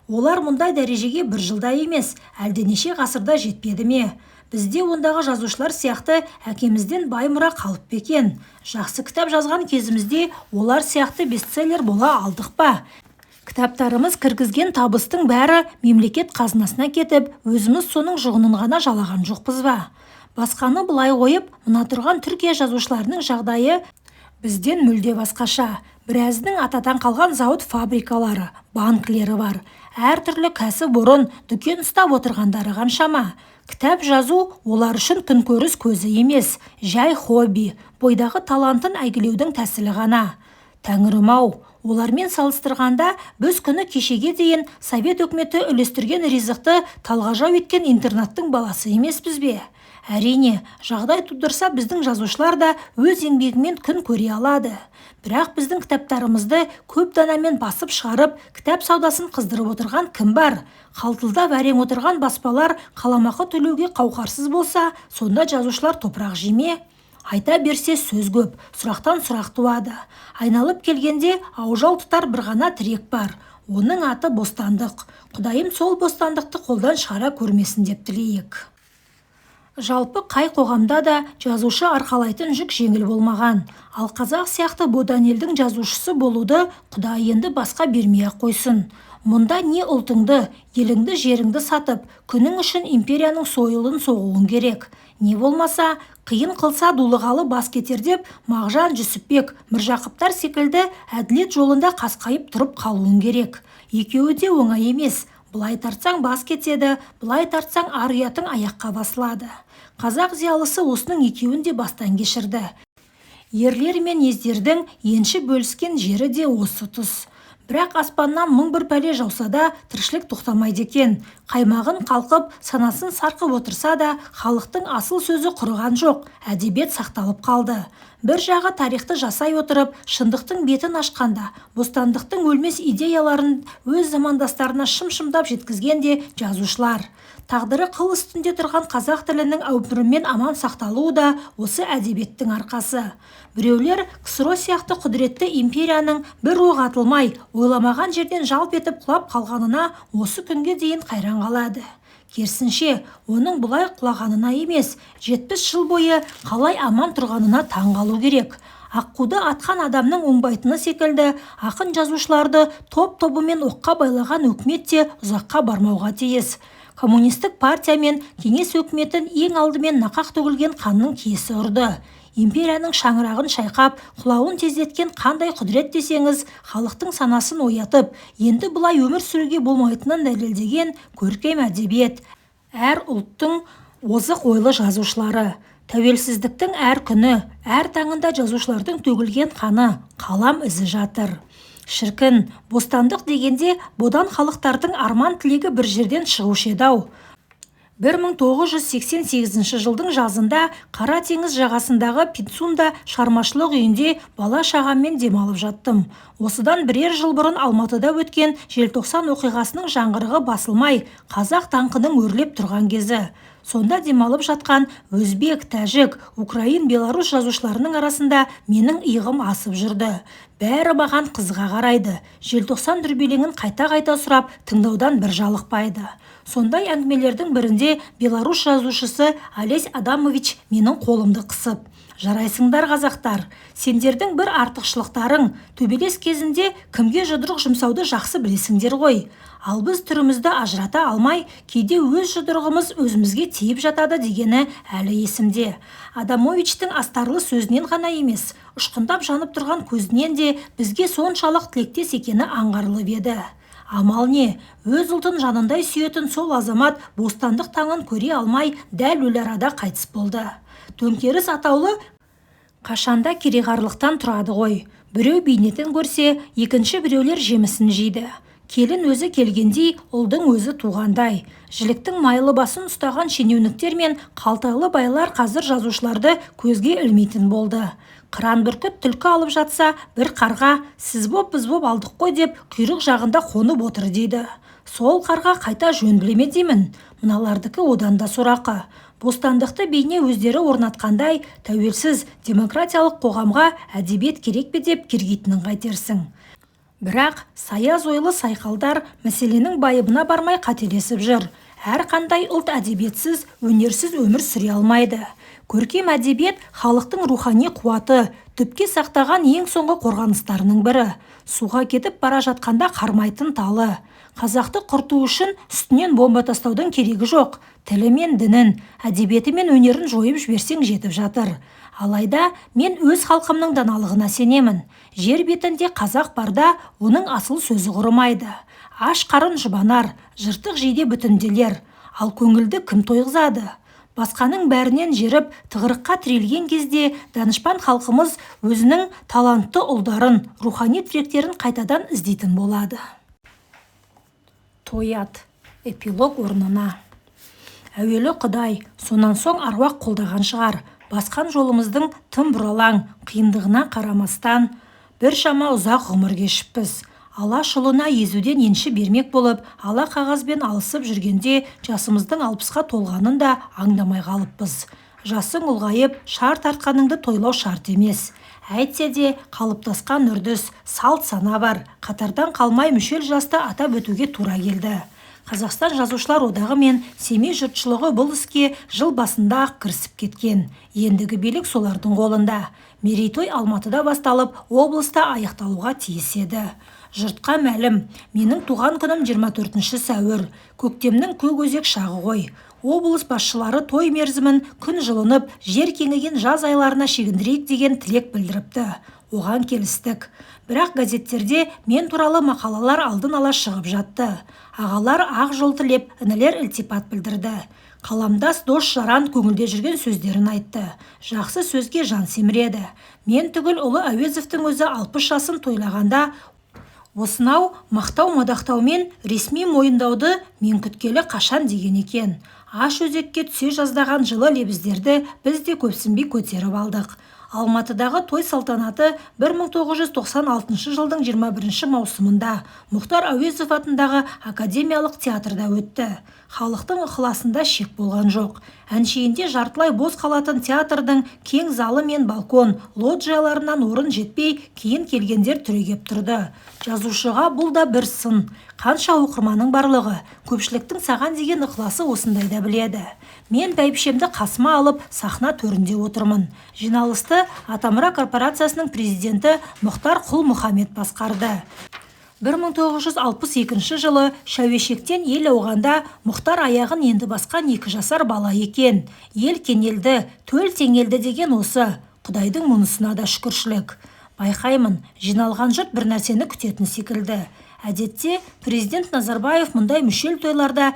Speaker 1: Олар мұндай дәрежеге бір жылда емес, әлденеше ғасырда жетпеді ме? Бізде ондағы жазушылар сияқты әкемізден бай мұра қалып екен. Жақсы кітап жазған кезімізде олар сияқты бестселлер бола алдық па? Кітаптарымыз кіргізген табыстың бәрі мемлекет қазынасына кетіп, өзіміз соның жұғынын ғана жалаған жоқпыз ба? Басқаны былай қойып, мына тұрған Түркия жазушыларының жағдайы Бізден мүлде басқаша. Біраздің атадан қалған зауыт фабрикалары, банкілері бар. Әртүрлі кәсіпорын, дүкен ұстап отырғандары қаншама. Кітап жазу олар үшін күнкөріс көзі емес, жай хобби, бойдағы талантын әйгілеудің тәсілі ғана. Тәңірім-ау, олармен салыстырғанда біз күні кешеге дейін Совет үкіметі үлестірген ризықты талғажау еткен интернаттың баласы емеспіз бе? Әрине, жағдай тудырса біздің жазушылар да өз еңбегімен күн көре алады. Бірақ біздің кітаптарымызды көп данамен басып шығарып, кітап саудасын қыздырып отырған кім бар? Қалтылдап әрең отырған баспалар қаламақы төлеуге қауқарсыз болса, сонда жазушылар топырақ жеме? Айта берсе сөз көп, сұрақтан сұрақ туады. Айналып келгенде аужал тұтар бір ғана тірек бар. Оның аты бостандық. Құдайым сол бостандықты қолдан шығара көрмесін деп тілейік. Жалпы қай қоғамда да жазушы арқалайтын жүк жеңіл болмаған. Ал қазақ сияқты бодан елдің жазушысы болуды Құдай енді басқа бермей-ақ қойсын. Мұнда не ұлтыңды, еліңді, жеріңді сатып, күнің үшін империяның сойылын соғуың керек. Не болмаса, қиын қылса дулығалы бас кетер деп, Мағжан, Жүсіпбек, Міржақыптар секілді әділет жолында қасқайып тұрып қалуың керек. Екеуі де оңай емес. Бұлай тартсаң бас кетеді, бұлай тартсаң ар ұятың аяққа басылады. Қазақ зиялысы осының екеуін де бастан кешірді. Ерлер мен ездердің енші бөліскен жері де осы тұс. Бірақ аспаннан мың бір пәле жауса да тіршілік тоқтамайды екен. Қаймағын қалқып, санасын сарқып отырса да, халықтың асыл сөзі құрыған жоқ, әдебиет сақталып қалды. Бір жағы тарихты жасай отырып, шындықтың бетін ашқанда, бостандықтың өлмес идеяларын өз замандастарына шым-шымдап жеткізген де жазушылар. Тағдыры қыл үстінде тұрған қазақ тілінің әупіріммен аман сақталуы да осы әдебиеттің арқасы. Біреулер КСРО сияқты құдіретті империяның бір оқ атылмай, ойламаған жерден жалп етіп құлап қалғанына осы күнге дейін қайран қалады. Керісінше, оның бұлай құлағанына емес, 70 жыл бойы қалай аман тұрғанына таң қалу керек. Аққуды атқан адамның оңбайтыны секілді, ақын жазушыларды топ-тобымен оққа байлаған өкімет те ұзаққа бармауға тиіс. Коммунистік партия мен кеңес өкіметін ең алдымен нақақ төгілген қанның киесі ұрды. Империяның шаңырағын шайқап, құлауын тездеткен қандай құдірет десеңіз, халықтың санасын оятып, енді бұлай өмір сүруге болмайтынын дәлелдеген көркем әдебиет. Әр ұлттың озық ойлы жазушылары. Тәуелсіздіктің әр күні, әр таңында жазушылардың төгілген қаны, қалам ізі жатыр. Шіркін, бостандық дегенде бодан халықтардың арман тілегі бір жерден шығушы еді-ау. 1988 жылдың жазында Қара теңіз жағасындағы Пицунда шығармашылық үйінде бала-шағаммен демалып жаттым. Осыдан бірер жыл бұрын Алматыда өткен желтоқсан оқиғасының жаңғырығы басылмай, қазақ даңқының өрлеп тұрған кезі. Сонда демалып жатқан өзбек, тәжік, украин, белорус жазушыларының арасында менің иығым асып жүрді. Бәрі маған қызыға қарайды. Желтоқсан дүрбелеңін қайта-қайта сұрап, тыңдаудан бір жалықпайды. Сондай әңгімелердің бірінде белорус жазушысы Олесь Адамович менің қолымды қысып: «Жарайсыңдар қазақтар, сендердің бір артықшылықтарың, төбелес кезінде кімге жұдырық жұмсауды жақсы білесіңдер ғой. Ал біз түрімізді ажырата алмай, кейде өз жұдырығымыз өзімізге тиіп жатады» дегені әлі есімде. Адамовичтің астарлы сөзінен ғана емес, ұшқындап жанып тұрған көзінен де бізге соншалық тілектес екені аңғарылып еді. Амал не, өз ұлтын жанындай сүйетін сол азамат бостандық таңын көре алмай дәл өлі арада қайтыс болды. Төңкеріс атаулы қашанда кереғарлықтан тұрады ғой. Біреу бейнетін көрсе, екінші біреулер жемісін жейді. Келін өзі келгендей, ұлдың өзі туғандай. Жіліктің майлы басын ұстаған шенеуніктер мен қалтайлы байлар қазір жазушыларды көзге ілмейтін болды. Қыран бүркіт түлкі алып жатса, бір қарға «сіз боп біз боп алдық қой» деп құйрық жағында қонып отыр дейді. Сол қарға қайта жөн білеме деймін. Мыналардікі одан да сорақы. Бостандықты бейне өздері орнатқандай, тәуелсіз демократиялық қоғамға әдебиет керек пе деп кергейтінін қайтерсің. Бірақ саяз ойлы сайқалдар мәселенің байыбына бармай қателесіп жүр. Әрқандай ұлт әдебиетсіз, өнерсіз өмір сүре алмайды. Көркем әдебиет халықтың рухани қуаты, түпке сақтаған ең соңғы қорғаныстарының бірі. Суға кетіп бара жатқанда қармайтын талы. Қазақты құрту үшін үстінен бомба тастаудың керегі жоқ. Тілі мен дінін, әдебиеті мен өнерін жойып жіберсең жетіп жатыр. Алайда мен өз халқымның даналығына сенемін. Жер бетінде қазақ барда оның асыл сөзі құрымайды. Аш қарын жұбанар, жыртық жейде бүтінделер. Ал көңілді кім тойғызады? Басқаның бәрінен жеріп, тығырыққа тірелген кезде данышпан халқымыз өзінің талантты ұлдарын, рухани тіректерін қайтадан іздейтін болады. Тоят. Эпилог орнына. Әуелі Құдай, сонан соң аруақ қолдаған шығар. Басқан жолымыздың тым бұралаң, қиындығына қарамастан, бір шама ұзақ ғұмыр кешіппіз. Ала шұлына езуден енші бермек болып, ала қағазбен алысып жүргенде жасымыздың 60-қа толғанын да аңдамай қалыппыз. Жасың ұлғайып, шар тартқаныңды тойлау шарт емес. Әйтсе де қалыптасқан үрдіс, салт сана бар. Қатардан қалмай мүшел жасты атап өтуге тура келді. Қазақстан жазушылар одағы мен Семей жұртшылығы бұл іске жыл басында ақ кірісіп кеткен. Ендігі билік солардың қолында. Мерейтой Алматыда басталып, облыста аяқталуға тиіс еді. Жұртқа мәлім, менің туған күнім 24 сәуір. Көктемнің көк-өзек шағы ғой. Облыс басшылары той мерзімін күн жылынып, жер кеңіген жаз айларына шегіндірейік деген тілек білдіріпті. Оған келістік. Бірақ газеттерде мен туралы мақалалар алдын ала шығып жатты. Ағалар ақ жол тілеп, інілер ілтипат білдірді. Қаламдас дос жаран көңілде жүрген сөздерін айтты. Жақсы сөзге жан семіреді. Мен түгіл ұлы Әуезовтің өзі 60 жасын тойлағанда, осынау мақтау-мадақтаумен ресми мойындауды мен күткелі қашан деген екен. Аш өзекке түсе жаздаған жылы лебіздерді біз де көпсінбей көтеріп алдық. Алматыдағы той салтанаты 1996 жылдың 21 маусымында Мұхтар Әуезов атындағы академиялық театрда өтті. Халықтың ықыласында шек болған жоқ. Әншейінде жартылай бос қалатын театрдың кең залы мен балкон, лоджияларынан орын жетпей, кейін келгендер түрегеп тұрды. Жазушыға бұл да бір сын. Қанша оқырманың барлығы, көпшіліктің саған деген ықыласы осындайда біледі. Мен бәйбішемді қасыма алып, сахна төрінде отырмын. Жиналысты Атамұра корпорациясының президенті Мұхтар Құл-Мұхаммед басқарды. 1962 жылы Шәуешектен ел ауғанда Мұхтар аяғын енді басқан 2 жасар бала екен. Ел кенелді, төл теңелді деген осы. Құдайдың мұнысына да шүкіршілік. Байқаймын, жиналған жұрт бір нәрсені күтетін секілді. Әдетте президент Назарбаев мұндай мүшел тойларда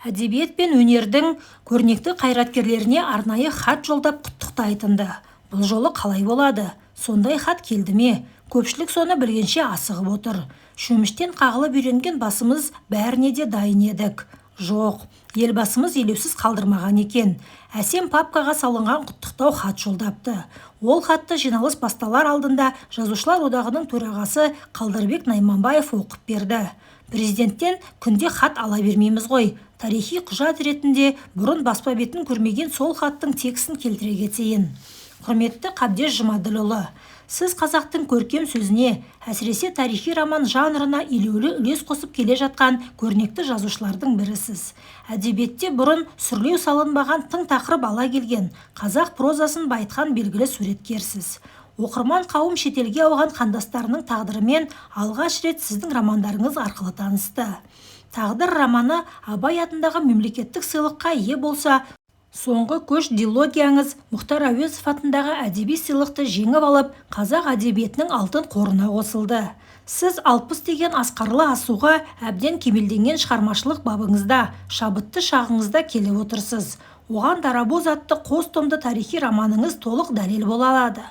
Speaker 1: әдебиет пен өнердің көрнекті қайраткерлеріне арнайы хат жолдап құттықтайтынды. Бұл жолы қалай болады? Сондай хат келді ме? Көпшілік соны білгенше асығып отыр. Шөміштен қағылып үйренген басымыз бәріне де дайын едік. Жоқ, елбасымыз елеусіз қалдырмаған екен. Әсем папкаға салынған құттықтау хат жолдапты. Ол хатты жиналыс басталар алдында жазушылар одағының төрағасы Қалдарбек Найманбаев оқып берді. Президенттен күнде хат ала бермейміз ғой. Тарихи құжат ретінде бұрын баспа бетін көрмеген сол хаттың текстін келтіре кетейін. Құрметті Қабдеш Жұмаділұлы, сіз қазақтың көркем сөзіне, әсіресе тарихи роман жанрына елеулі үлес қосып келе жатқан көрнекті жазушылардың бірісіз. Әдебиетте бұрын сүрлеу салынбаған тың тақырып ала келген, қазақ прозасын байытқан белгілі суреткерсіз. Оқырман қауым шетелге ауған қандастарының тағдырымен алғаш рет сіздің романдарыңыз арқылы танысты. Тағдыр романы Абай атындағы мемлекеттік сыйлыққа ие болса, соңғы көш дилогияңыз Мұхтар Әуезов атындағы әдеби сыйлықты жеңіп алып, қазақ әдебиетінің алтын қорына қосылды. Сіз 60 деген асқарлы асуға әбден кемелденген шығармашылық бабыңызда, шабытты шағыңызда келіп отырсыз. Оған Дарабоз атты қос томды тарихи романыңыз толық дәлел бола алады.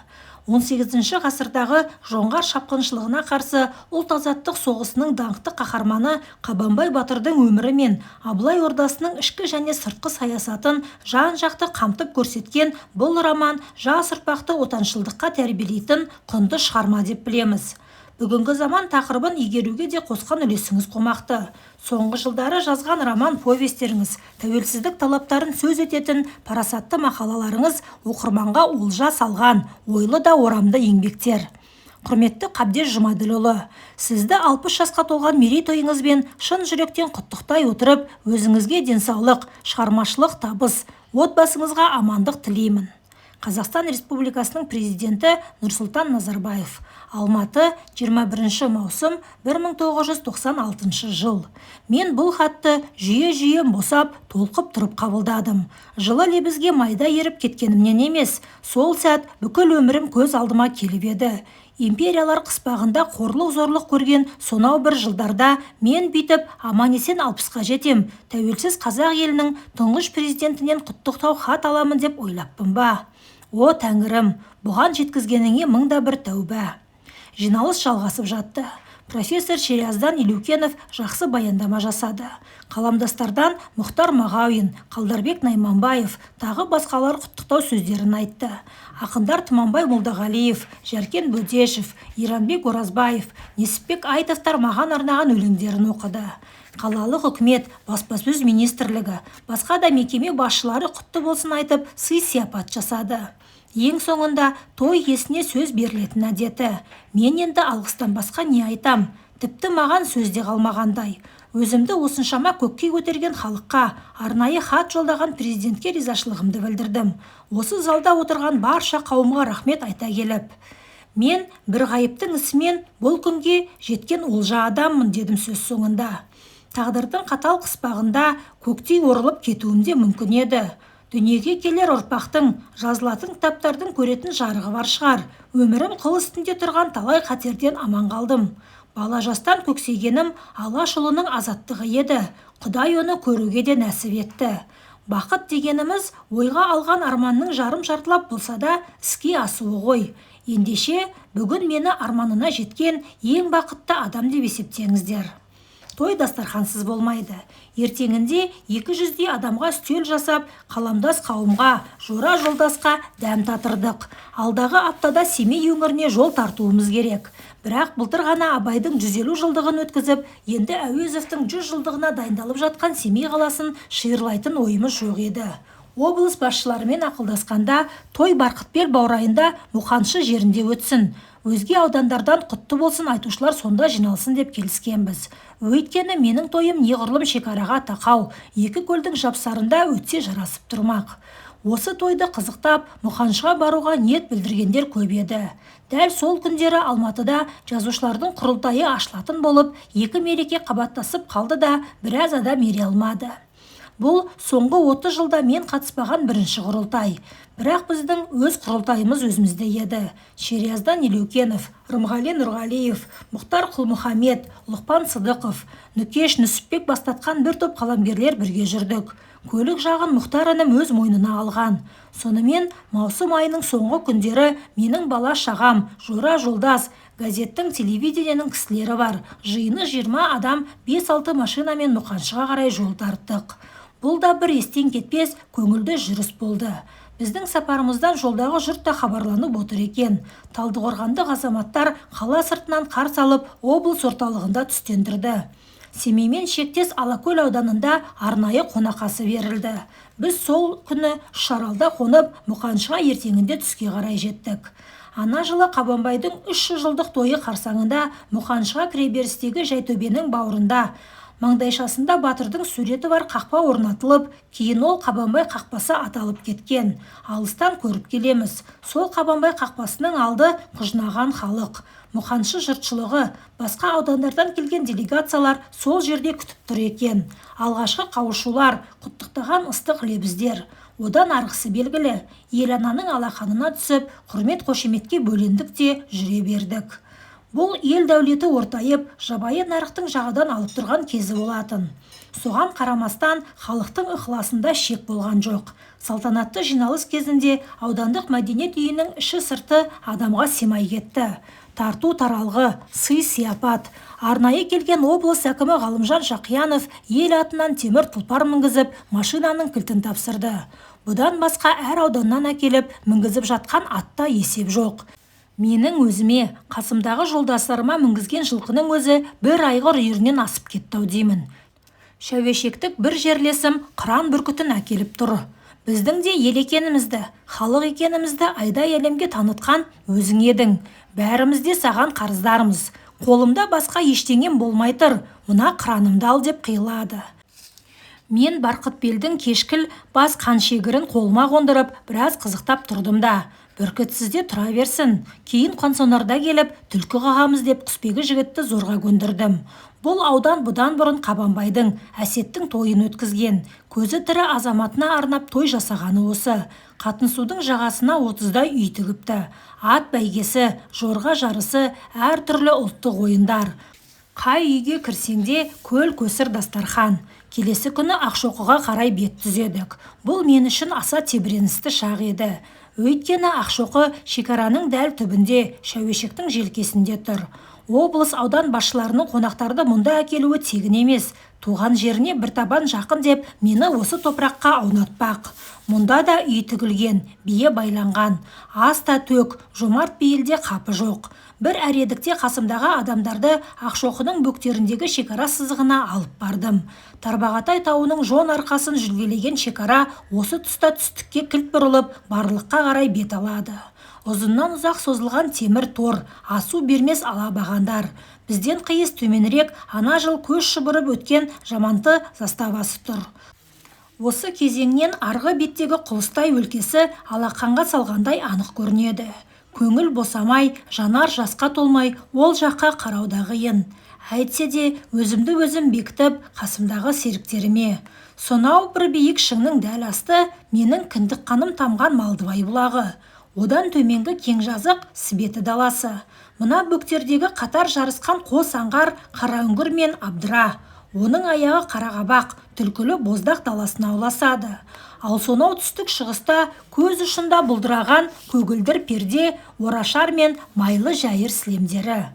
Speaker 1: 18 ғасырдағы жоңғар шапқыншылығына қарсы ұлт азаттық соғысының даңқты қаһарманы Қабанбай Батырдың өмірі мен Абылай ордасының ішкі және сыртқы саясатын жан-жақты қамтып көрсеткен бұл роман жас ұрпақты отаншылдыққа тәрбиелейтін құнды шығарма деп білеміз. Бүгінгі заман тақырыбын игеруге де қосқан үлесіңіз қомақты. Соңғы жылдары жазған роман повестеріңіз, тәуелсіздік талаптарын сөз ететін парасатты мақалаларыңыз оқырманға олжа салған, ойлы да орамды еңбектер. Құрметті Қабдеш Жұмаділұлы, сізді 60 жасқа толған мерейтойыңызбен шын жүректен құттықтай отырып, өзіңізге денсаулық, шығармашылық табыс, отбасыңызға амандық тілеймін. Қазақстан Республикасының президенті Нұрсұлтан Назарбаев. Алматы, 21 маусым 1996 жыл. Мен бұл хатты жиі босап, толқып тұрып қабылдадым. Жылы лебізге майда еріп кеткенімнен емес, сол сәт бүкіл өмірім көз алдыма келіп еді. Империялар қыспағында қорлық-зорлық көрген сонау бір жылдарда мен бүйтіп аман-есен 60-қа жетем, тәуелсіз қазақ елінің тұңғыш президентінен құттықтау хат аламын деп ойлаппын ба? О тәңірім, бұған жеткізгеніңе мыңда бір тәуба. Жиналыс жалғасып жатты. Профессор Шериаздан Елеукенов жақсы баяндама жасады. Қаламдастардан Мұхтар Мағауин, Қалдарбек Найманбаев тағы басқалар құттықтау сөздерін айтты. Ақындар Тұманбай Молдағалиев, Жәркен Бөдешев, Иранбек Оразбаев, Несіпбек Айтовтар маған арнаған өлеңдерін оқыды. Қалалық үкімет, баспасөз министрлігі, басқа да мекеме басшылары құтты болсын айтып, сый-сияпат жасады. Ең соңында той иесіне сөз берілетін әдеті. Мен енді алғыстан басқа не айтам? Тіпті маған сөзде қалмағандай. Өзімді осыншама көкке көтерген халыққа арнайы хат жолдаған президентке ризашылығымды білдірдім. Осы залда отырған барша қауымға рахмет айта келіп, мен бір ғайыптың ісімен бұл күнге жеткен олжа адаммын дедім сөз соңында. Тағдырдың қатал қыспағында көктей орылып кетуім де мүмкін еді. Дүниеге келер ұрпақтың, жазылатын кітаптардың көретін жарығы бар шығар. Өмірім қыл үстінде тұрған талай қатерден аман қалдым. Бала жастан көксегенім Алаш ұлының азаттығы еді. Құдай оны көруге де нәсіп етті. Бақыт дегеніміз ойға алған арманның жарым жартылап болса да іске асуы ғой. Ендеше бүгін мені арманына жеткен ең бақытты адам деп есептеңіздер. Той дастархансыз болмайды. Ертеңінде 200-дей адамға үстел жасап, қаламдас қауымға, жора жолдасқа дәм татырдық. Алдағы аптада Семей өңіріне жол тартуымыз керек. Бірақ былтыр ғана Абайдың 150 жылдығын өткізіп, енді Әуезовтің 100 жылдығына дайындалып жатқан Семей қаласын шиырлайтын ойымыз жоқ еді. Облыс басшыларымен ақылдасқанда, той Барқытбел баурайында Мұқаншы жерінде өтсін. Өзге аудандардан құтты болсын айтушылар сонда жиналсын деп келіскенбіз. Өйткені менің тойым неғұрлым шекараға тақау, екі көлдің жапсарында өтсе жарасып тұрмақ. Осы тойды қызықтап, Мұқаншыға баруға ниет білдіргендер көп еді. Дәл сол күндері Алматыда жазушылардың құрылтайы ашылатын болып, екі мереке қабаттасып қалды да біраз адам ере алмады. Бұл соңғы 30 жылда мен қатыспаған бірінші құрылтай. Бірақ біздің өз құрылтайымыз өзімізде еді. Шериаздан Елеукенов, Рымғали Нұрғалиев, Мұхтар Құл-Мұхамед, Лұқпан Сыдықов, Нүкеш Нүсіпбек бастатқан бір топ қаламгерлер бірге жүрдік. Көлік жағын Мұхтар інім өз мойнына алған. Сонымен маусым айының соңғы күндері менің бала шағам, жора жолдас, газеттің телевидениенің кісілері бар. Жиыны 20 адам 5-6 машинамен Мұқаншыға қарай жол тарттық. Бұл да бір естен кетпес көңілді жүріс болды. Біздің сапарымыздан жолдағы жұрт та хабарланып отыр екен. Талдықорғандық азаматтар қала сыртынан қарсы алып, облыс орталығында түстендірді. Семеймен шектес Алакөл ауданында арнайы қонақасы берілді. Біз сол күні Шаралда қонып, Мұқаншыға ертеңінде түске қарай жеттік. Ана жылы Қабанбайдың 300 жылдық тойы қарсаңында Мұқаншыға кіреберістегі Жайтөбенің бауырында маңдайшасында батырдың суреті бар қақпа орнатылып, кейін ол Қабанбай қақпасы аталып кеткен. Алыстан көріп келеміз. Сол Қабанбай қақпасының алды құжынаған халық. Мұқаншы жұртшылығы, басқа аудандардан келген делегациялар сол жерде күтіп тұр екен. Алғашқы қауышулар, құттықтаған ыстық лебіздер. Одан арғысы белгілі, ел ананың алақанына түсіп, құрмет қошеметке бөлендік те жүре бердік. Бұл ел дәулеті ортайып, жабайы нарықтың жағадан алып тұрған кезі болатын. Соған қарамастан халықтың ықыласында шек болған жоқ. Салтанатты жиналыс кезінде аудандық мәдениет үйінің іші сырты адамға симай кетті. Тарту таралғы, сый сияпат. Арнайы келген облыс әкімі Ғалымжан Жақиянов ел атынан темір тұлпар мінгізіп, машинаның кілтін тапсырды. Бұдан басқа әр ауданнан әкеліп, мінгізіп жатқан атта есеп жоқ. Менің өзіме, қасымдағы жолдастарыма мінгізген жылқының өзі бір айғыр үйірінен асып кетті-ау деймін. Шәуешектік бір жерлесім қыран бүркітін әкеліп тұр. Біздің де ел екенімізді, халық екенімізді айдай әлемге танытқан өзің едің. Бәріміз де саған қарыздармыз. Қолымда басқа ештеңем болмай тұр, мына қыранымды ал деп қиылады. Мен Барқытбелдің кешкіл бас қаншегірін қолыма қондырып, біраз қызықтап тұрдым да. Бүркітсізде тұра берсін. Кейін қансонарда келіп, түлкі қағамыз деп құсбегі жігітті зорға көндірдім. Бұл аудан бұдан бұрын Қабанбайдың, Әсеттің тойын өткізген. Көзі тірі азаматына арнап той жасағаны осы. Қатынсудың жағасына 30-дай үй тігіпті. Ат бәйгесі, жорға жарысы, әр түрлі ұлттық ойындар. Қай үйге кірсеңде көл көсір дастархан. Келесі күні Ақшоқыға қарай бет түзедік. Бұл мен үшін аса тебіреністі шақ еді. Өйткені Ақшоқы шекараның дәл түбінде, Шәуешектің желкесінде тұр. Облыс аудан басшыларының қонақтарды мұнда әкелуі тегін емес. Туған жеріне бір табан жақын деп мені осы топыраққа аунатпақ. Мұнда да үй тігілген, бие байланған. Ас та төк, жомарт бейілде қапы жоқ. Бір әредікте қасымдағы адамдарды Ақшоқының бөктеріндегі шекара сызығына алып бардым. Тарбағатай тауының жон арқасын жүргелеген шекара осы тұста түстікке кілт бұрылып, барлыққа қарай бет алады. Ұзыннан ұзақ созылған темір тор, асу бермес алабағандар. Бізден қиыс төменірек ана жыл көз шұбырып өткен Жаманты заставасы тұр. Осы кезеңнен арғы беттегі Құлыстай өлкесі алақанға салғандай анық көрінеді. Көңіл босамай, жанар жасқа толмай, ол жаққа қарауда қиын. Әйтсе де өзімді өзім бекітіп, қасымдағы серіктеріме. Сонау бір биік шыңның дәл асты менің кіндік қаным тамған Малдыбай бұлағы. Одан төменгі кең жазық Сібеті даласы. Мына бөктердегі қатар жарысқан қос аңғар Қараүңгір мен Абдыра. Оның аяғы Қарақабақ, Түлкілі Боздақ даласына ұласады. Ал сонау түстік шығыста көз ұшында бұлдыраған көгілдір перде, Орашар мен майлы жайыр сілемдері.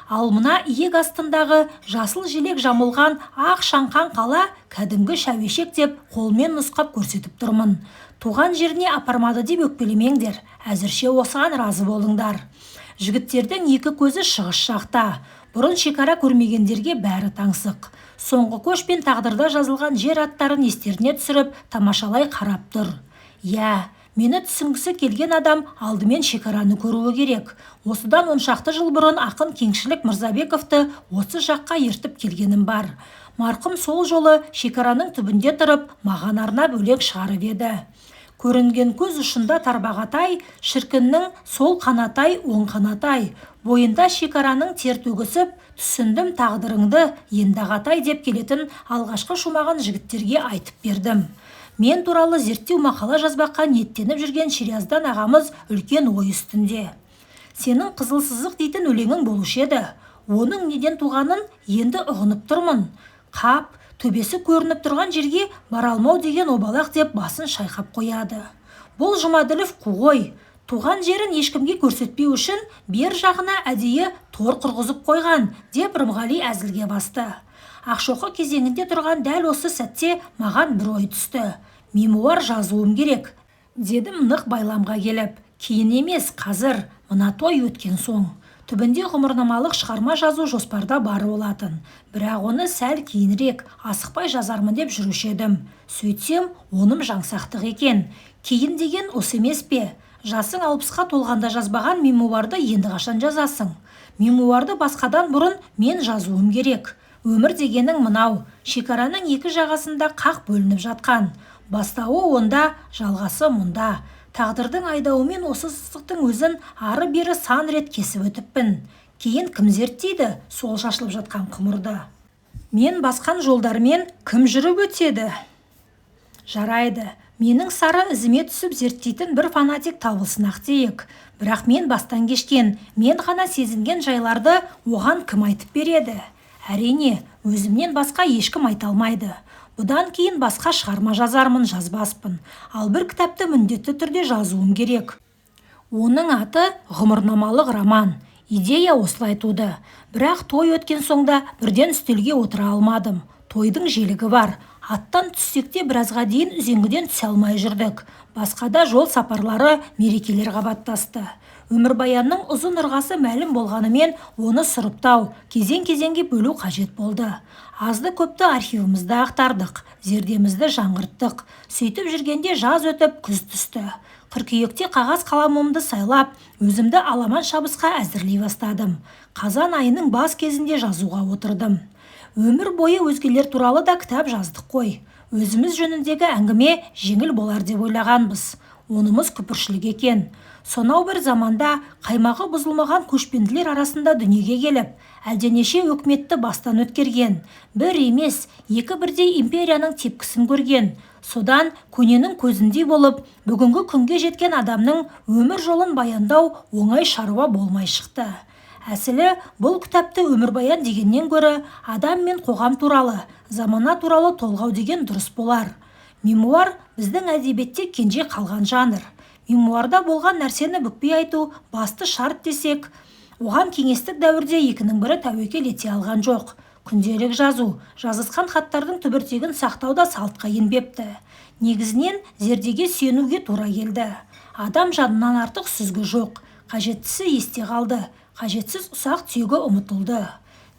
Speaker 1: Ал мына иек астындағы жасыл желек жамылған ақ шаңқан қала кәдімгі Шәуешек деп қолмен нұсқап көрсетіп тұрмын. Туған жеріне апармады деп өкпелемеңдер, әзірше осыған разы болыңдар. Жігіттердің екі көзі шығыс жақта. Бұрын шекара көрмегендерге бәрі таңсық. Соңғы көш пен тағдырда жазылған жер аттарын естеріне түсіріп, тамашалай қарап тұр. Я, мені түсінгісі келген адам алдымен шекараны көруі керек. Осыдан 10 шақты жыл бұрын ақын Кеңшілік Мырзабековты осы жаққа ертіп келгенім бар. Марқұм сол жолы шекараның түбінде тұрып, маған арнап өлең шығарып еді. Көрінген көз ұшында Тарбағатай, шіркіннің сол қанатай, оң қанатай. Бойында шекараның тер төгісіп, түсіндім тағдырыңды, ендағатай деп келетін алғашқы шумағын жігіттерге айтып бердім. Мен туралы зерттеу мақала жазбаққа ниеттеніп жүрген Шериаздан ағамыз үлкен ой үстінде. Сенің қызыл сызық дейтін өлеңің болушы еді. Оның неден туғанын енді ұғынып тұрмын. Қап, төбесі көрініп тұрған жерге бара алмау деген обалақ деп басын шайқап қояды. Бұл Жұмаділов қуғой. Туған жерін ешкімге көрсетпеу үшін бер жағына әдейі тор құрғызып қойған деп Рымғали әзілге басты. Ақшоқы кезеңінде тұрған дәл осы сәтте маған бір ой түсті. Мемуар жазуым керек, дедім нық байламға келіп. Кейін емес, қазір, мына той өткен соң. Түбінде ғұмырнамалық шығарма жазу жоспарда бары болатын. Бірақ оны сәл кейінірек асықпай жазармын деп жүруші едім. Сөйтсем, оным жаңсақтық екен. Кейін деген осы емес пе? Жасың 60-қа толғанда жазбаған мемуарды енді қашан жазасың? Мемуарды басқадан бұрын мен жазуым керек. Өмір дегенің мынау, шекараның екі жағасында қақ бөлініп жатқан. Бастауы онда, жалғасы мұнда. Тағдырдың айдауымен осы сызықтың өзін ары бері сан рет кесіп өтіппін. Кейін кім зерттейді сол шашылып жатқан құмырды? Мен басқан жолдармен кім жүріп өтеді? Жарайды, менің сары ізіме түсіп зерттейтін бір фанатик табылсын ақ дейік. Бірақ мен бастан кешкен, мен ғана сезінген жайларды оған кім айтып береді? Әрине, өзімнен басқа ешкім айта алмайды. Бұдан кейін басқа шығарма жазармын, жазбаспын. Ал бір кітапты міндетті түрде жазуым керек. Оның аты ғұмырнамалық роман. Идея осылай туды. Бірақ той өткен соңда бірден үстелге отыра алмадым. Тойдың желігі бар. Аттан түссекте біразға дейін үзеңгіден түсе алмай жүрдік. Басқада жол сапарлары, мерекелер қабаттасты. Өмірбаянның ұзын ырғасы мәлім болғанымен оны сұрыптау, кезең-кезеңге бөлу қажет болды. Азды көпті архивімізді ақтардық, зердемізді жаңғырттық. Сөйтіп жүргенде жаз өтіп күз түсті. Қыркүйекте қағаз қаламымды сайлап, өзімді аламан шабысқа әзірлей бастадым. Қазан айының бас кезінде жазуға отырдым. Өмір бойы өзгелер туралы да кітап жаздық қой. Өзіміз жөніндегі әңгіме жеңіл болар деп ойлағанбыз. Онымыз күпіршілік екен. Сонау бір заманда қаймағы бұзылмаған көшпенділер арасында дүниеге келіп, әлденеше өкіметті бастан өткерген, бір емес, екі бірдей империяның тепкісін көрген. Содан көненің көзіндей болып, бүгінгі күнге жеткен адамның өмір жолын баяндау оңай шаруа болмай шықты. Әсілі, бұл кітапты өмірбаян дегеннен гөрі адам мен қоғам туралы, замана туралы толғау деген дұрыс болар. Мемуар біздің әдебиетте кенже қалған жанр. Мемуарда болған нәрсені бүкпей айту басты шарт десек, оған кеңестік дәуірде екінің бірі тәуекел ете алған жоқ. Күнделік жазу, жазысқан хаттардың түбіртегін сақтауда салтқа енбепті. Негізінен зердеге сүйенуге тура келді. Адам жанынан артық сүзгі жоқ. Қажеттісі есте қалды, қажетсіз ұсақ түйегі ұмытылды.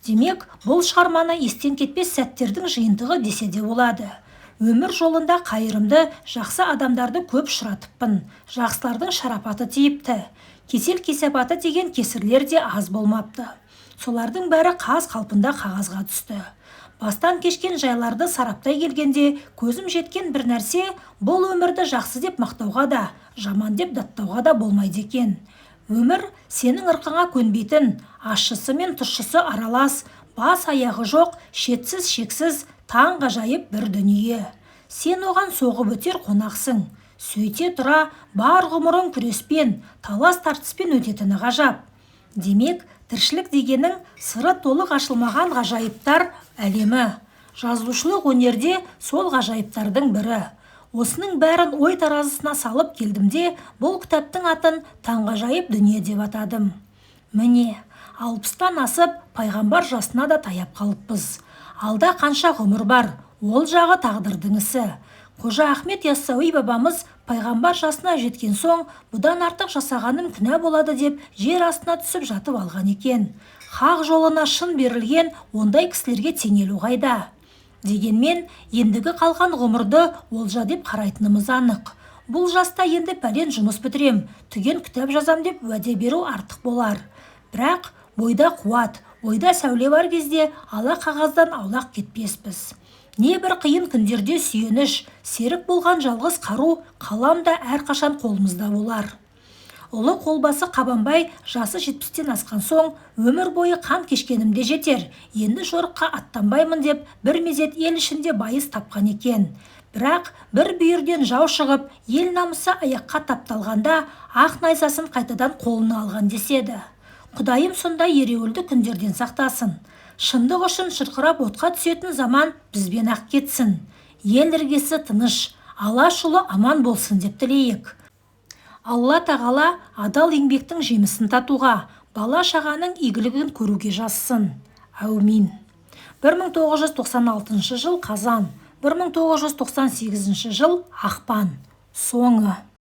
Speaker 1: Демек, бұл шығарманы естен кетпес сәттердің жиынтығы десе де болады. Өмір жолында қайырымды, жақсы адамдарды көп шыратыппын. Жақсылардың шарапаты тиіпті. Кесел-кесапаты деген кесірлер де аз болмапты. Солардың бәрі қаз қалпында қағазға түсті. Бастан кешкен жайларды сараптай келгенде көзім жеткен бір нәрсе, бұл өмірді жақсы деп мақтауға да, жаман деп даттауға да болмайды екен. Өмір сенің ырқыңа көнбейтін, ащысы мен тұщысы аралас, бас аяғы жоқ, шетсіз шексіз, таң ғажайып бір дүние. Сен оған соғып өтер қонақсың. Сөйте тұра бар ғұмырың күреспен, талас тартыспен өтетіні ғажап. Демек, тіршілік дегенің сыры толық ашылмаған ғажайыптар әлемі. Жазушылық өнерде сол ғажайыптардың бірі. Осының бәрін ой таразысына салып келдімде, бұл кітаптың атын таңғажайып дүние деп атадым. Міне, 60-тан асып, пайғамбар жасына да таяп қалыппыз. Алда қанша ғұмыр бар, ол жағы тағдырдың ісі. Қожа Ахмет Яссауи бабамыз пайғамбар жасына жеткен соң, бұдан артық жасағаным күнә болады деп жер астына түсіп жатып алған екен. Хақ жолына шын берілген ондай кісілерге теңелу қайда. Дегенмен, ендігі қалған ғұмырды олжа деп қарайтынымыз анық. Бұл жаста енді пәлен жұмыс бітірем, түген кітап жазам деп уәде беру артық болар. Бірақ бойда қуат, ойда сәуле бар кезде ала қағаздан аулақ кетпеспіз. Не бір қиын күндерде сүйеніш, серік болған жалғыз қару, қалам да әрқашан қолымызда болар. Ұлы қолбасы Қабанбай жасы 70-тен асқан соң, өмір бойы қан кешкенімде жетер, енді жорыққа аттанбаймын деп бір мезет ел ішінде байыз тапқан екен. Бірақ бір бүйірден жау шығып, ел намысы аяққа тапталғанда, ақ найзасын қайтадан қолына алған деседі. Құдайым сондай ереуілді күндерден сақтасын. Шындық үшін шырқырап отқа түсетін заман бізбен ақ кетсін. Ел іргесі тыныш, алашұлы аман болсын деп тілейік. Алла тағала адал еңбектің жемісін татуға, бала шағаның игілігін көруге жазсын. Әумин. 1996 жыл қазан, 1998 жыл ақпан. Соңы.